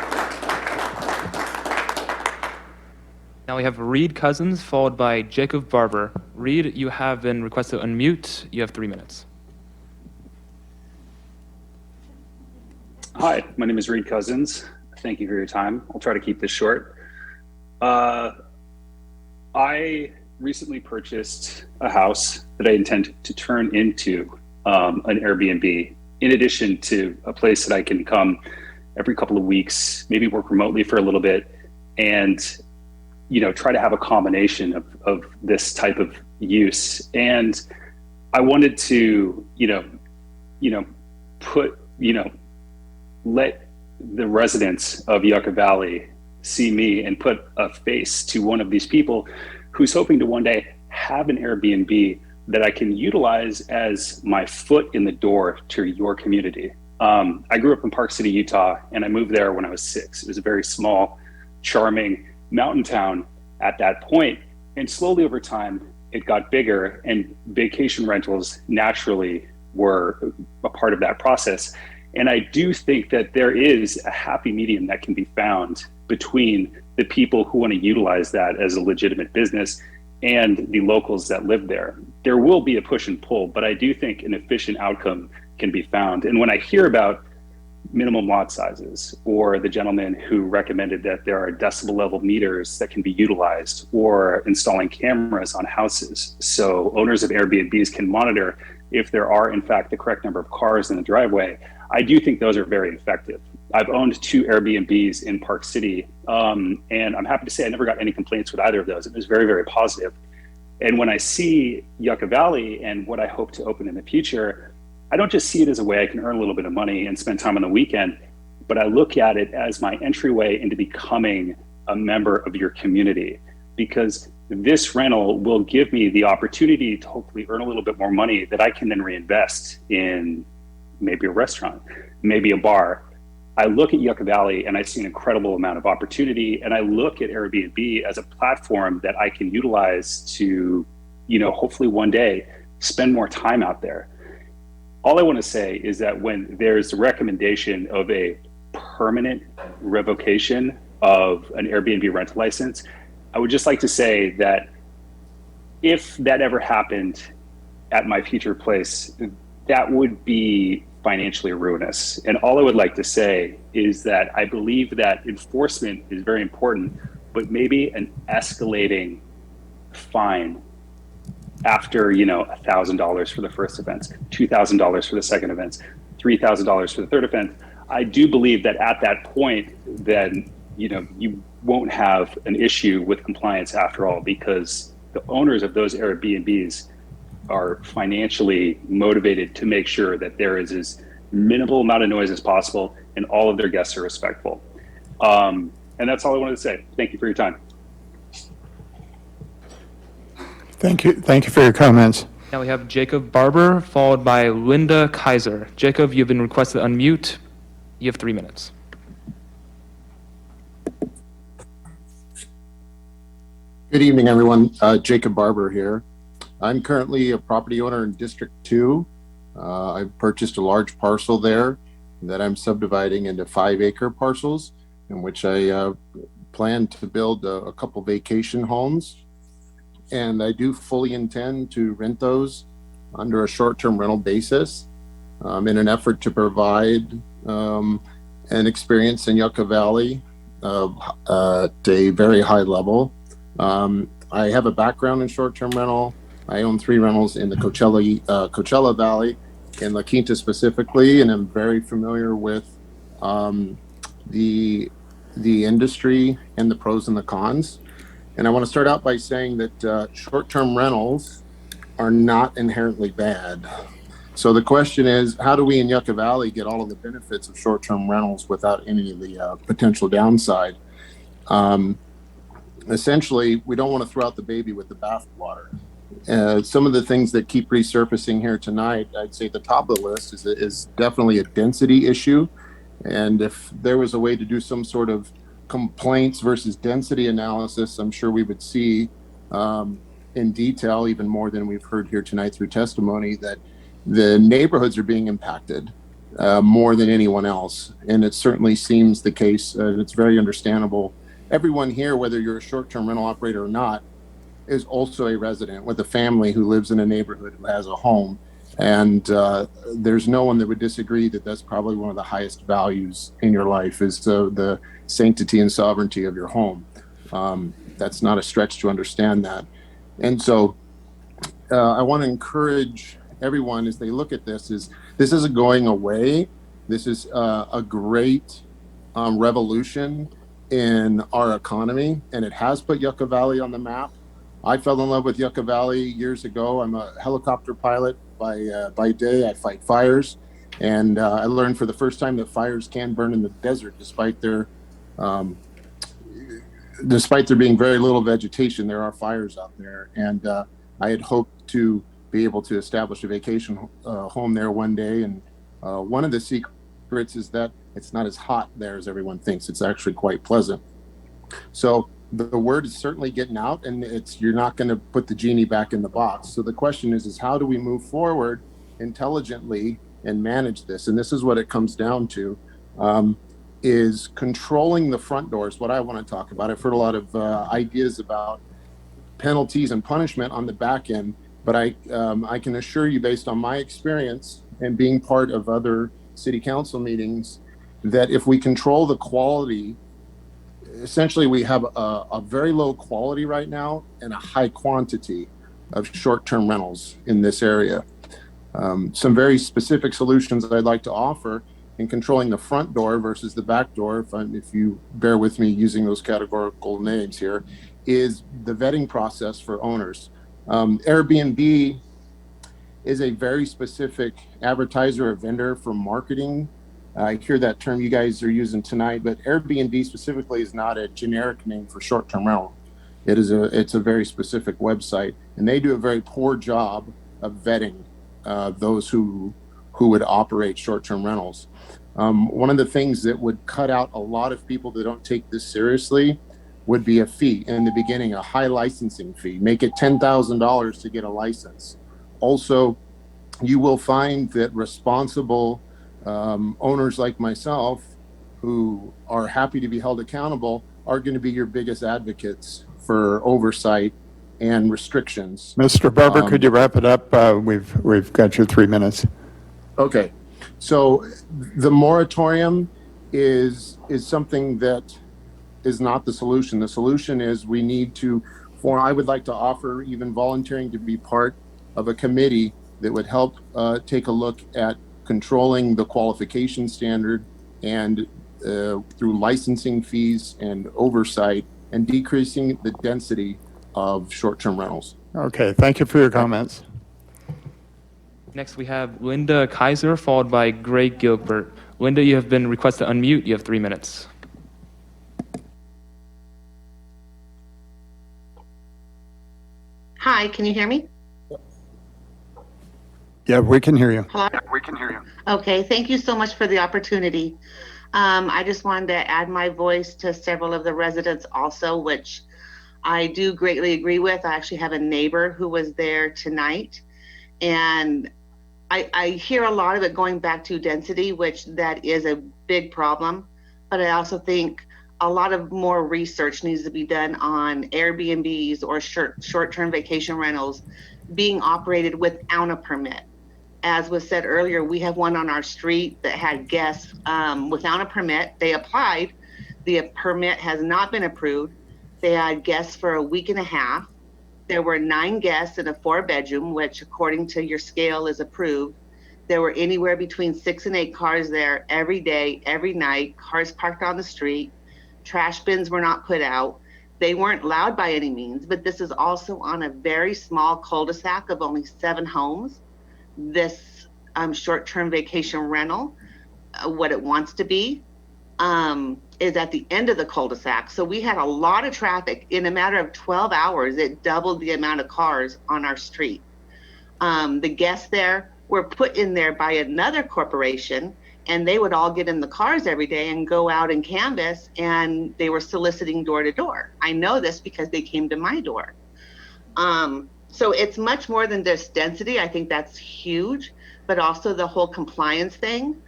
Now we have Reed Cousins, followed by Jacob Barber. Reed, you have been requested to unmute. You have 3 minutes. Hi, my name is Reed Cousins. Thank you for your time. I'll try to keep this short. I recently purchased a house that I intend to turn into an Airbnb, in addition to a place that I can come every couple of weeks, maybe work remotely for a little bit, and try to have a combination of this type of use. And I wanted to, let the residents of Yucca Valley see me and put a face to one of these people who's hoping to one day have an Airbnb that I can utilize as my foot in the door to your community. I grew up in Park City, Utah, and I moved there when I was 6. It was a very small, charming mountain town at that point. And slowly over time, it got bigger, and vacation rentals naturally were a part of that process. And I do think that there is a happy medium that can be found between the people who want to utilize that as a legitimate business and the locals that live there. There will be a push and pull, but I do think an efficient outcome can be found. And when I hear about minimum lot sizes, or the gentleman who recommended that there are decibel level meters that can be utilized, or installing cameras on houses so owners of Airbnbs can monitor if there are in fact the correct number of cars in the driveway, I do think those are very effective. I've owned 2 Airbnbs in Park City, and I'm happy to say I never got any complaints with either of those. It was very, very positive. And when I see Yucca Valley and what I hope to open in the future, I don't just see it as a way I can earn a little bit of money and spend time on the weekend, but I look at it as my entryway into becoming a member of your community, because this rental will give me the opportunity to hopefully earn a little bit more money that I can then reinvest in maybe a restaurant, maybe a bar. I look at Yucca Valley and I see an incredible amount of opportunity, and I look at Airbnb as a platform that I can utilize to, hopefully one day spend more time out there. All I want to say is that when there's a recommendation of a permanent revocation of an Airbnb rental license, I would just like to say that if that ever happened at my future place, that would be financially ruinous. And all I would like to say is that I believe that enforcement is very important, but maybe an escalating fine after, $1,000 for the first offense, $2,000 for the second offense, $3,000 for the third offense. I do believe that at that point, then, you won't have an issue with compliance after all, because the owners of those Airbnbs are financially motivated to make sure that there is as minimal amount of noise as possible and all of their guests are respectful. And that's all I wanted to say. Thank you for your time. Thank you for your comments. Now we have Jacob Barber, followed by Linda Kaiser. Jacob, you've been requested to unmute. You have 3 minutes. Good evening, everyone. Jacob Barber here. I'm currently a property owner in District 2. I've purchased a large parcel there that I'm subdividing into 5-acre parcels, in which I plan to build a couple vacation homes. And I do fully intend to rent those under a short-term rental basis in an effort to provide an experience in Yucca Valley at a very high level. I have a background in short-term rental. I own 3 rentals in the Coachella Valley, in La Quinta specifically, and I'm very familiar with the industry and the pros and the cons. And I want to start out by saying that short-term rentals are not inherently bad. So the question is, how do we in Yucca Valley get all of the benefits of short-term rentals without any of the potential downside? Essentially, we don't want to throw out the baby with the bathwater. Some of the things that keep resurfacing here tonight, I'd say the top of the list is definitely a density issue. And if there was a way to do some sort of complaints versus density analysis, I'm sure we would see in detail, even more than we've heard here tonight through testimony, that the neighborhoods are being impacted more than anyone else. And it certainly seems the case. It's very understandable. Everyone here, whether you're a short-term rental operator or not, is also a resident with a family who lives in a neighborhood who has a home. And there's no one that would disagree that that's probably one of the highest values in your life, is the sanctity and sovereignty of your home. That's not a stretch to understand that. And so I want to encourage everyone as they look at this isn't going away. This is a great revolution in our economy, and it has put Yucca Valley on the map. I fell in love with Yucca Valley years ago. I'm a helicopter pilot by day. I fight fires, and I learned for the first time that fires can burn in the desert, despite there being very little vegetation. There are fires out there, and I had hoped to be able to establish a vacation home there one day. And one of the secrets is that it's not as hot there as everyone thinks. It's actually quite pleasant. So the word is certainly getting out, and you're not going to put the genie back in the box. So the question is how do we move forward intelligently and manage this? And this is what it comes down to, is controlling the front doors. What I want to talk about. I've heard a lot of ideas about penalties and punishment on the back end, but I can assure you, based on my experience and being part of other city council meetings, that if we control the quality, essentially we have a very low quality right now and a high quantity of short-term rentals in this area. Some very specific solutions that I'd like to offer in controlling the front door versus the back door, if you bear with me using those categorical names here, is the vetting process for owners. Airbnb is a very specific advertiser or vendor for marketing. I hear that term you guys are using tonight, but Airbnb specifically is not a generic name for short-term rental. It's a very specific website, and they do a very poor job of vetting those who would operate short-term rentals. One of the things that would cut out a lot of people that don't take this seriously would be a fee in the beginning, a high licensing fee. Make it $10,000 to get a license. Also, you will find that responsible owners like myself, who are happy to be held accountable, are going to be your biggest advocates for oversight and restrictions. Mr. Barber, could you wrap it up? We've got your 3 minutes. Okay, so the moratorium is something that is not the solution. The solution is we need to, I would like to offer even volunteering to be part of a committee that would help take a look at controlling the qualification standard and through licensing fees and oversight, and decreasing the density of short-term rentals. Okay, thank you for your comments. Next, we have Linda Kaiser, followed by Greg Gilbert. Linda, you have been requested to unmute. You have 3 minutes. Hi, can you hear me? Yeah, we can hear you. Hello? Okay, thank you so much for the opportunity. I just wanted to add my voice to several of the residents also, which I do greatly agree with. I actually have a neighbor who was there tonight, and I hear a lot of it going back to density, which that is a big problem. But I also think a lot of more research needs to be done on Airbnbs or short-term vacation rentals being operated without a permit. As was said earlier, we have one on our street that had guests without a permit. They applied. The permit has not been approved. They had guests for a week and a half. There were 9 guests in a 4-bedroom, which according to your scale is approved. There were anywhere between 6 and 8 cars there every day, every night, cars parked on the street. Trash bins were not put out. They weren't loud by any means, but this is also on a very small cul-de-sac of only 7 homes. This short-term vacation rental, what it wants to be, is at the end of the cul-de-sac. So we had a lot of traffic. In a matter of 12 hours, it doubled the amount of cars on our street. The guests there were put in there by another corporation, and they would all get in the cars every day and go out and canvass, and they were soliciting door to door. I know this because they came to my door. So it's much more than just density. I think that's huge, but also the whole compliance thing.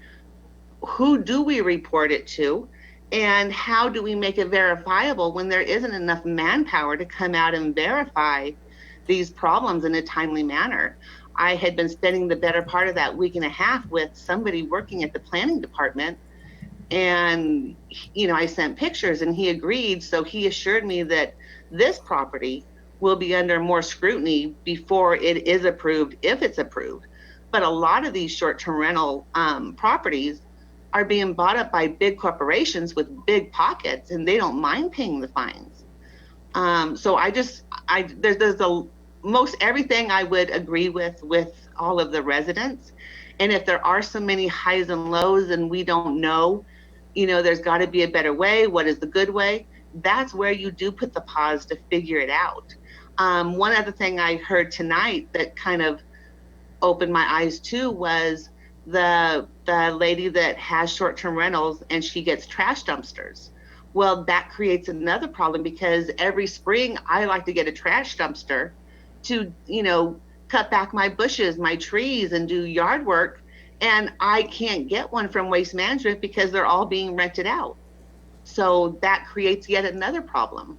Who do we report it to? And how do we make it verifiable when there isn't enough manpower to come out and verify these problems in a timely manner? I had been spending the better part of that week and a half with somebody working at the planning department. And, I sent pictures and he agreed. So he assured me that this property will be under more scrutiny before it is approved, if it's approved. But a lot of these short-term rental properties are being bought up by big corporations with big pockets, and they don't mind paying the fines. So there's most everything I would agree with all of the residents. And if there are so many highs and lows and we don't know, there's got to be a better way. What is the good way? That's where you do put the pause to figure it out. One other thing I heard tonight that kind of opened my eyes too was the lady that has short-term rentals and she gets trash dumpsters. Well, that creates another problem because every spring I like to get a trash dumpster to, cut back my bushes, my trees, and do yard work. And I can't get one from Waste Management because they're all being rented out. So that creates yet another problem.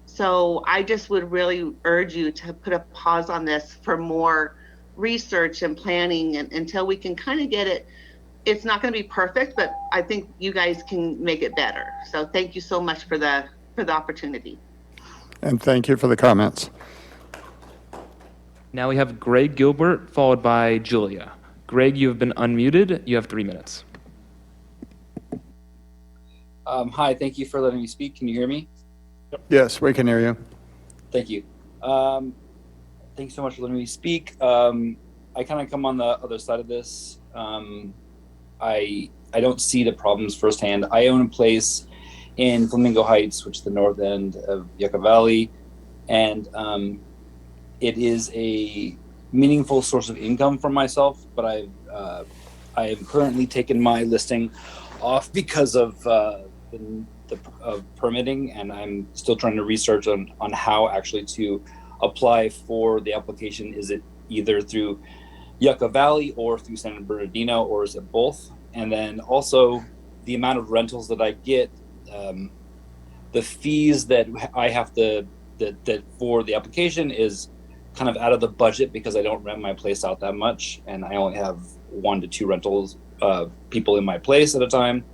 So I just would really urge you to put a pause on this for more research and planning and until we can kind of get it. It's not going to be perfect, but I think you guys can make it better. So thank you so much for the opportunity. And thank you for the comments. Now we have Greg Gilbert, followed by Julia. Greg, you have been unmuted. You have 3 minutes. Hi, thank you for letting me speak. Can you hear me? Yes, we can hear you. Thank you. Thank you so much for letting me speak. I kind of come on the other side of this. I don't see the problems firsthand. I own a place in Flamingo Heights, which is the north end of Yucca Valley, and it is a meaningful source of income for myself. But I have currently taken my listing off because of the permitting, and I'm still trying to research on how actually to apply for the application. Is it either through Yucca Valley or through San Bernardino, or is it both? And then also the amount of rentals that I get, the fees that I have to that for the application is kind of out of the budget because I don't rent my place out that much, and I only have 1 to 2 rentals people in my place at a time.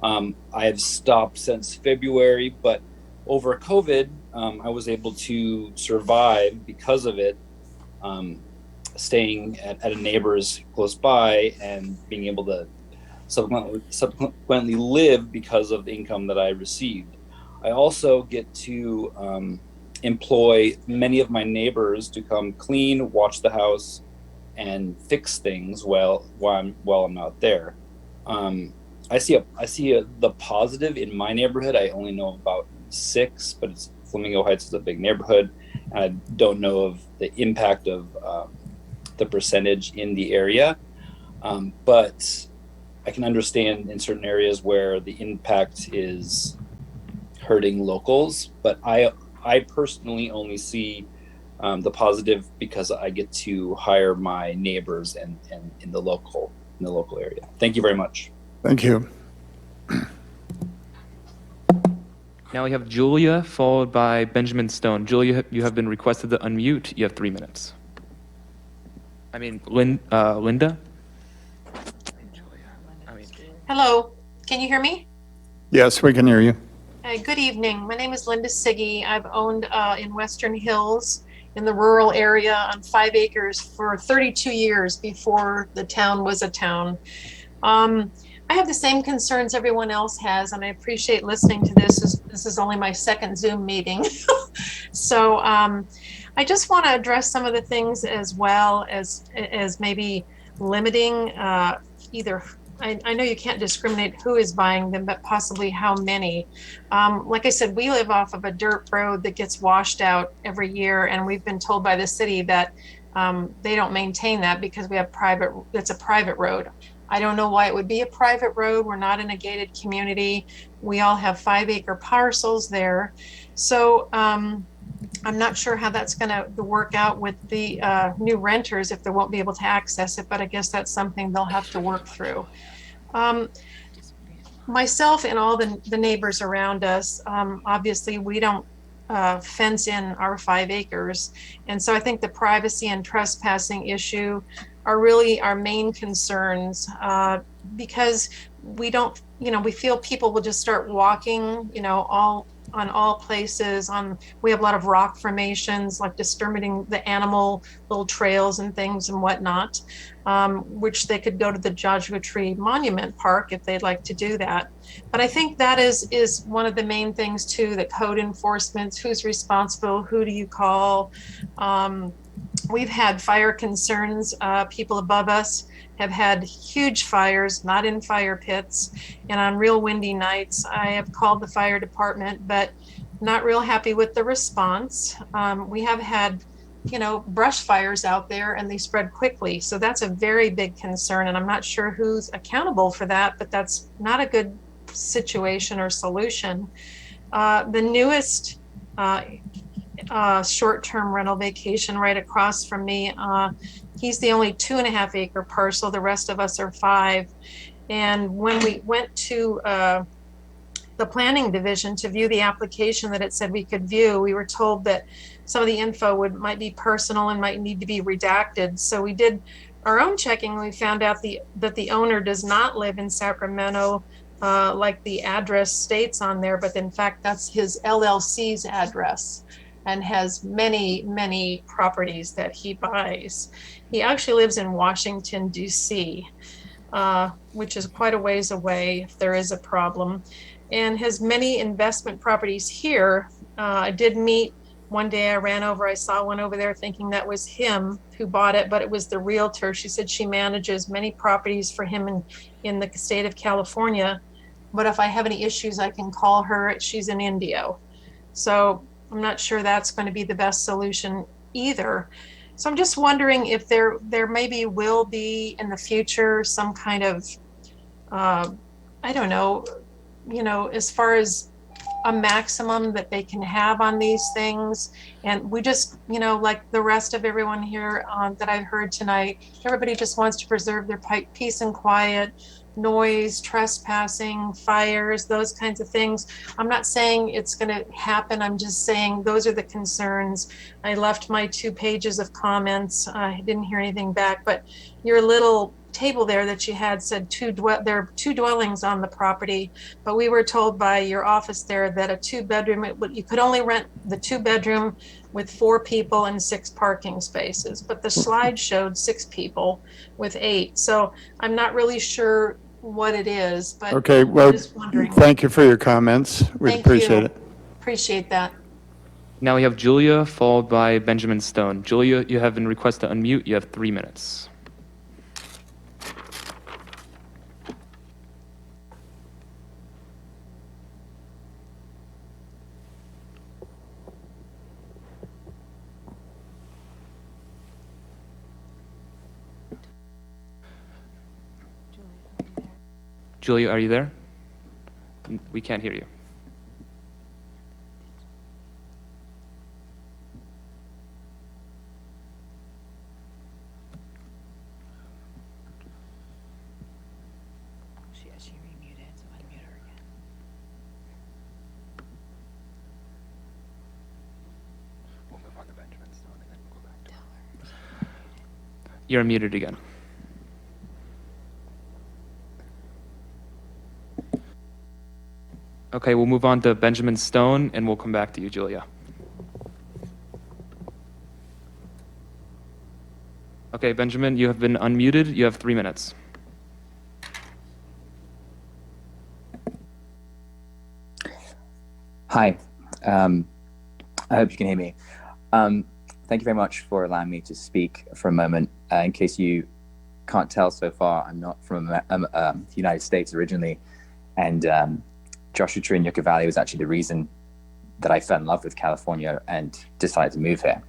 I have stopped since February, but over COVID, I was able to survive because of it, staying at a neighbor's close by and being able to subsequently live because of the income that I received. I also get to employ many of my neighbors to come clean, watch the house, and fix things while I'm not there. I see the positive in my neighborhood. I only know about 6, but Flamingo Heights is a big neighborhood, and I don't know of the impact of the percentage in the area. But I can understand in certain areas where the impact is hurting locals. But I I personally only see the positive because I get to hire my neighbors and in the local area. Thank you very much. Thank you. Now we have Julia, followed by Benjamin Stone. Julia, you have been requested to unmute. You have 3 minutes. I mean, Linda? Hello, can you hear me? Yes, we can hear you. Good evening. My name is Linda Siggy. I've owned in Western Hills in the rural area on 5 acres for 32 years before the town was a town. I have the same concerns everyone else has, and I appreciate listening to this. This is only my second Zoom meeting. So I just want to address some of the things as well as maybe limiting either. I know you can't discriminate who is buying them, but possibly how many. Like I said, we live off of a dirt road that gets washed out every year, and we've been told by the city that they don't maintain that because we have it's a private road. I don't know why it would be a private road. We're not in a gated community. We all have 5-acre parcels there. So I'm not sure how that's going to work out with the new renters if they won't be able to access it, but I guess that's something they'll have to work through. Myself and all the neighbors around us, obviously we don't fence in our 5 acres. And so I think the privacy and trespassing issue are really our main concerns because we don't, we feel people will just start walking, on all places. We have a lot of rock formations, like disturbing the animal little trails and things and whatnot, which they could go to the Joshua Tree Monument Park if they'd like to do that. But I think that is one of the main things too, the code enforcement, who's responsible, who do you call? We've had fire concerns. People above us have had huge fires, not in fire pits, and on real windy nights. I have called the fire department, but not real happy with the response. We have had, brush fires out there, and they spread quickly. So that's a very big concern, and I'm not sure who's accountable for that, but that's not a good situation or solution. The newest short-term rental vacation right across from me, he's the only 2.5 acre parcel. The rest of us are 5. And when we went to the planning division to view the application that it said we could view, we were told that some of the info might be personal and might need to be redacted. So we did our own checking, and we found out that the owner does not live in Sacramento like the address states on there, but in fact that's his LLC's address, and has many, many properties that he buys. He actually lives in Washington, D.C., which is quite a ways away if there is a problem, and has many investment properties here. I did meet one day, I ran over, I saw one over there thinking that was him who bought it, but it was the realtor. She said she manages many properties for him in the state of California, but if I have any issues, I can call her. She's in Indio. So I'm not sure that's going to be the best solution either. So I'm just wondering if there maybe will be in the future some kind of, I don't know, as far as a maximum that they can have on these things. And we just, like the rest of everyone here that I've heard tonight, everybody just wants to preserve their peace and quiet. Noise, trespassing, fires, those kinds of things. I'm not saying it's going to happen. I'm just saying those are the concerns. I left my 2 pages of comments. I didn't hear anything back, but your little table there that you had said there are 2 dwellings on the property, but we were told by your office there that a 2-bedroom, you could only rent the 2-bedroom with 4 people and 6 parking spaces, but the slide showed 6 people with 8. So I'm not really sure what it is, but Okay, well, I'm just wondering. thank you for your comments. We appreciate it. Appreciate that. Now we have Julia, followed by Benjamin Stone. Julia, you have been requested to unmute. You have 3 minutes. Julia, are you there? We can't hear you. You're muted again. Okay, we'll move on to Benjamin Stone, and we'll come back to you, Julia. Okay, Benjamin, you have been unmuted. You have 3 minutes. Hi, I hope you can hear me. Thank you very much for allowing me to speak for a moment. In case you can't tell so far, I'm not from the United States originally, and Joshua Tree in Yucca Valley was actually the reason that I fell in love with California and decided to move here.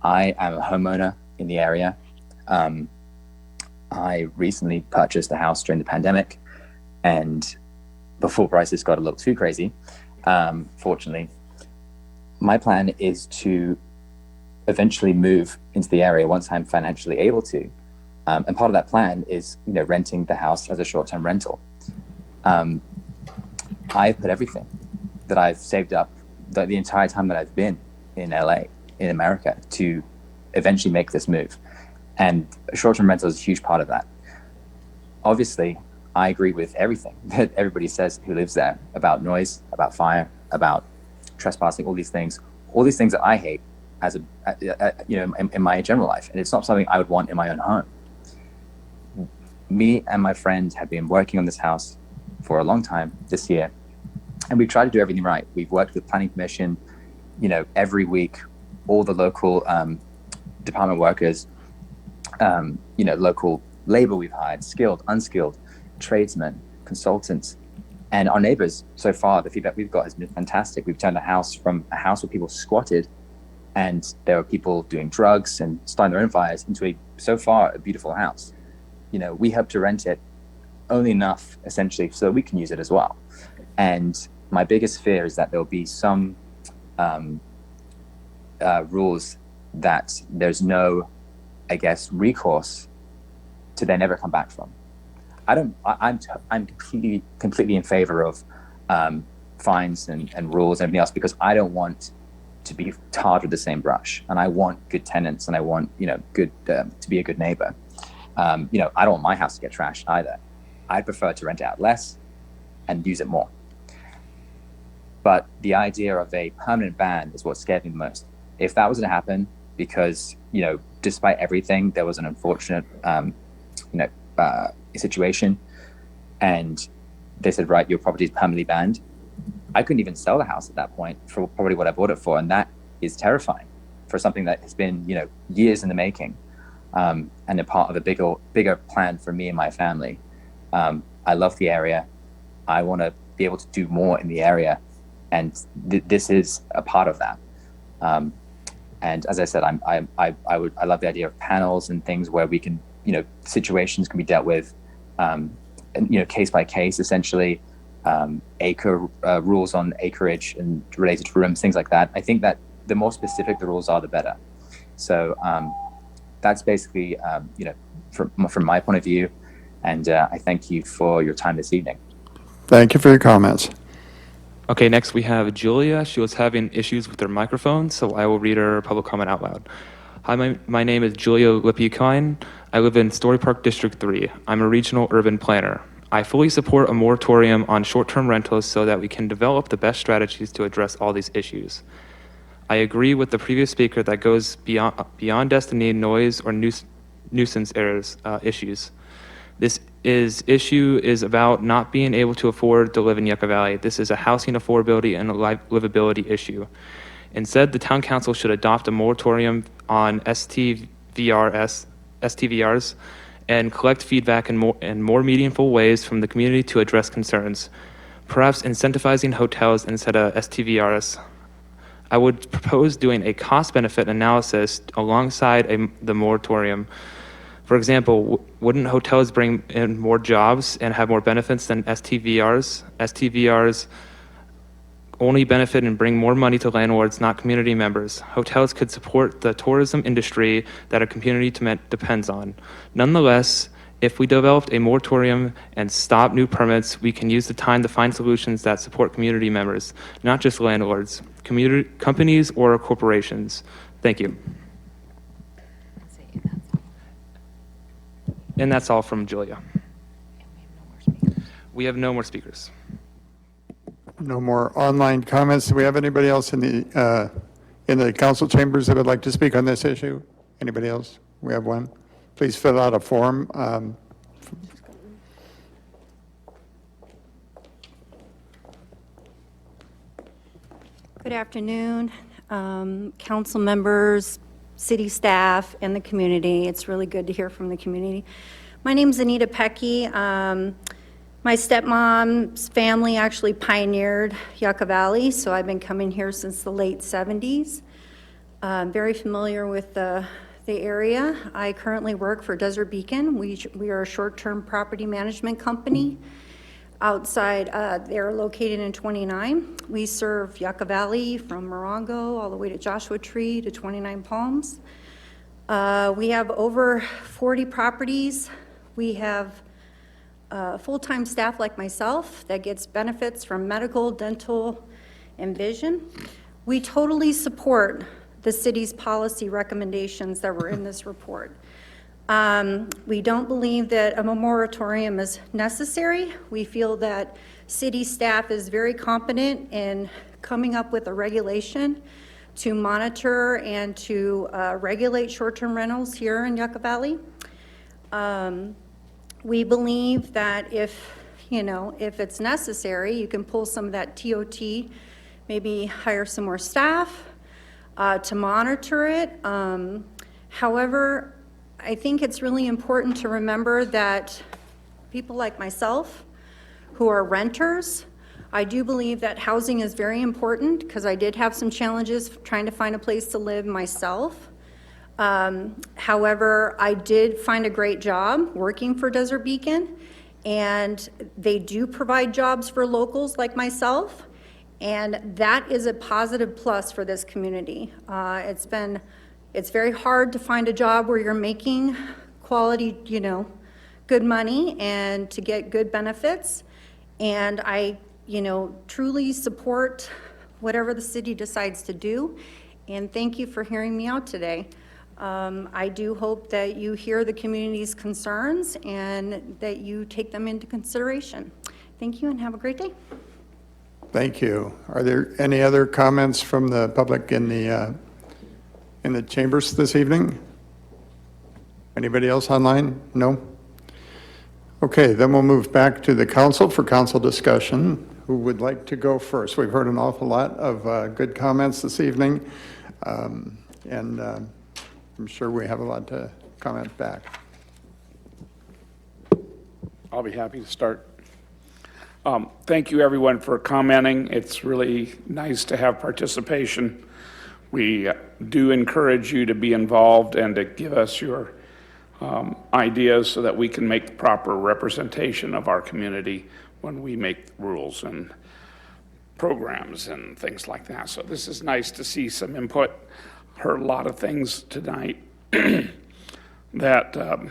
I am a homeowner in the area. I recently purchased a house during the pandemic, and before prices got a little too crazy, fortunately, my plan is to eventually move into the area once I'm financially able to. And part of that plan is, renting the house as a short-term rental. I've put everything that I've saved up the entire time that I've been in LA, in America, to eventually make this move. And short-term rental is a huge part of that. Obviously, I agree with everything that everybody says who lives there about noise, about fire, about trespassing, all these things that I hate as in my general life. And it's not something I would want in my own home. Me and my friend have been working on this house for a long time this year, and we've tried to do everything right. We've worked with Planning Commission, every week, all the local department workers, local labor we've hired, skilled, unskilled, tradesmen, consultants, and our neighbors. So far, the feedback we've got has been fantastic. We've turned a house from a house where people squatted and there were people doing drugs and starting their own fires into so far a beautiful house. We hope to rent it only enough, essentially, so that we can use it as well. And my biggest fear is that there'll be some rules that there's no, recourse to then never come back from. I'm completely in favor of fines and rules and everything else, because I don't want to be tarred with the same brush, and I want good tenants, and I want good to be a good neighbor. I don't want my house to get trashed either. I'd prefer to rent it out less and use it more. But the idea of a permanent ban is what scared me the most. If that was to happen, because despite everything, there was an unfortunate situation, and they said, right, your property is permanently banned, I couldn't even sell the house at that point for probably what I bought it for, and that is terrifying for something that has been years in the making, and a part of a bigger plan for me and my family. I love the area. I want to be able to do more in the area, and this is a part of that. And as I said, I love the idea of panels and things where we can, situations can be dealt with, and case by case, essentially, acre rules on acreage and related to rooms, things like that. I think that the more specific the rules are, the better. So that's basically, from my point of view. And I thank you for your time this evening. Thank you for your comments. Okay, next we have Julia. She was having issues with her microphone, so I will read her public comment out loud. Hi, my name is Julia Lipukine. I live in Story Park District 3. I'm a regional urban planner. I fully support a moratorium on short-term rentals so that we can develop the best strategies to address all these issues. I agree with the previous speaker that goes beyond destiny, noise, or nuisance issues. This issue is about not being able to afford to live in Yucca Valley. This is a housing affordability and a livability issue. Instead, the town council should adopt a moratorium on STVRs and collect feedback in more meaningful ways from the community to address concerns, perhaps incentivizing hotels instead of STVRs. I would propose doing a cost-benefit analysis alongside the moratorium. For example, wouldn't hotels bring in more jobs and have more benefits than STVRs? STVRs only benefit and bring more money to landlords, not community members. Hotels could support the tourism industry that a community depends on. Nonetheless, If we developed a moratorium and stop new permits, we can use the time to find solutions that support community members, not just landlords, community companies, or corporations. Thank you. And that's all from Julia. We have no more speakers. No more online comments. Do we have anybody else in the council chambers that would like to speak on this issue? Anybody else? We have one. Please fill out a form. Good afternoon, council members, city staff, and the community. It's really good to hear from the community. My name is Anita Pecky. My stepmom's family actually pioneered Yucca Valley, so I've been coming here since the late 70s. I'm very familiar with the area. I currently work for Desert Beacon. We are a short-term property management company outside. They're located in 29. We serve Yucca Valley from Morongo all the way to Joshua Tree to 29 Palms. We have over 40 properties. We have full-time staff like myself that gets benefits from medical, dental, and vision. We totally support the city's policy recommendations that were in this report. We don't believe that a moratorium is necessary. We feel that city staff is very competent in coming up with a regulation to monitor and to regulate short-term rentals here in Yucca Valley. We believe that if it's necessary, you can pull some of that TOT, maybe hire some more staff to monitor it. However, I think it's really important to remember that people like myself who are renters, I do believe that housing is very important because I did have some challenges trying to find a place to live myself. However, I did find a great job working for Desert Beacon, and they do provide jobs for locals like myself, and that is a positive plus for this community. It's very hard to find a job where you're making quality, good money and to get good benefits, and I, truly support whatever the city decides to do, and thank you for hearing me out today. I do hope that you hear the community's concerns and that you take them into consideration. Thank you and have a great day. Thank you. Are there any other comments from the public in the chambers this evening? Anybody else online? No? Okay, then we'll move back to the council for council discussion. Who would like to go first? We've heard an awful lot of good comments this evening, and I'm sure we have a lot to comment back. I'll be happy to start. Thank you, everyone, for commenting. It's really nice to have participation. We do encourage you to be involved and to give us your ideas so that we can make the proper representation of our community when we make rules and programs and things like that. So this is nice to see some input. Heard a lot of things tonight that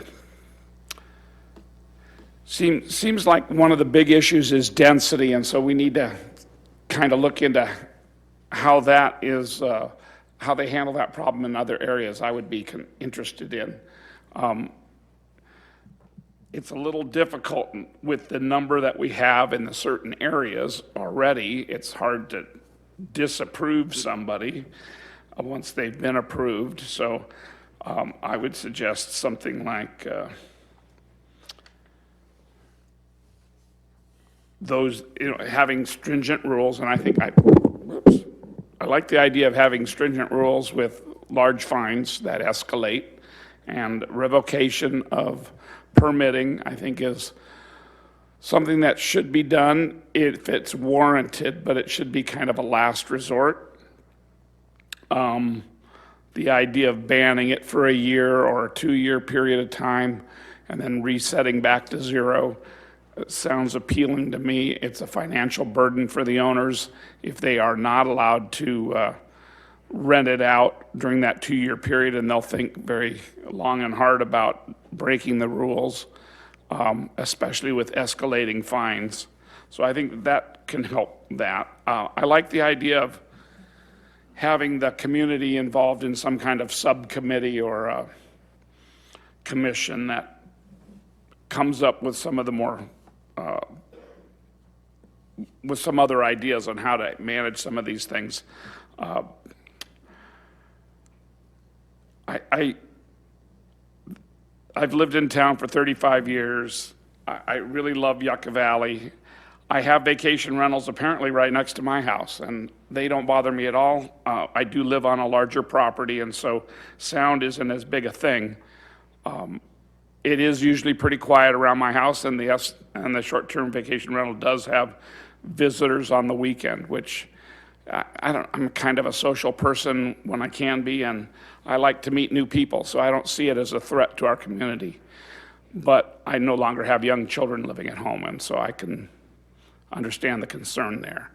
seems like one of the big issues is density, and so we need to kind of look into how that is, how they handle that problem in other areas. I would be interested in. It's a little difficult with the number that we have in the certain areas already. It's hard to disapprove somebody once they've been approved. So I would suggest something like those, having stringent rules. And I think I like the idea of having stringent rules with large fines that escalate, and revocation of permitting, I think, is something that should be done if it's warranted, but it should be kind of a last resort. The idea of banning it for a year or a 2-year period of time and then resetting back to zero sounds appealing to me. It's a financial burden for the owners if they are not allowed to rent it out during that 2-year period, and they'll think very long and hard about breaking the rules. especially with escalating fines. So I think that can help that. I like the idea of having the community involved in some kind of subcommittee or a commission that comes up with some of the more, with some other ideas on how to manage some of these things. I've lived in town for 35 years. I really love Yucca Valley. I have vacation rentals apparently right next to my house, and they don't bother me at all. I do live on a larger property, and so sound isn't as big a thing. It is usually pretty quiet around my house, and the short-term vacation rental does have visitors on the weekend, which I'm kind of a social person when I can be, and I like to meet new people, so I don't see it as a threat to our community. But I no longer have young children living at home, and so I can understand the concern there.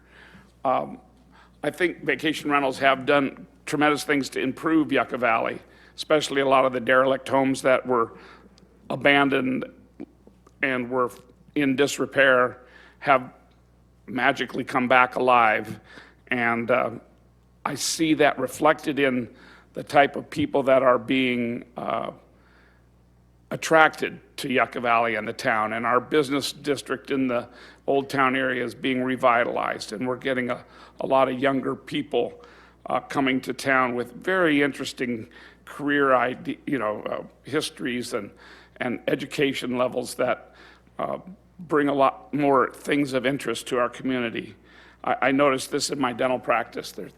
I think vacation rentals have done tremendous things to improve Yucca Valley, especially a lot of the derelict homes that were abandoned and were in disrepair have magically come back alive. And I see that reflected in the type of people that are being attracted to Yucca Valley and the town. And our business district in the Old Town area is being revitalized. And we're getting a lot of younger people coming to town with very interesting career histories and education levels that bring a lot more things of interest to our community. I noticed this in my dental practice. There's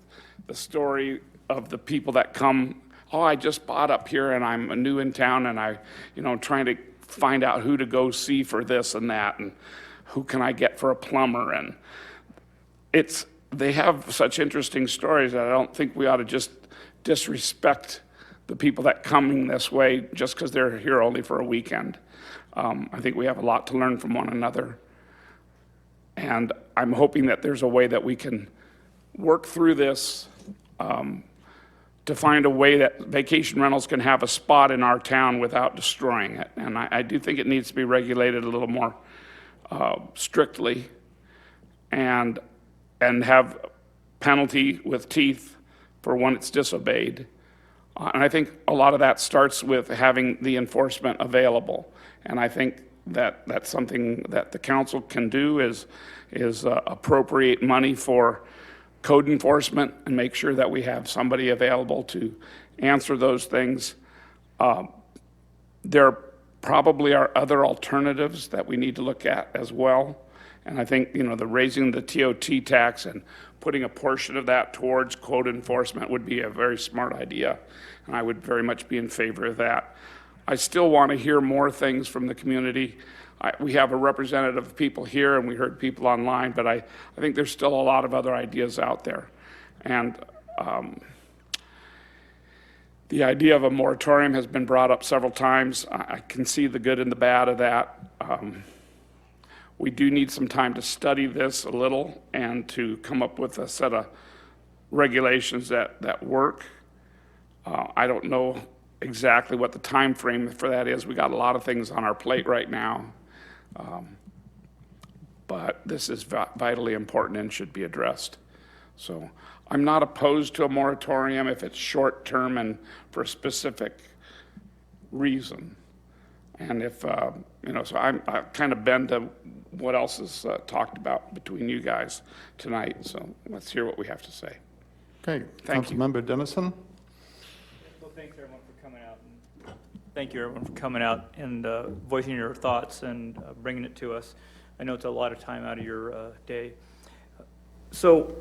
the story of the people that come, oh, I just bought up here and I'm new in town and trying to find out who to go see for this and that and who can I get for a plumber. And they have such interesting stories that I don't think we ought to just disrespect the people that coming this way just because they're here only for a weekend. I think we have a lot to learn from one another. And I'm hoping that there's a way that we can work through this to find a way that vacation rentals can have a spot in our town without destroying it. And I do think it needs to be regulated a little more strictly and have penalty with teeth for when it's disobeyed. And I think a lot of that starts with having the enforcement available. And I think that that's something that the council can do is appropriate money for code enforcement and make sure that we have somebody available to answer those things. There probably are other alternatives that we need to look at as well. And I think, the raising the TOT tax and putting a portion of that towards code enforcement would be a very smart idea. And I would very much be in favor of that. I still want to hear more things from the community. We have a representative of people here and we heard people online, but I think there's still a lot of other ideas out there. And the idea of a moratorium has been brought up several times. I can see the good and the bad of that. We do need some time to study this a little and to come up with a set of regulations that work. I don't know exactly what the time frame for that is. We got a lot of things on our plate right now. But this is vitally important and should be addressed. So I'm not opposed to a moratorium if it's short term and for a specific reason. And if, so I kind of bend to what else is talked about between you guys tonight. So let's hear what we have to say. Okay, Thank you. Councilmember Dennison. Well, thanks everyone for coming out. Thank you everyone for coming out and voicing your thoughts and bringing it to us. I know it's a lot of time out of your day. So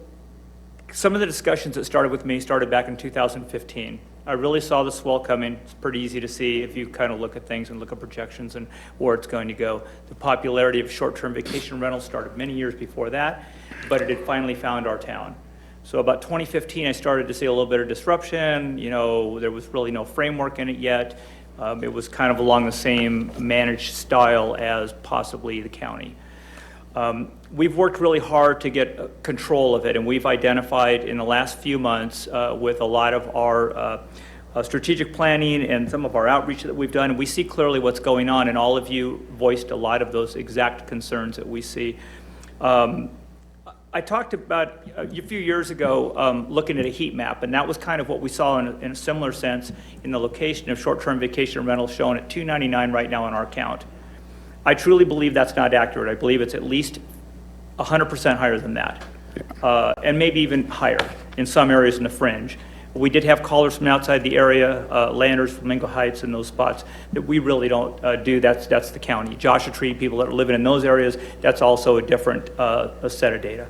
some of the discussions that started with me started back in 2015. I really saw the swell coming. It's pretty easy to see if you kind of look at things and look at projections and where it's going to go. The popularity of short-term vacation rentals started many years before that, but it had finally found our town. So about 2015, I started to see a little bit of disruption. There was really no framework in it yet. It was kind of along the same managed style as possibly the county. We've worked really hard to get control of it, and we've identified in the last few months with a lot of our strategic planning and some of our outreach that we've done, and we see clearly what's going on, and all of you voiced a lot of those exact concerns that we see. I talked about a few years ago looking at a heat map, and that was kind of what we saw in a similar sense in the location of short-term vacation rentals shown at $299 right now on our count. I truly believe that's not accurate. I believe it's at least 100% higher than that, and maybe even higher in some areas in the fringe. We did have callers from outside the area, Landers, Flamingo Heights, and those spots that we really don't do. That's the county. Joshua Tree, people that are living in those areas, that's also a different a set of data.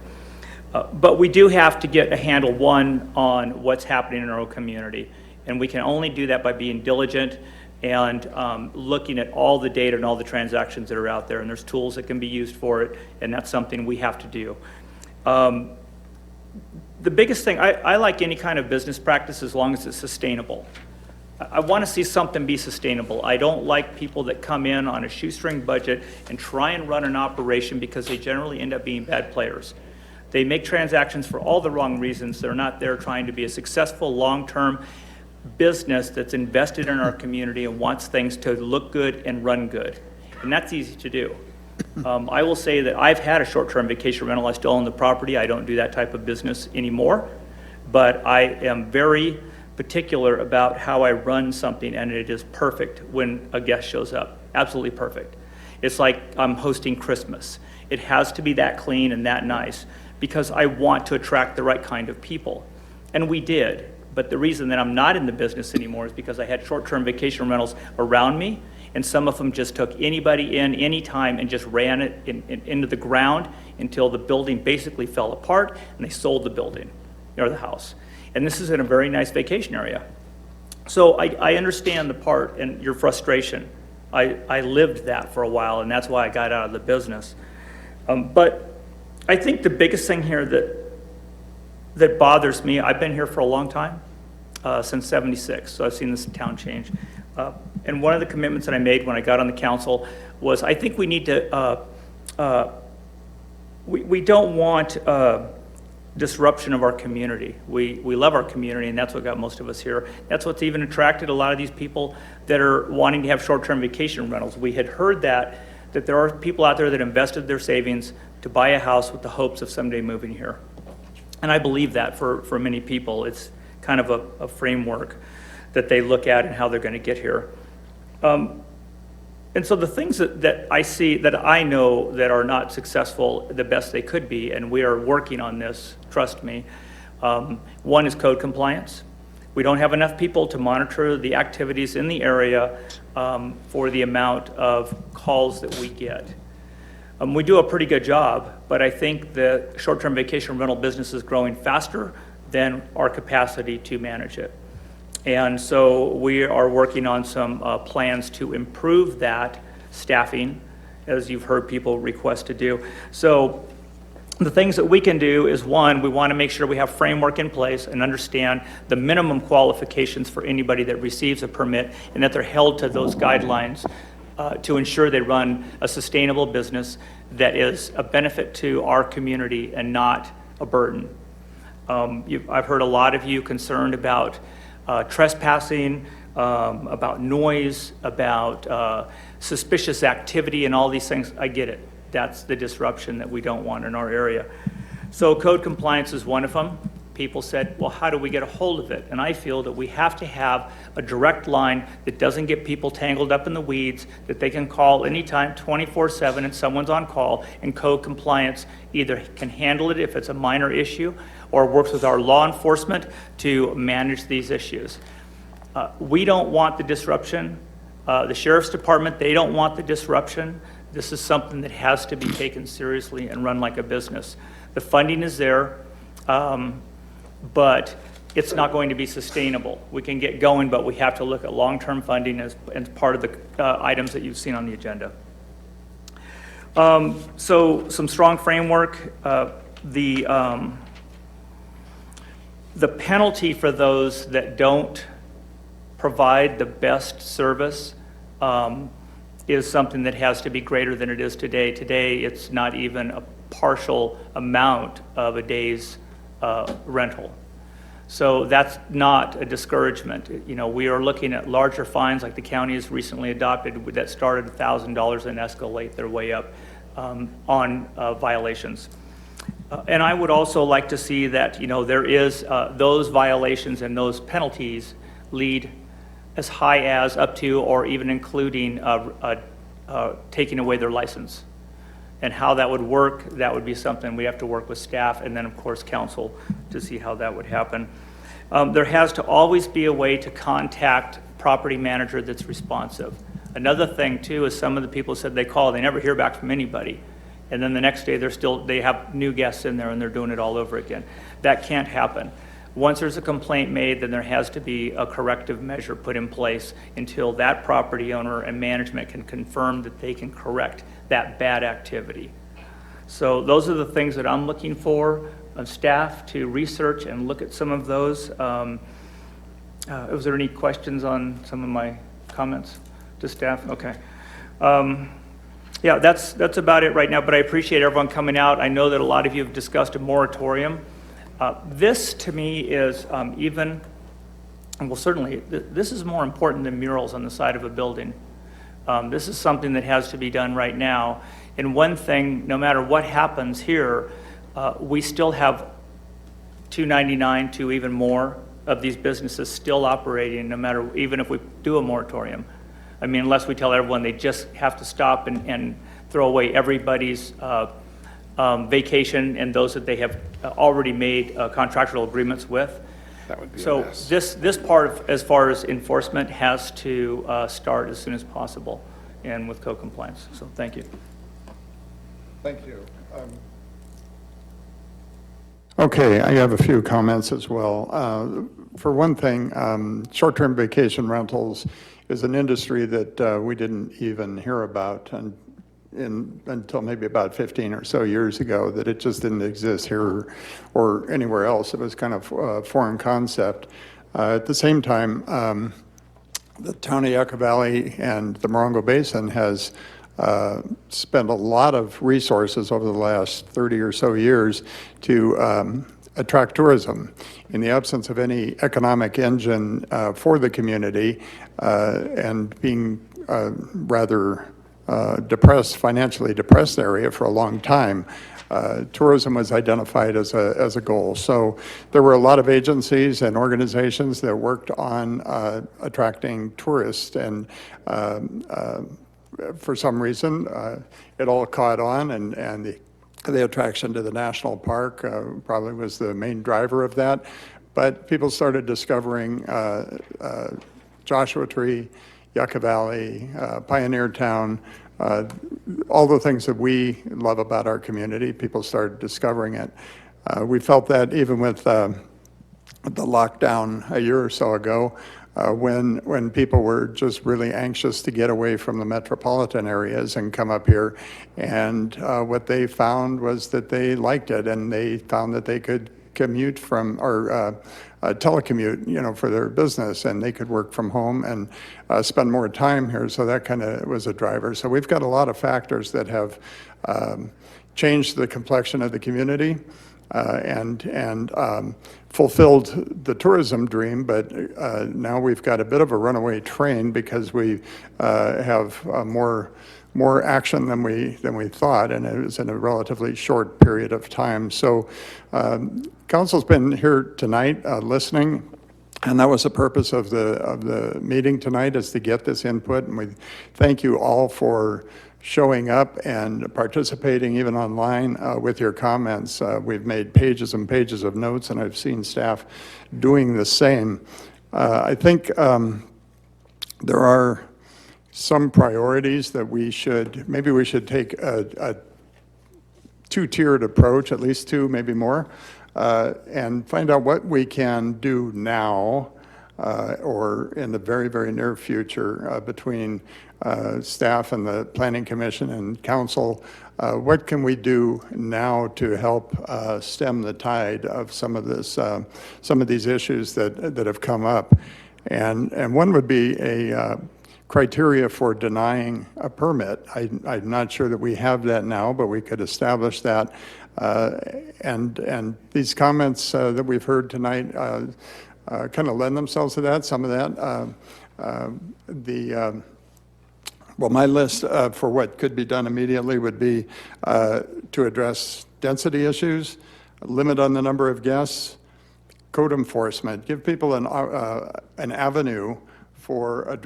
But we do have to get a handle, one, on what's happening in our own community. And we can only do that by being diligent and looking at all the data and all the transactions that are out there. And there's tools that can be used for it, and that's something we have to do. The biggest thing, I like any kind of business practice as long as it's sustainable. I want to see something be sustainable. I don't like people that come in on a shoestring budget and try and run an operation because they generally end up being bad players. They make transactions for all the wrong reasons. They're not there trying to be a successful long-term business that's invested in our community and wants things to look good and run good. And that's easy to do. I will say that I've had a short-term vacation rental. I still own the property. I don't do that type of business anymore. But I am very particular about how I run something, and it is perfect when a guest shows up. Absolutely perfect. It's like I'm hosting Christmas. It has to be that clean and that nice because I want to attract the right kind of people. And we did. But the reason that I'm not in the business anymore is because I had short-term vacation rentals around me, and some of them just took anybody in anytime and just ran it into the ground until the building basically fell apart, and they sold the building or the house. And this is in a very nice vacation area. So I understand the part and your frustration. I lived that for a while, and that's why I got out of the business. But I think the biggest thing here that bothers me, I've been here for a long time, since '76, so I've seen this town change. And one of the commitments that I made when I got on the council was I think we need to, we don't want disruption of our community. We love our community, and that's what got most of us here. That's what's even attracted a lot of these people that are wanting to have short-term vacation rentals. We had heard that there are people out there that invested their savings to buy a house with the hopes of someday moving here. And I believe that for many people. It's kind of a framework that they look at and how they're going to get here. And so the things that I see, that I know that are not successful the best they could be, and we are working on this, trust me. One is code compliance. We don't have enough people to monitor the activities in the area for the amount of calls that we get. We do a pretty good job, but I think the short-term vacation rental business is growing faster than our capacity to manage it. And so we are working on some plans to improve that staffing, as you've heard people request to do. So the things that we can do is, one, we want to make sure we have framework in place and understand the minimum qualifications for anybody that receives a permit, and that they're held to those guidelines to ensure they run a sustainable business that is a benefit to our community and not a burden. I've heard a lot of you concerned about trespassing, about noise, about suspicious activity and all these things. I get it. That's the disruption that we don't want in our area. So code compliance is one of them. People said, well, how do we get a hold of it? And I feel that we have to have a direct line that doesn't get people tangled up in the weeds, that they can call anytime 24/7 and someone's on call, and code compliance either can handle it if it's a minor issue or works with our law enforcement to manage these issues. We don't want the disruption. The Sheriff's Department, they don't want the disruption. This is something that has to be taken seriously and run like a business. The funding is there. But it's not going to be sustainable. We can get going, but we have to look at long-term funding as part of the items that you've seen on the agenda. So some strong framework. The penalty for those that don't provide the best service is something that has to be greater than it is today. Today, it's not even a partial amount of a day's rental. So that's not a discouragement. You know, we are looking at larger fines like the county has recently adopted that start at $1,000 and escalate their way up on violations. And I would also like to see that, you know, there is those violations and those penalties lead as high as up to or even including taking away their license. And how that would work, that would be something we have to work with staff and then of course council to see how that would happen. There has to always be a way to contact property manager that's responsive. Another thing too is some of the people said they call, they never hear back from anybody. And then the next day they have new guests in there and they're doing it all over again. That can't happen. Once there's a complaint made, then there has to be a corrective measure put in place until that property owner and management can confirm that they can correct that bad activity. So those are the things that I'm looking for of staff to research and look at some of those. Was there any questions on some of my comments to staff? Okay. Yeah, that's about it right now, but I appreciate everyone coming out. I know that a lot of you have discussed a moratorium. This to me is even, well certainly, this is more important than murals on the side of a building. This is something that has to be done right now. And one thing, no matter what happens here, we still have 299 to even more of these businesses still operating, no matter, even if we do a moratorium. I mean, unless we tell everyone they just have to stop and throw away everybody's vacation and those that they have already made contractual agreements with. That would be so a mess. this part of, as far as enforcement has to start as soon as possible and with code compliance. So thank you. Thank you. Okay, I have a few comments as well. For one thing, short-term vacation rentals is an industry that we didn't even hear about until maybe about 15 or so years ago, that it just didn't exist here or anywhere else. It was kind of a foreign concept. At the same time, the town of Yucca Valley and the Morongo Basin has spent a lot of resources over the last 30 or so years to attract tourism. In the absence of any economic engine for the community and being rather depressed, financially depressed area for a long time, tourism was identified as a goal. So there were a lot of agencies and organizations that worked on attracting tourists, and for some reason it all caught on, and the attraction to the national park probably was the main driver of that. But people started discovering Joshua Tree, Yucca Valley, Pioneer Town, all the things that we love about our community. People started discovering it. We felt that even with the lockdown a year or so ago, when people were just really anxious to get away from the metropolitan areas and come up here. And what they found was that they liked it, and they found that they could commute from, or telecommute, you know, for their business, and they could work from home and spend more time here. So that kind of was a driver. So we've got a lot of factors that have changed the complexion of the community and fulfilled the tourism dream, but now we've got a bit of a runaway train because we have more action than we thought, and it was in a relatively short period of time. So council's been here tonight listening, and that was the purpose of the meeting tonight, is to get this input. And we thank you all for showing up and participating even online with your comments. We've made pages and pages of notes, and I've seen staff doing the same. I think there are some priorities that we should take a two-tiered approach, at least two, maybe more, and find out what we can do now or in the very, very near future between staff and the Planning Commission and Council. What can we do now to help stem the tide of some of these issues that have come up? And one would be a criteria for denying a permit. I'm not sure that we have that now, but we could establish that And these comments that we've heard tonight kind of lend themselves to that, some of that. Well, my list for what could be done immediately would be to address density issues, limit on the number of guests, code enforcement, give people an avenue for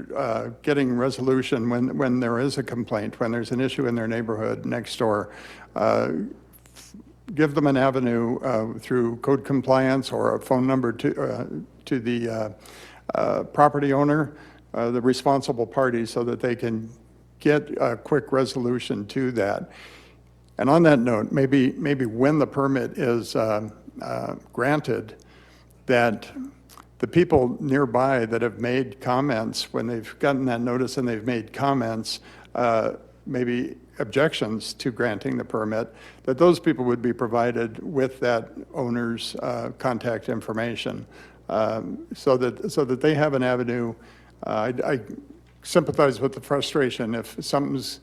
getting resolution when there is a complaint, when there's an issue in their neighborhood next door. Give them an avenue through code compliance or a phone number to the property owner, the responsible party, so that they can get a quick resolution to that. And on that note, maybe when the permit is granted, that the people nearby that have made comments, when they've gotten that notice and they've made comments, maybe objections to granting the permit, that those people would be provided with that owner's contact information, so that they have an avenue. I sympathize with the frustration. If something's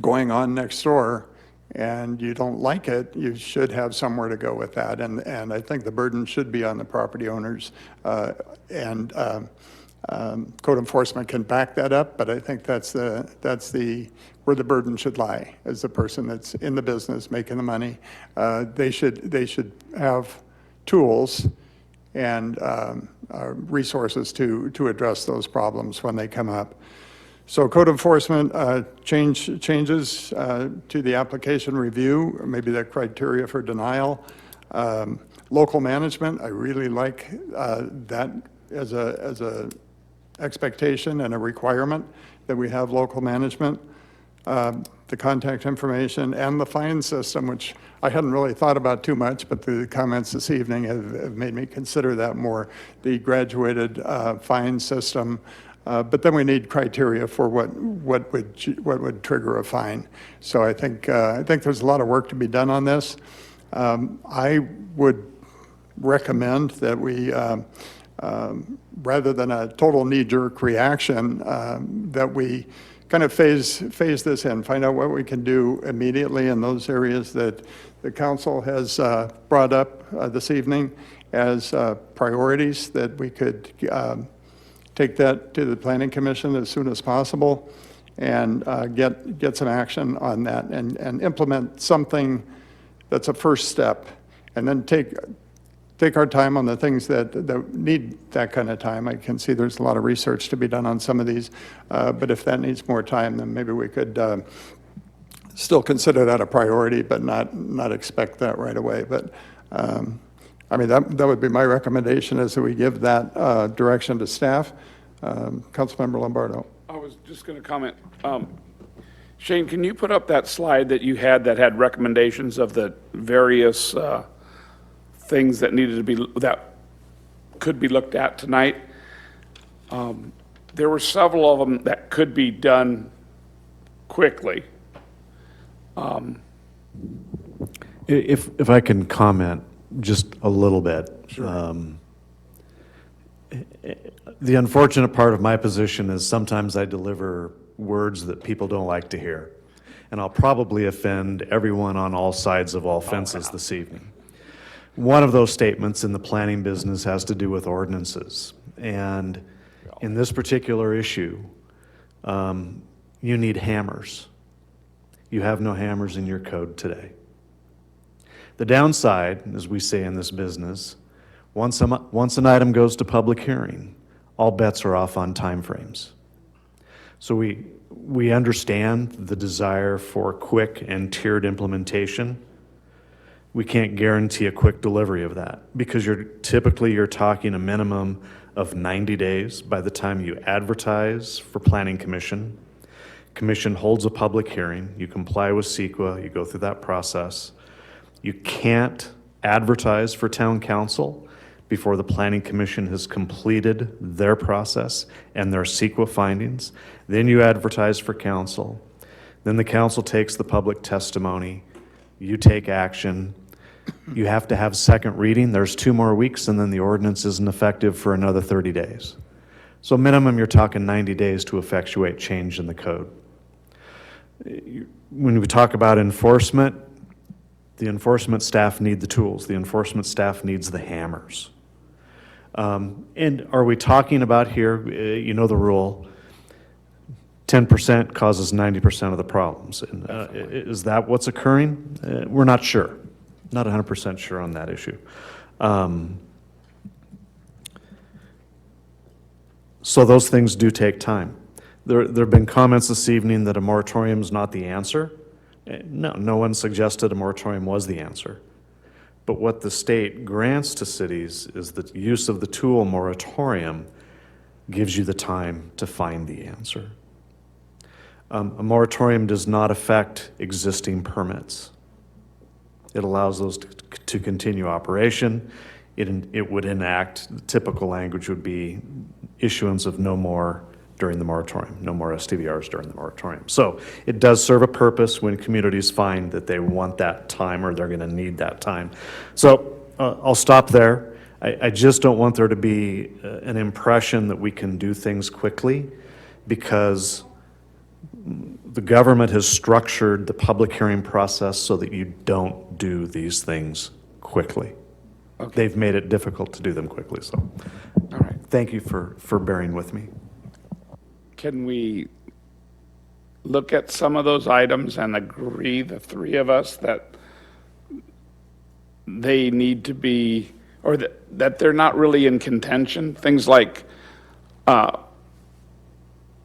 going on next door and you don't like it, you should have somewhere to go with that. And I think the burden should be on the property owners, and code enforcement can back that up, but I think that's where the burden should lie, as the person that's in the business making the money. They should have tools and resources to address those problems when they come up. So code enforcement changes to the application review, maybe the criteria for denial. Local management, I really like that as a expectation and a requirement that we have local management. The contact information and the fine system, which I hadn't really thought about too much, but the comments this evening have made me consider that more. The graduated fine system, but then we need criteria for what would trigger a fine. So I think there's a lot of work to be done on this. I would recommend that we, rather than a total knee-jerk reaction, that we kind of phase this in, find out what we can do immediately in those areas that the council has brought up this evening as priorities, that we could take that to the Planning Commission as soon as possible and get some action on that and implement something that's a first step, and then take our time on the things that need that kind of time. I can see there's a lot of research to be done on some of these, but if that needs more time, then maybe we could still consider that a priority, but not expect that right away. But I mean, that would be my recommendation, is that we give that direction to staff. Councilmember Lombardo. I was just going to comment. Shane, can you put up that slide that you had that had recommendations of the various things that that could be looked at tonight? There were several of them that could be done quickly. If I can comment just a little bit. Sure. The unfortunate part of my position is sometimes I deliver words that people don't like to hear. And I'll probably offend everyone on all sides of all fences this evening. One of those statements in the planning business has to do with ordinances. And in this particular issue, you need hammers. You have no hammers in your code today. The downside, as we say in this business, once an item goes to public hearing, all bets are off on timeframes. So we understand the desire for quick and tiered implementation. We can't guarantee a quick delivery of that, because you're talking a minimum of 90 days by the time you advertise for Planning Commission. Commission holds a public hearing, you comply with CEQA, you go through that process. You can't advertise for town council before the Planning Commission has completed their process and their CEQA findings. Then you advertise for council. Then the council takes the public testimony. You take action. You have to have second reading. There's 2 more weeks, and then the ordinance isn't effective for another 30 days. So minimum, you're talking 90 days to effectuate change in the code. When we talk about enforcement, The enforcement staff need the tools. The enforcement staff needs the hammers. And are we talking about here, you know the rule, 10% causes 90% of the problems. And, is that what's occurring? We're not sure. Not 100% sure on that issue. So those things do take time. There have been comments this evening that a moratorium is not the answer. No one suggested a moratorium was the answer. But what the state grants to cities is the use of the tool moratorium gives you the time to find the answer. A moratorium does not affect existing permits. It allows those to continue operation. It would enact, the typical language would be issuance of no more during the moratorium, no more STVRs during the moratorium. So it does serve a purpose when communities find that they want that time or they're going to need that time. So I'll stop there. I just don't want there to be an impression that we can do things quickly, because the government has structured the public hearing process so that you don't do these things quickly. Okay. They've made it difficult to do them quickly. So all right. Thank you for bearing with me. Can we look at some of those items and agree, the three of us, that they need to be, or that they're not really in contention? Things like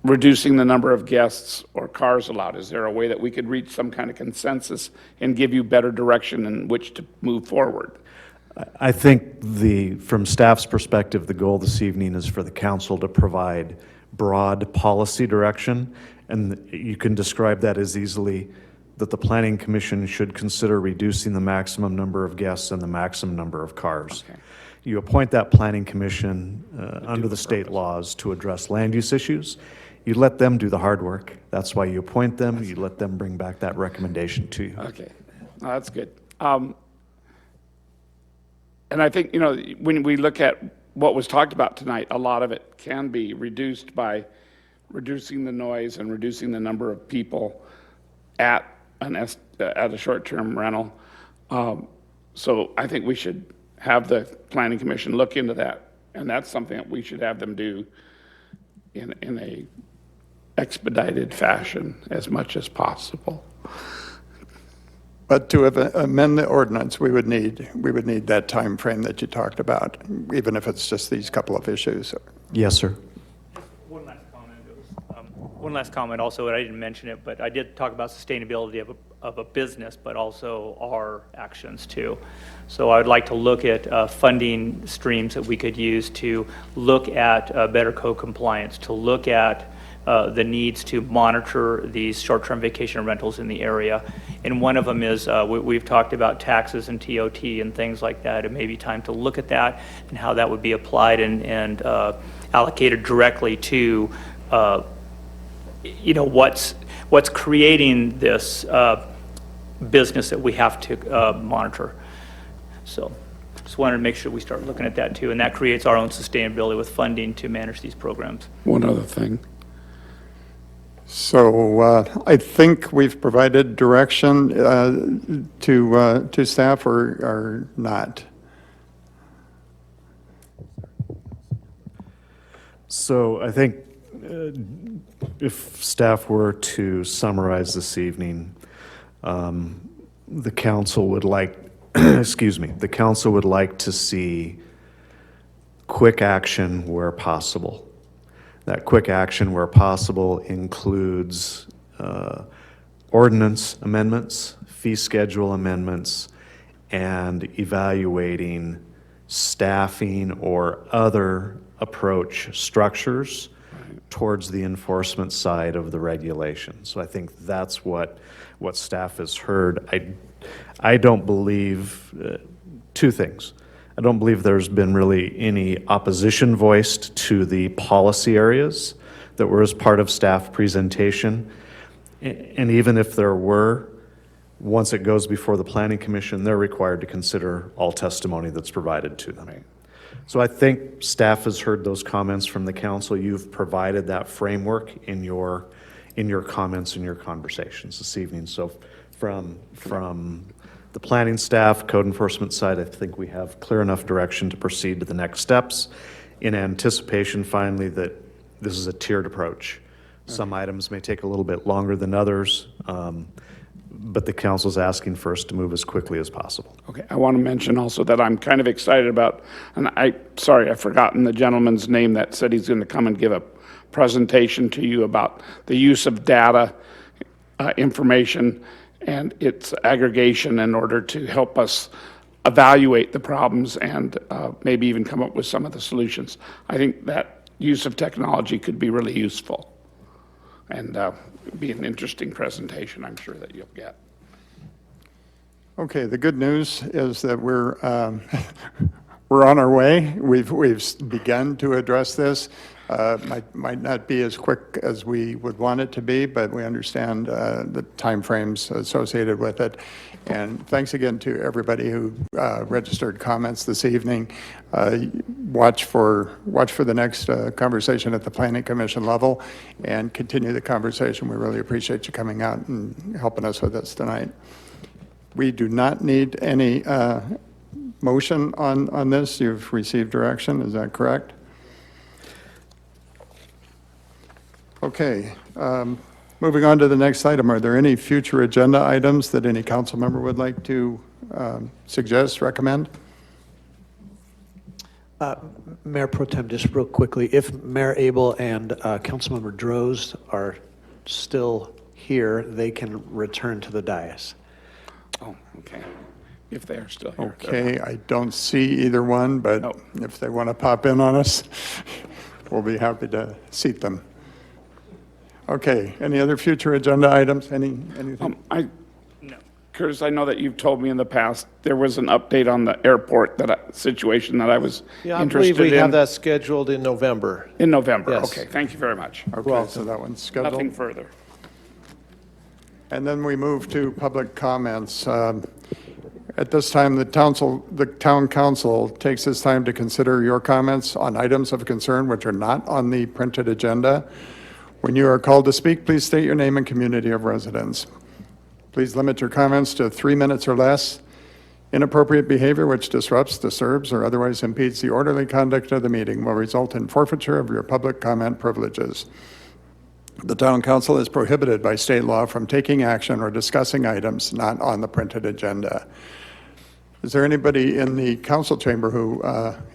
reducing the number of guests or cars allowed. Is there a way that we could reach some kind of consensus and give you better direction in which to move forward? I think from staff's perspective, the goal this evening is for the council to provide broad policy direction, and you can describe that as easily that the Planning Commission should consider reducing the maximum number of guests and the maximum number of cars. Okay. You appoint that Planning Commission under the state laws to address land use issues. You let them do the hard work. That's why you appoint them. You let them bring back that recommendation to you. Okay, that's good. And I think, when we look at what was talked about tonight, a lot of it can be reduced by reducing the noise and reducing the number of people at a short-term rental. So I think we should have the Planning Commission look into that, and that's something that we should have them do in a expedited fashion as much as possible. But to amend the ordinance, we would need that time frame that you talked about, even if it's just these couple of issues. Yes, sir. One last comment also, and I didn't mention it, but I did talk about sustainability of a business, but also our actions too. So I would like to look at funding streams that we could use to look at better code compliance, to look at the needs to monitor these short-term vacation rentals in the area. And one of them is, we've talked about taxes and TOT and things like that. It may be time to look at that and how that would be applied and allocated directly to, what's creating this business that we have to monitor. So just wanted to make sure we start looking at that too. And that creates our own sustainability with funding to manage these programs. One other thing. So I think we've provided direction to staff or not. So I think if staff were to summarize this evening, the council would like, the council would like to see quick action where possible. That quick action where possible includes ordinance amendments, fee schedule amendments, and evaluating staffing or other approach structures towards the enforcement side of the regulation. So I think that's what staff has heard. I don't believe, two things. I don't believe there's been really any opposition voiced to the policy areas that were as part of staff presentation. And even if there were, once it goes before the Planning Commission, they're required to consider all testimony that's provided to them. Right. So I think staff has heard those comments from the council. You've provided that framework in your comments and your conversations this evening. So from The planning staff, code enforcement side, I think we have clear enough direction to proceed to the next steps in anticipation finally that this is a tiered approach. Some items may take a little bit longer than others, but the council's asking for us to move as quickly as possible. Okay, I want to mention also that I'm kind of excited about, and sorry, I've forgotten the gentleman's name that said he's going to come and give a presentation to you about the use of data, information, and its aggregation in order to help us evaluate the problems and maybe even come up with some of the solutions. I think that use of technology could be really useful and be an interesting presentation, I'm sure, that you'll get. Okay, the good news is that we're on our way. We've begun to address this. Might not be as quick as we would want it to be, but we understand the timeframes associated with it. And thanks again to everybody who registered comments this evening. Watch for the next conversation at the Planning Commission level and continue the conversation. We really appreciate you coming out and helping us with this tonight. We do not need any motion on this. You've received direction, is that correct? Okay, moving on to the next item. Are there any future agenda items that any council member would like to suggest, recommend? Mayor Pro Tem, just real quickly, if Mayor Abel and Councilmember Droz are still here, they can return to the dais. Oh, okay. If they're still here. Okay, I don't see either one, but if they want to pop in on us, we'll be happy to seat them. Okay, any other future agenda items? Anything? No. Curtis, I know that you've told me in the past there was an update on the airport situation that I was interested in. I believe we have that scheduled in November. In November, Yes. okay. Thank you very much. Okay, so that one's scheduled. Nothing further. And then we move to public comments. At this time, the town council takes this time to consider your comments on items of concern which are not on the printed agenda. When you are called to speak, please state your name and community of residence. Please limit your comments to 3 minutes or less. Inappropriate behavior which disrupts, disturbs, or otherwise impedes the orderly conduct of the meeting will result in forfeiture of your public comment privileges. The town council is prohibited by state law from taking action or discussing items not on the printed agenda. Is there anybody in the council chamber who,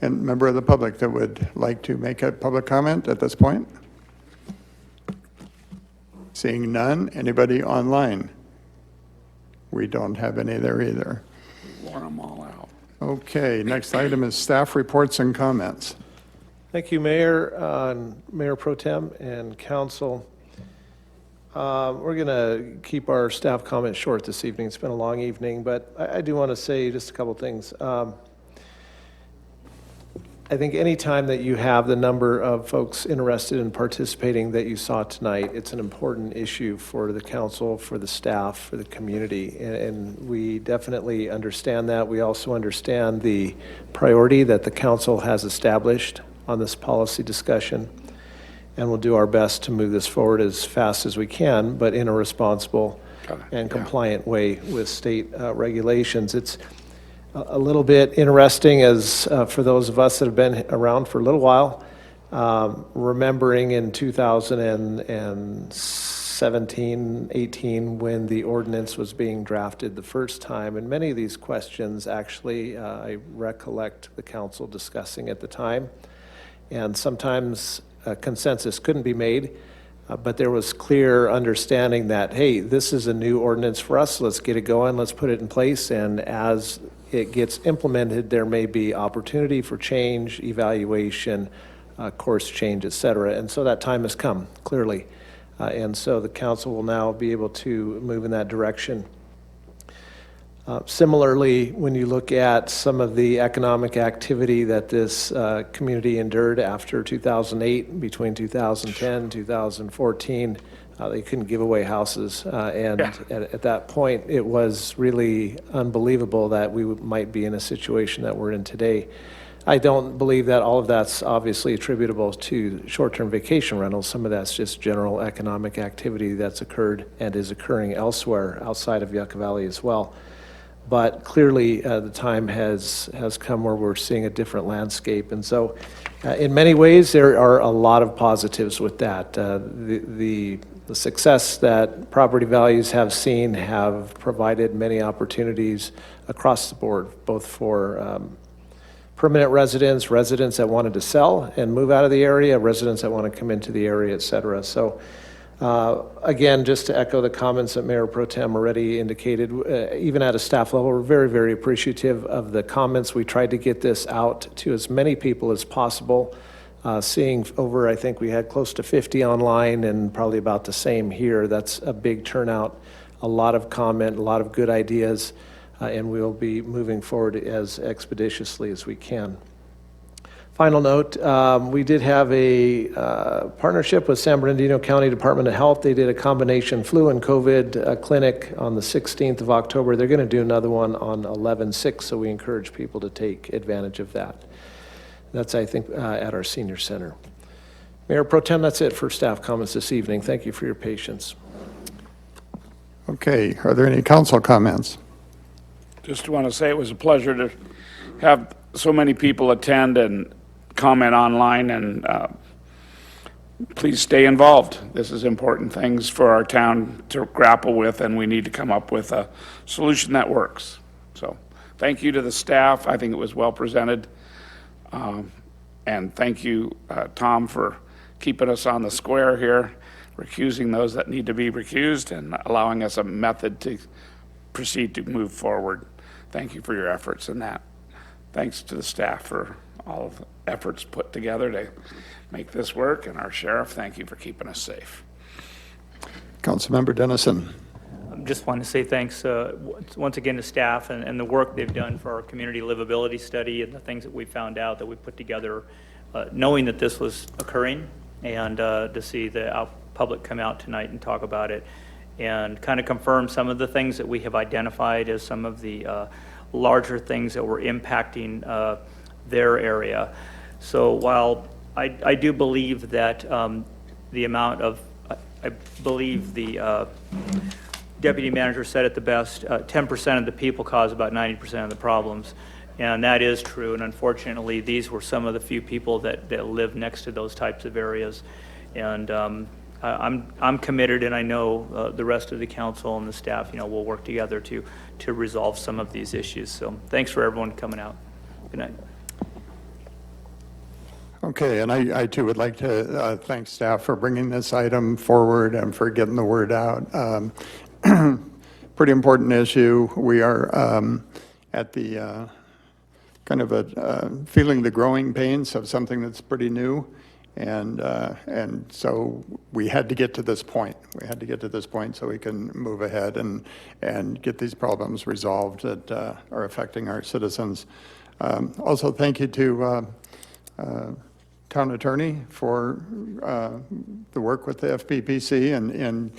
and member of the public, that would like to make a public comment at this point? Seeing none, anybody online? We don't have any there either. Wore them all out. Okay, next item is staff reports and comments. Thank you, Mayor, Mayor Pro Tem and Council. We're going to keep our staff comments short this evening. It's been a long evening, but I do want to say just a couple things. I think any time that you have the number of folks interested in participating that you saw tonight, it's an important issue for the council, for the staff, for the community, and we definitely understand that. We also understand the priority that the council has established on this policy discussion, and we'll do our best to move this forward as fast as we can, but in a responsible and compliant way with state regulations. It's a little bit interesting as for those of us that have been around for a little while, remembering in 2017, 18, when the ordinance was being drafted the first time, and many of these questions actually I recollect the council discussing at the time, and sometimes a consensus couldn't be made, but there was clear understanding that, hey, this is a new ordinance for us, let's get it going, let's put it in place, and as it gets implemented, there may be opportunity for change, evaluation, course change, et cetera. And so that time has come, clearly. And so the council will now be able to move in that direction. Similarly, when you look at some of the economic activity that this community endured after 2008, between 2010 and 2014, they couldn't give away houses. And at that point, it was really unbelievable that we might be in a situation that we're in today. I don't believe that all of that's obviously attributable to short-term vacation rentals. Some of that's just general economic activity that's occurred and is occurring elsewhere outside of Yucca Valley as well. but clearly the time has come where we're seeing a different landscape. And so in many ways, there are a lot of positives with that. The success that property values have seen have provided many opportunities across the board, both for permanent residents, residents that wanted to sell and move out of the area, residents that want to come into the area, et cetera. So again, just to echo the comments that Mayor Pro Tem already indicated, even at a staff level, we're very, very appreciative of the comments. We tried to get this out to as many people as possible. Seeing over, I think we had close to 50 online and probably about the same here. That's a big turnout, a lot of comment, a lot of good ideas, and we'll be moving forward as expeditiously as we can. Final note, we did have a partnership with San Bernardino County Department of Health. They did a combination flu and COVID clinic on the 16th of October. They're going to do another one on 11/6, so we encourage people to take advantage of that. That's, I think, at our senior center. Mayor Pro Tem, that's it for staff comments this evening. Thank you for your patience. Okay, are there any council comments? Just want to say it was a pleasure to have so many people attend and comment online, and please stay involved. This is important things for our town to grapple with, and we need to come up with a solution that works. So thank you to the staff. I think it was well presented. And thank you, Tom, for keeping us on the square here, recusing those that need to be recused and allowing us a method to proceed to move forward. Thank you for your efforts in that. Thanks to the staff for all of the efforts put together to make this work, and our sheriff, thank you for keeping us safe. Councilmember Dennison. Just want to say thanks once again to staff and the work they've done for our community livability study and the things that we found out that we put together, knowing that this was occurring, and to see the public come out tonight and talk about it and kind of confirm some of the things that we have identified as some of the larger things that were impacting their area. So while I do believe that the amount of, I believe the deputy manager said it the best, 10% of the people cause about 90% of the problems. And that is true. And unfortunately, these were some of the few people that live next to those types of areas. And I'm committed, and I know the rest of the council and the staff, will work together to resolve some of these issues. So thanks for everyone coming out. Good night. Okay, and I too would like to thank staff for bringing this item forward and for getting the word out. Pretty important issue. We are at the kind of feeling the growing pains of something that's pretty new, and so we had to get to this point. We had to get to this point so we can move ahead and get these problems resolved that are affecting our citizens. Also, thank you to Town Attorney for the work with the FPPC and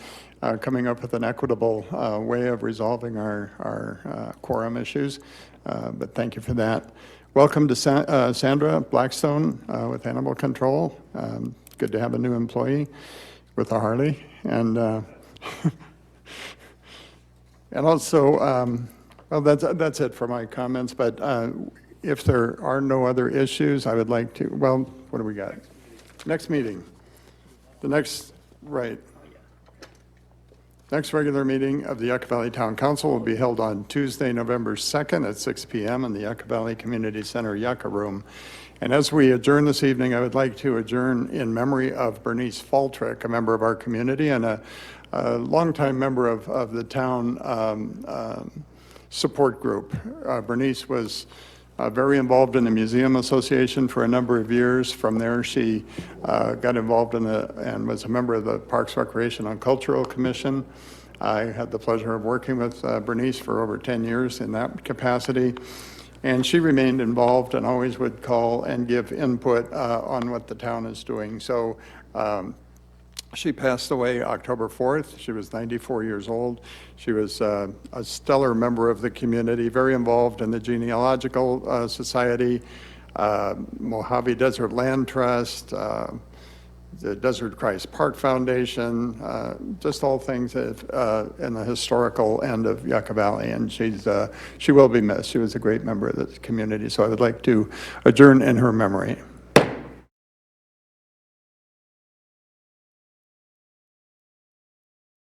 coming up with an equitable way of resolving our quorum issues. But thank you for that. Welcome to Sandra Blackstone with Animal Control. Good to have a new employee with a Harley. And and also, well, that's it for my comments. But if there are no other issues, I would like to, well, what do we got? Next meeting. The next, right. Next regular meeting of the Yucca Valley Town Council will be held on Tuesday, November 2nd at 6 p.m. in the Yucca Valley Community Center Yucca Room. And as we adjourn this evening, I would like to adjourn in memory of Bernice Faltrick, a member of our community and a longtime member of the town support group. Bernice was very involved in the Museum Association for a number of years. From there, she got involved in and was a member of the Parks, Recreation, and Cultural Commission. I had the pleasure of working with Bernice for over 10 years in that capacity. And she remained involved and always would call and give input on what the town is doing. So she passed away October 4th. She was 94 years old. She was a stellar member of the community, very involved in the Genealogical Society, Mojave Desert Land Trust, the Desert Christ Park Foundation, just all things that, in the historical end of Yucca Valley. And she will be missed. She was a great member of the community. So I would like to adjourn in her memory.